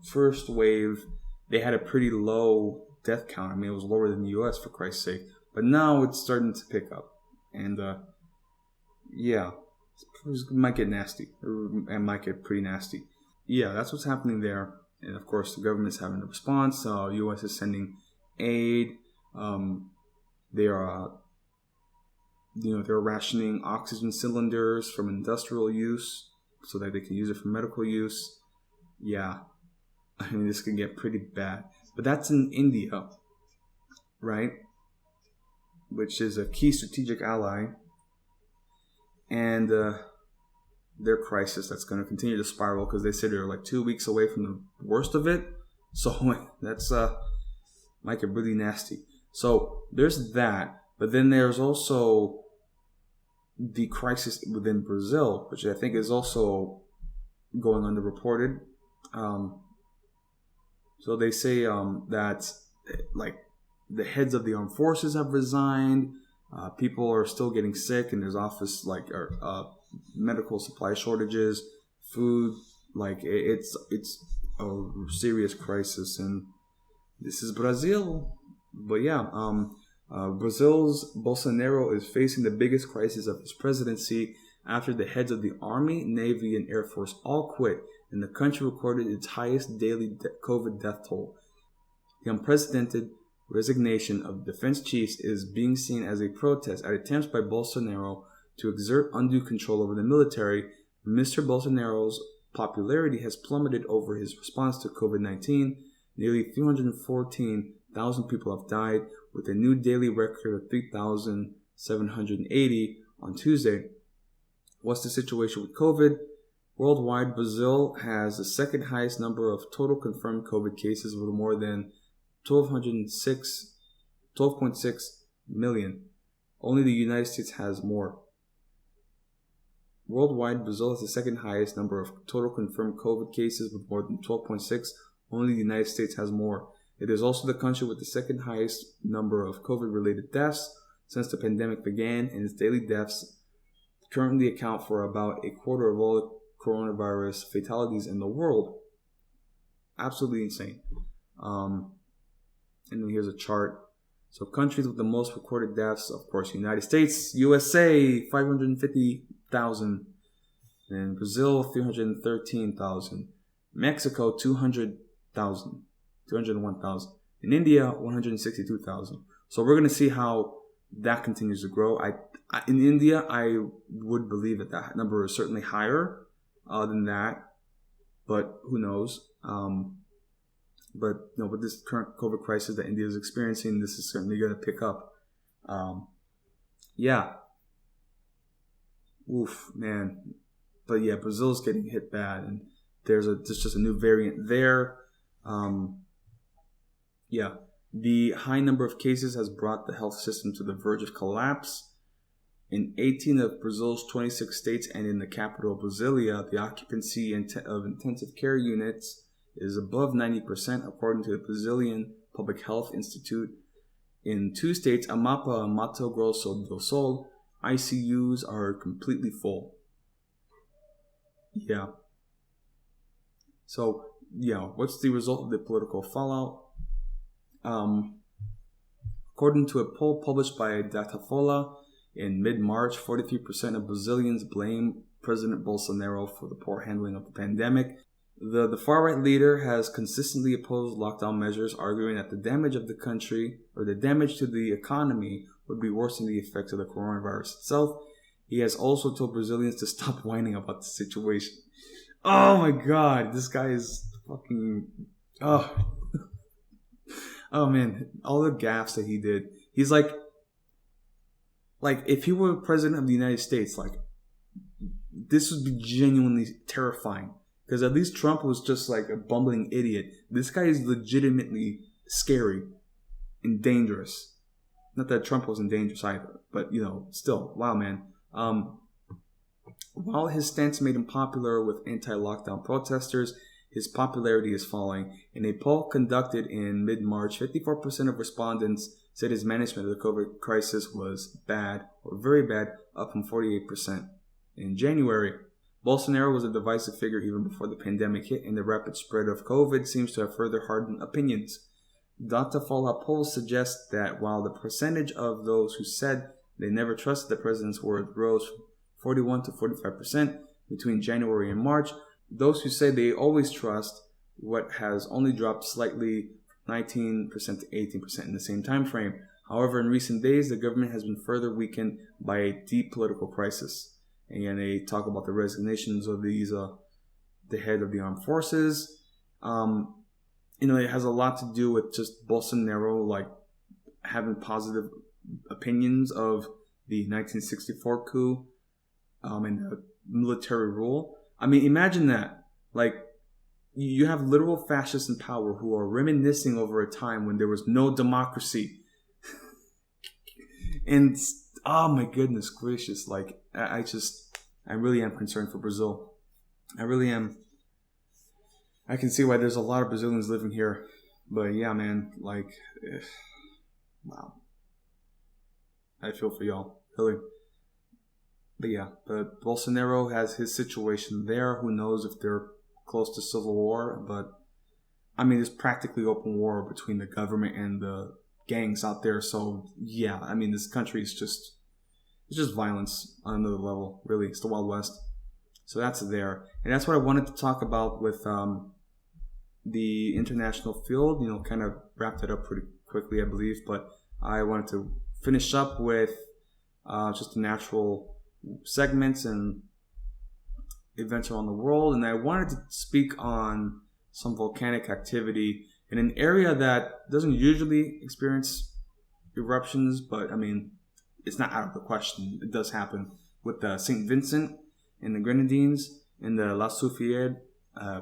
first wave, they had a pretty low death count. I mean, it was lower than the U.S., for Christ's sake. But now it's starting to pick up. And, it might get nasty. It might get pretty nasty. Yeah, that's what's happening there. And, of course, the government's having a response. U.S. is sending aid. They're rationing oxygen cylinders from industrial use so that they can use it for medical use. Yeah, I mean, this can get pretty bad. But that's in India, right? Which is a key strategic ally. And their crisis that's going to continue to spiral because they say they're like 2 weeks away from the worst of it. So that's might get really nasty. So there's that. But then there's also the crisis within Brazil, which I think is also going underreported. So they say that like the heads of the armed forces have resigned. People are still getting sick, and there's medical supply shortages, food. Like it's a serious crisis, and this is Brazil. But yeah, Brazil's Bolsonaro is facing the biggest crisis of his presidency after the heads of the Army, Navy, and Air Force all quit, and the country recorded its highest daily COVID death toll. The unprecedented resignation of defense chiefs is being seen as a protest at attempts by Bolsonaro to exert undue control over the military. Mr. Bolsonaro's popularity has plummeted over his response to COVID-19. Nearly 314,000 people have died, with a new daily record of 3,780 on Tuesday. What's the situation with COVID? Worldwide, Brazil has the second highest number of total confirmed COVID cases with more than 12.6 million. Only the United States has more. Worldwide, Brazil has the second highest number of total confirmed COVID cases with more than 12.6. Only the United States has more. It is also the country with the second highest number of COVID-related deaths since the pandemic began, and its daily deaths currently account for about a quarter of all coronavirus fatalities in the world. Absolutely insane. And then here's a chart. So countries with the most recorded deaths, of course, United States, USA, 550,000. And Brazil, 313,000. Mexico, 201,000. In India, 162,000. So we're going to see how that continues to grow. In India, I would believe that number is certainly higher than that, but who knows? But with this current COVID crisis that India is experiencing, this is certainly going to pick up. Oof, man. But yeah, Brazil's getting hit bad, and there's just a new variant there. The high number of cases has brought the health system to the verge of collapse. In 18 of Brazil's 26 states and in the capital, Brasilia, the occupancy of intensive care units is above 90%, according to the Brazilian Public Health Institute. In 2 states, Amapá and Mato Grosso do Sul, ICUs are completely full. Yeah. So, what's the result of the political fallout? According to a poll published by Datafolha in mid-March, 43% of Brazilians blame President Bolsonaro for the poor handling of the pandemic. The far-right leader has consistently opposed lockdown measures, arguing that the damage of the country or the damage to the economy would be worse than the effects of the coronavirus itself. He has also told Brazilians to stop whining about the situation. Oh my God, this guy is fucking... Oh man, all the gaffes that he did. He's like if he were president of the United States, this would be genuinely terrifying. Because at least Trump was just like a bumbling idiot. This guy is legitimately scary and dangerous. Not that Trump wasn't dangerous either, but still, wow, man. While his stance made him popular with anti-lockdown protesters, his popularity is falling. In a poll conducted in mid-March, 54% of respondents said his management of the COVID crisis was bad or very bad, up from 48% in January. Bolsonaro was a divisive figure even before the pandemic hit, and the rapid spread of COVID seems to have further hardened opinions. Dr. Fallout polls suggest that while the percentage of those who said they never trusted the president's word rose from 41 to 45% between January and March, those who say they always trust what has only dropped slightly 19% to 18% in the same time frame. However, in recent days, the government has been further weakened by a deep political crisis. And they talk about the resignations of the head of the armed forces. It has a lot to do with just Bolsonaro, having positive opinions of the 1964 coup, and the military rule. I mean, imagine that. You have literal fascists in power who are reminiscing over a time when there was no democracy. And, oh my goodness gracious, I really am concerned for Brazil. I really am. I can see why there's a lot of Brazilians living here. But yeah, man, wow. I feel for y'all, really. But yeah, but Bolsonaro has his situation there. Who knows if they're close to civil war? But I mean, there's practically open war between the government and the gangs out there. So yeah, I mean, this country is just violence on another level. Really, it's the Wild West. So that's there, and that's what I wanted to talk about with the international field. Kind of wrapped it up pretty quickly, I believe. But I wanted to finish up with just the natural segments and events around the world, and I wanted to speak on some volcanic activity in an area that doesn't usually experience eruptions, but I mean, it's not out of the question. It does happen with the St. Vincent and the Grenadines and the La Soufriere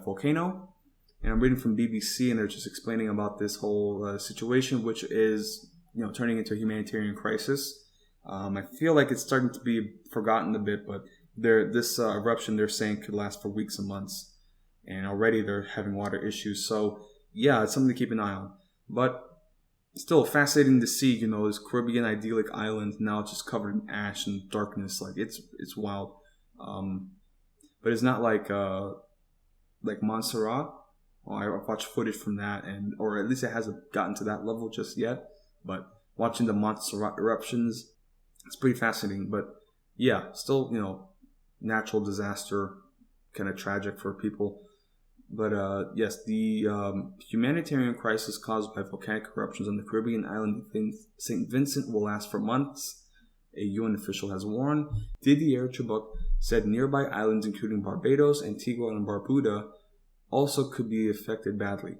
volcano. And I'm reading from BBC, and they're just explaining about this whole situation, which is turning into a humanitarian crisis. I feel like it's starting to be forgotten a bit, but this eruption they're saying could last for weeks and months, and already they're having water issues. So yeah, it's something to keep an eye on. But still fascinating to see, this Caribbean idyllic island now just covered in ash and darkness. It's wild. But it's not like Montserrat. I've watched footage from that, or at least it hasn't gotten to that level just yet. But watching the Montserrat eruptions, it's pretty fascinating. But yeah, still, natural disaster, kind of tragic for people. But yes, the humanitarian crisis caused by volcanic eruptions on the Caribbean island of St. Vincent will last for months, a UN official has warned. Didier Chauvin said nearby islands, including Barbados, Antigua, and Barbuda, also could be affected badly.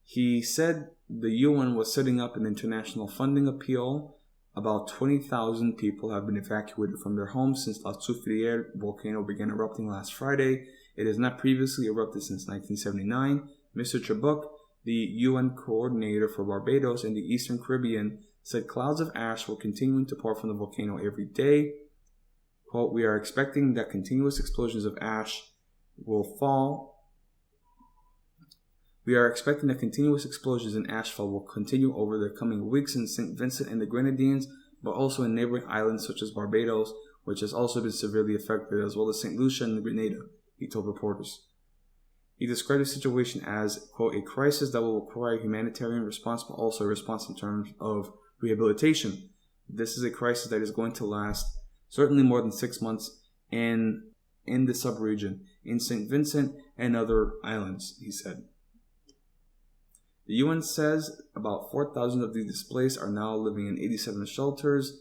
He said the UN was setting up an international funding appeal. About 20,000 people have been evacuated from their homes since La Soufriere volcano began erupting last Friday. It has not previously erupted since 1979. Mr. Chibuk, the UN coordinator for Barbados and the Eastern Caribbean, said clouds of ash were continuing to pour from the volcano every day. Quote, "We are expecting that continuous explosions of ash will fall. We are expecting that continuous explosions in ashfall will continue over the coming weeks in St. Vincent and the Grenadines, but also in neighboring islands such as Barbados, which has also been severely affected, as well as St. Lucia and Grenada," he told reporters. He described the situation as, quote, "a crisis that will require a humanitarian response, but also a response in terms of rehabilitation. This is a crisis that is going to last certainly more than 6 months in the sub-region, in St. Vincent and other islands," he said. The UN says about 4,000 of the displaced are now living in 87 shelters,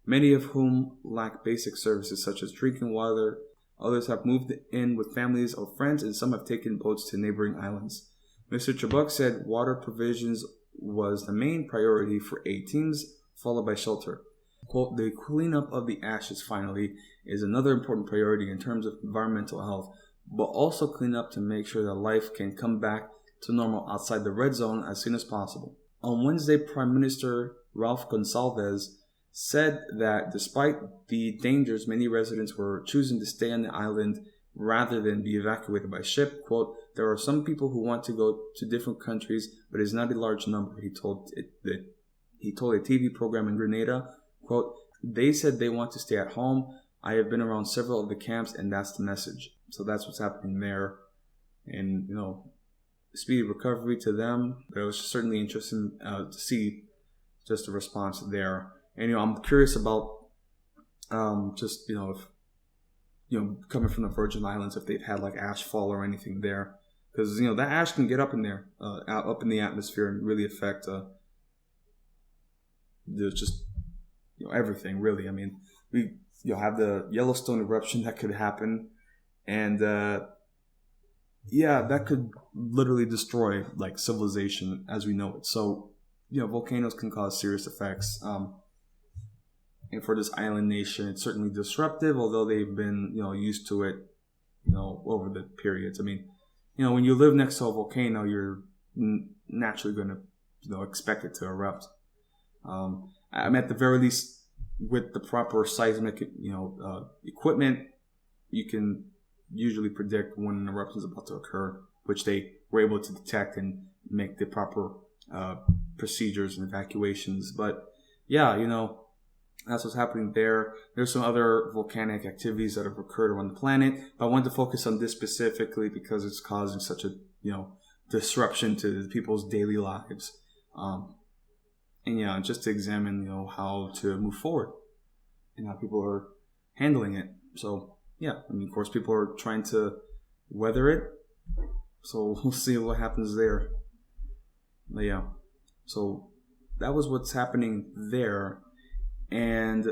many of whom lack basic services such as drinking water. Others have moved in with families or friends, and some have taken boats to neighboring islands. Mr. Chibuk said water provisions was the main priority for 8 teams, followed by shelter. Quote, "The cleanup of the ashes finally is another important priority in terms of environmental health, but also clean up to make sure that life can come back to normal outside the red zone as soon as possible." On Wednesday, Prime Minister Ralph Gonsalves said that despite the dangers, many residents were choosing to stay on the island rather than be evacuated by ship. Quote, "There are some people who want to go to different countries, but it's not a large number," he told the He told a TV program in Grenada, quote, "They said they want to stay at home. I have been around several of the camps, and that's the message." So that's what's happening there. And, speedy recovery to them. But it was certainly interesting to see just the response there. And, I'm curious about if, coming from the Virgin Islands, if they've had like ash fall or anything there. Because, that ash can get up in there, up in the atmosphere and really affect just, everything, really. I mean, we have the Yellowstone eruption that could happen. And, that could literally destroy like civilization as we know it. So, volcanoes can cause serious effects. And for this island nation, it's certainly disruptive, although they've been, used to it, over the periods. I mean, when you live next to a volcano, you're naturally going to, expect it to erupt. I mean, at the very least, with the proper seismic, equipment, you can usually predict when an eruption is about to occur, which they were able to detect and make the proper procedures and evacuations. But yeah, that's what's happening there. There's some other volcanic activities that have occurred around the planet, but I wanted to focus on this specifically because it's causing such a disruption to people's daily lives, and just to examine how to move forward and how people are handling it. So yeah, I mean, of course, people are trying to weather it, so we'll see what happens there. But yeah, so that was what's happening there. And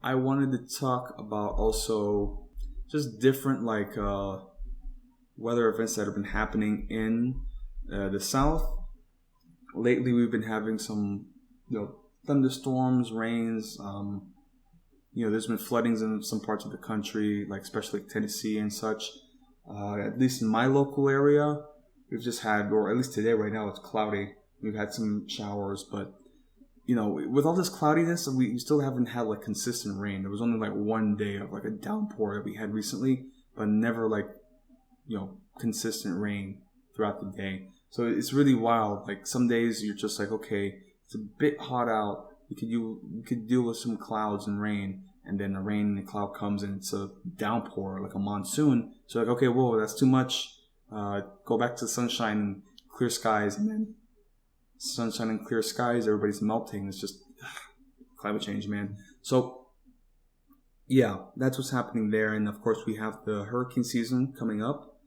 I wanted to talk about also just different weather events that have been happening in the South. Lately, we've been having some thunderstorms, rains. There's been floodings in some parts of the country, like especially Tennessee and such. At least in my local area, we've just had, or at least today, right now, it's cloudy. We've had some showers, but with all this cloudiness, we still haven't had like consistent rain. There was only like one day of like a downpour that we had recently, but never like, consistent rain throughout the day. So it's really wild. Like some days you're just like, okay, it's a bit hot out. You could deal with some clouds and rain, and then the rain and the cloud comes and it's a downpour, like a monsoon. So like, okay, whoa, that's too much. Go back to sunshine and clear skies, and then sunshine and clear skies, everybody's melting. It's just climate change, man. So yeah, that's what's happening there. And of course we have the hurricane season coming up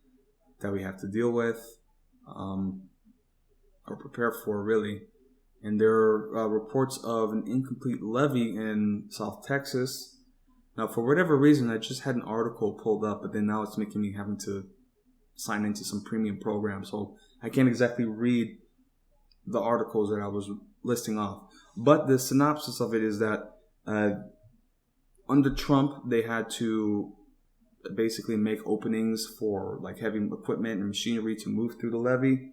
that we have to deal with or prepare for, really. And there are reports of an incomplete levee in South Texas. Now, for whatever reason, I just had an article pulled up, but then now it's making me having to sign into some premium program, so I can't exactly read the articles that I was listing off. But the synopsis of it is that under Trump, they had to basically make openings for like heavy equipment and machinery to move through the levee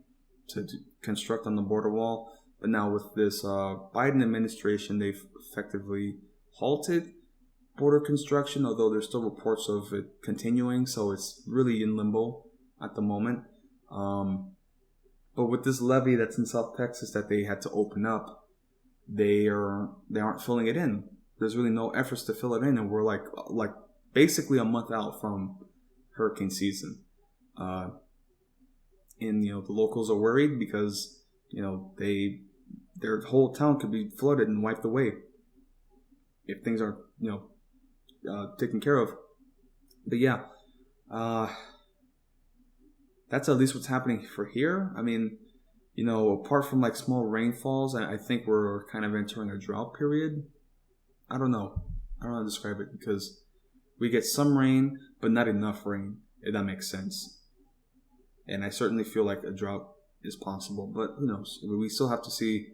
to construct on the border wall. But now with this Biden administration, they've effectively halted border construction, although there's still reports of it continuing. So it's really in limbo at the moment. But with this levee that's in South Texas that they had to open up, they aren't filling it in. There's really no efforts to fill it in, and we're like basically a month out from hurricane season. And the locals are worried because their whole town could be flooded and wiped away if things aren't taken care of. But yeah, that's at least what's happening for here. I mean, apart from like small rainfalls, I think we're kind of entering a drought period. I don't know how to describe it, because we get some rain, but not enough rain, if that makes sense. And I certainly feel like a drought is possible, but who knows? We still have to see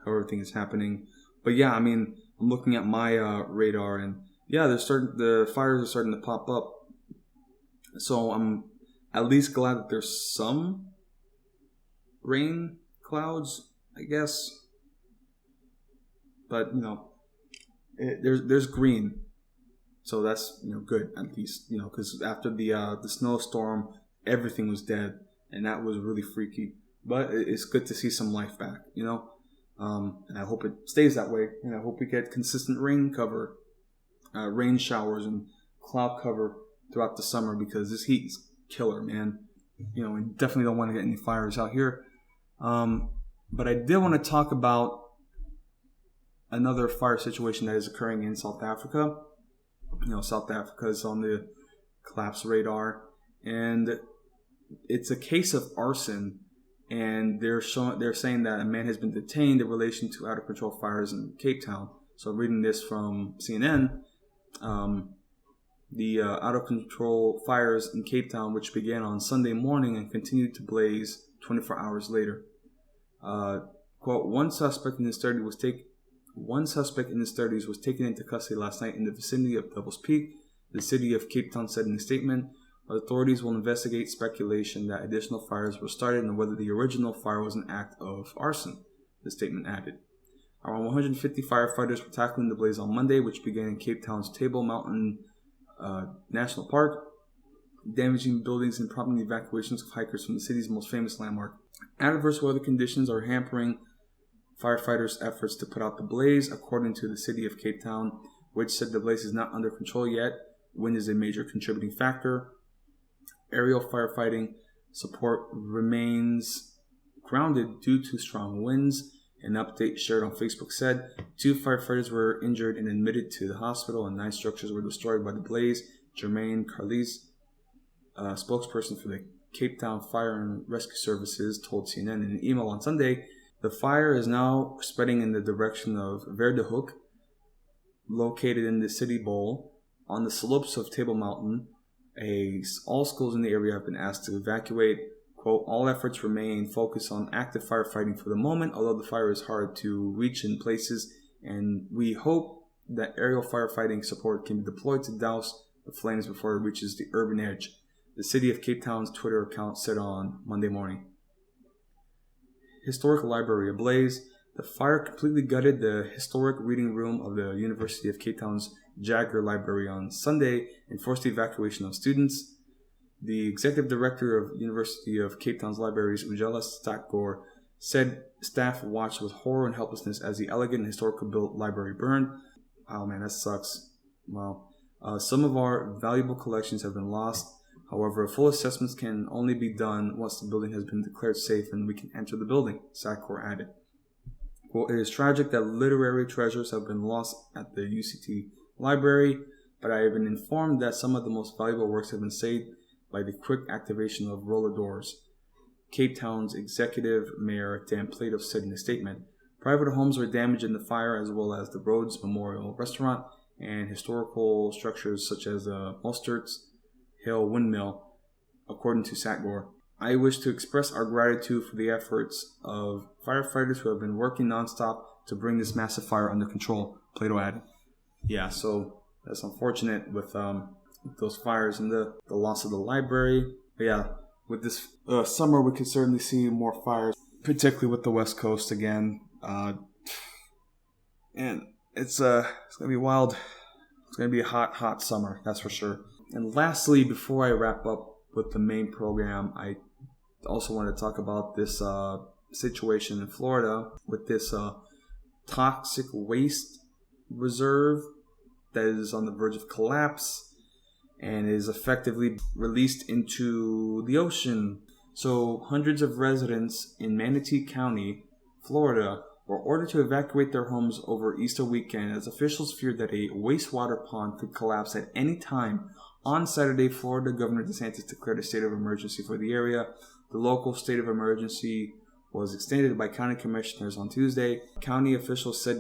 how everything is happening. But yeah, I mean, I'm looking at my radar, and yeah, the fires are starting to pop up. So I'm at least glad that there's some rain clouds, I guess. But there's green, so that's good at least. Because after the snowstorm, everything was dead, and that was really freaky. But it's good to see some life back. And I hope it stays that way. And I hope we get consistent rain showers and cloud cover throughout the summer, because this heat is killer, man. We definitely don't want to get any fires out here. But I did want to talk about another fire situation that is occurring in South Africa. South Africa is on the collapse radar, and it's a case of arson. And they're saying that a man has been detained in relation to out of control fires in Cape Town. So reading this from CNN, the out of control fires in Cape Town, which began on Sunday morning and continued to blaze 24 hours later. Quote, one suspect in his 30s was taken into custody last night in the vicinity of Devil's Peak, the city of Cape Town said in a statement. Authorities will investigate speculation that additional fires were started and whether the original fire was an act of arson, the statement added. Around 150 firefighters were tackling the blaze on Monday, which began in Cape Town's Table Mountain National Park, damaging buildings and prompting evacuations of hikers from the city's most famous landmark. Adverse weather conditions are hampering firefighters' efforts to put out the blaze, according to the city of Cape Town, which said the blaze is not under control yet. Wind is a major contributing factor. Aerial firefighting support remains grounded due to strong winds. An update shared on Facebook said 2 firefighters were injured and admitted to the hospital, and 9 structures were destroyed by the blaze. Jermaine Carlis, spokesperson for the Cape Town Fire and Rescue Services, told CNN in an email on Sunday, the fire is now spreading in the direction of Verdehoek, located in the city bowl on the slopes of Table Mountain. All schools in the area have been asked to evacuate. Quote, all efforts remain focused on active firefighting for the moment, although the fire is hard to reach in places, and we hope that aerial firefighting support can be deployed to douse the flames before it reaches the urban edge, the City of Cape Town's Twitter account said on Monday morning. Historic library ablaze. The fire completely gutted the historic reading room of the University of Cape Town's Jagger Library on Sunday and forced the evacuation of students. The executive director of University of Cape Town's libraries, Ujala Stakgor, said staff watched with horror and helplessness as the elegant and historical built library burned. Oh man, that sucks. Wow. Some of our valuable collections have been lost. However, full assessments can only be done once the building has been declared safe and we can enter the building, Stakgor added. Well, it is tragic that literary treasures have been lost at the UCT library, but I have been informed that some of the most valuable works have been saved by the quick activation of roller doors. Cape Town's executive mayor Dan Plato said in a statement, private homes were damaged in the fire, as well as the Rhodes Memorial Restaurant and historical structures such as the Mostert's Hill Windmill, according to Stakgor. I wish to express our gratitude for the efforts of firefighters who have been working nonstop to bring this massive fire under control, Plato added. Yeah, so that's unfortunate with those fires and the loss of the library. But yeah, with this summer, we could certainly see more fires, particularly with the West Coast again. And it's going to be wild. It's going to be a hot summer, that's for sure. And lastly, before I wrap up with the main program, I also want to talk about this situation in Florida with this toxic waste reserve that is on the verge of collapse and is effectively released into the ocean. So hundreds of residents in Manatee County, Florida, were ordered to evacuate their homes over Easter weekend as officials feared that a wastewater pond could collapse at any time. On Saturday, Florida Governor DeSantis declared a state of emergency for the area. The local state of emergency was extended by county commissioners on Tuesday. County officials said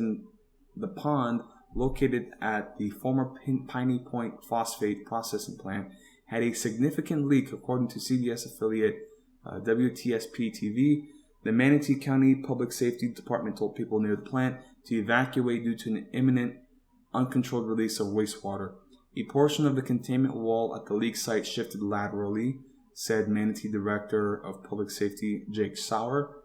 the pond, located at the former Piney Point phosphate processing plant, had a significant leak, according to CBS affiliate WTSP-TV. The Manatee County Public Safety Department told people near the plant to evacuate due to an imminent, uncontrolled release of wastewater. A portion of the containment wall at the leak site shifted laterally, said Manatee Director of Public Safety Jake Sauer,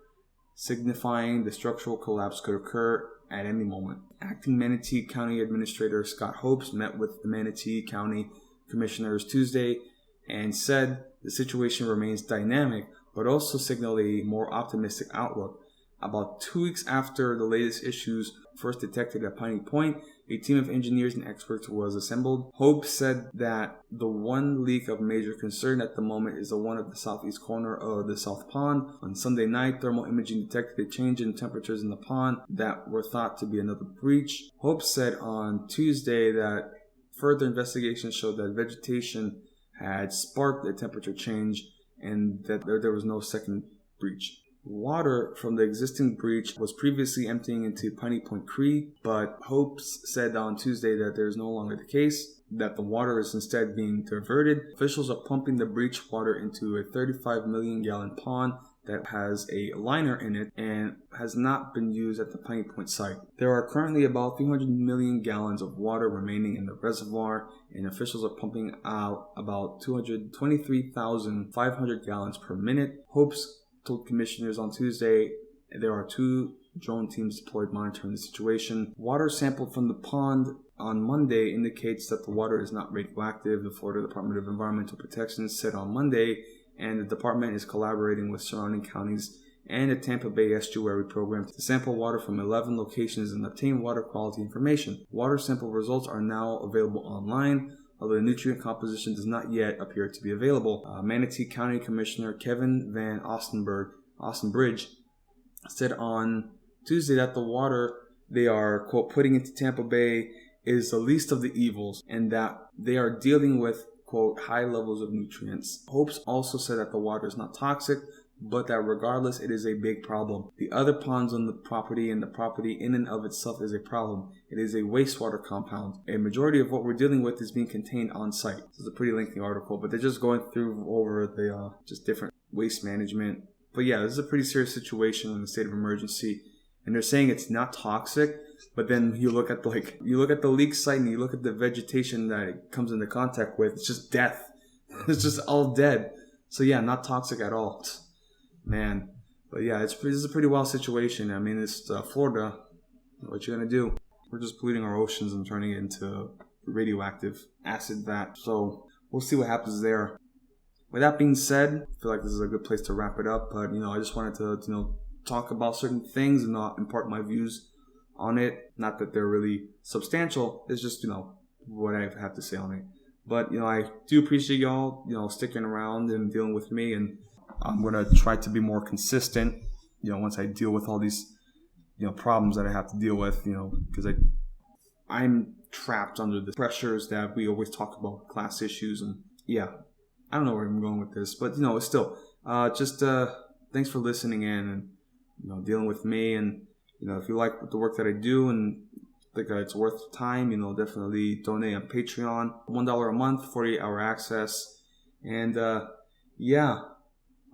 signifying the structural collapse could occur at any moment. Acting Manatee County Administrator Scott Hopes met with the Manatee County Commissioners Tuesday and said the situation remains dynamic, but also signaled a more optimistic outlook. About 2 weeks after the latest issues first detected at Piney Point, a team of engineers and experts was assembled. Hope said that the one leak of major concern at the moment is the one at the southeast corner of the South Pond. On Sunday night, thermal imaging detected a change in temperatures in the pond that were thought to be another breach. Hope said on Tuesday that further investigation showed that vegetation had sparked a temperature change and that there was no second breach. Water from the existing breach was previously emptying into Piney Point Creek, but Hopes said on Tuesday that there is no longer the case, that the water is instead being diverted. Officials are pumping the breach water into a 35 million gallon pond that has a liner in it and has not been used at the Piney Point site. There are currently about 300 million gallons of water remaining in the reservoir, and officials are pumping out about 223,500 gallons per minute. Hopes told commissioners on Tuesday there are 2 drone teams deployed monitoring the situation. Water sampled from the pond on Monday indicates that the water is not radioactive, the Florida Department of Environmental Protection said on Monday, and the department is collaborating with surrounding counties and the Tampa Bay Estuary Program to sample water from 11 locations and obtain water quality information. Water sample results are now available online, although the nutrient composition does not yet appear to be available. Manatee County Commissioner Kevin Van Ostenbridge said on Tuesday that the water they are, quote, putting into Tampa Bay is the least of the evils and that they are dealing with, quote, high levels of nutrients. Hopes also said that the water is not toxic, but that regardless, it is a big problem. The other ponds on the property and the property in and of itself is a problem. It is a wastewater compound. A majority of what we're dealing with is being contained on site. This is a pretty lengthy article, but they're just going through over the just different waste management. But yeah, this is a pretty serious situation in the state of emergency. And they're saying it's not toxic, but then you look at the leak site and you look at the vegetation that it comes into contact with. It's just death. It's just all dead. So yeah, not toxic at all. Man, but yeah, this is a pretty wild situation. I mean, it's Florida. What you gonna do? We're just polluting our oceans and turning it into radioactive acid vat. So we'll see what happens there. With that being said, I feel like this is a good place to wrap it up. But I just wanted to talk about certain things and not impart my views on it. Not that they're really substantial. It's just what I have to say on it. But I do appreciate y'all sticking around and dealing with me, and I'm going to try to be more consistent, once I deal with all these, problems that I have to deal with, because I'm trapped under the pressures that we always talk about, class issues. And yeah, I don't know where I'm going with this, but, it's still just thanks for listening in and, dealing with me. And, if you like the work that I do and think that it's worth time, definitely donate on Patreon. $1 a month, 48-hour access. And yeah.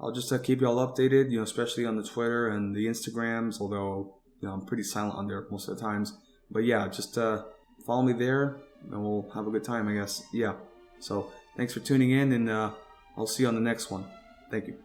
I'll just keep you all updated, especially on the Twitter and the Instagrams, although, I'm pretty silent on there most of the times. But yeah, just follow me there and we'll have a good time, I guess. Yeah. So thanks for tuning in, and I'll see you on the next one. Thank you.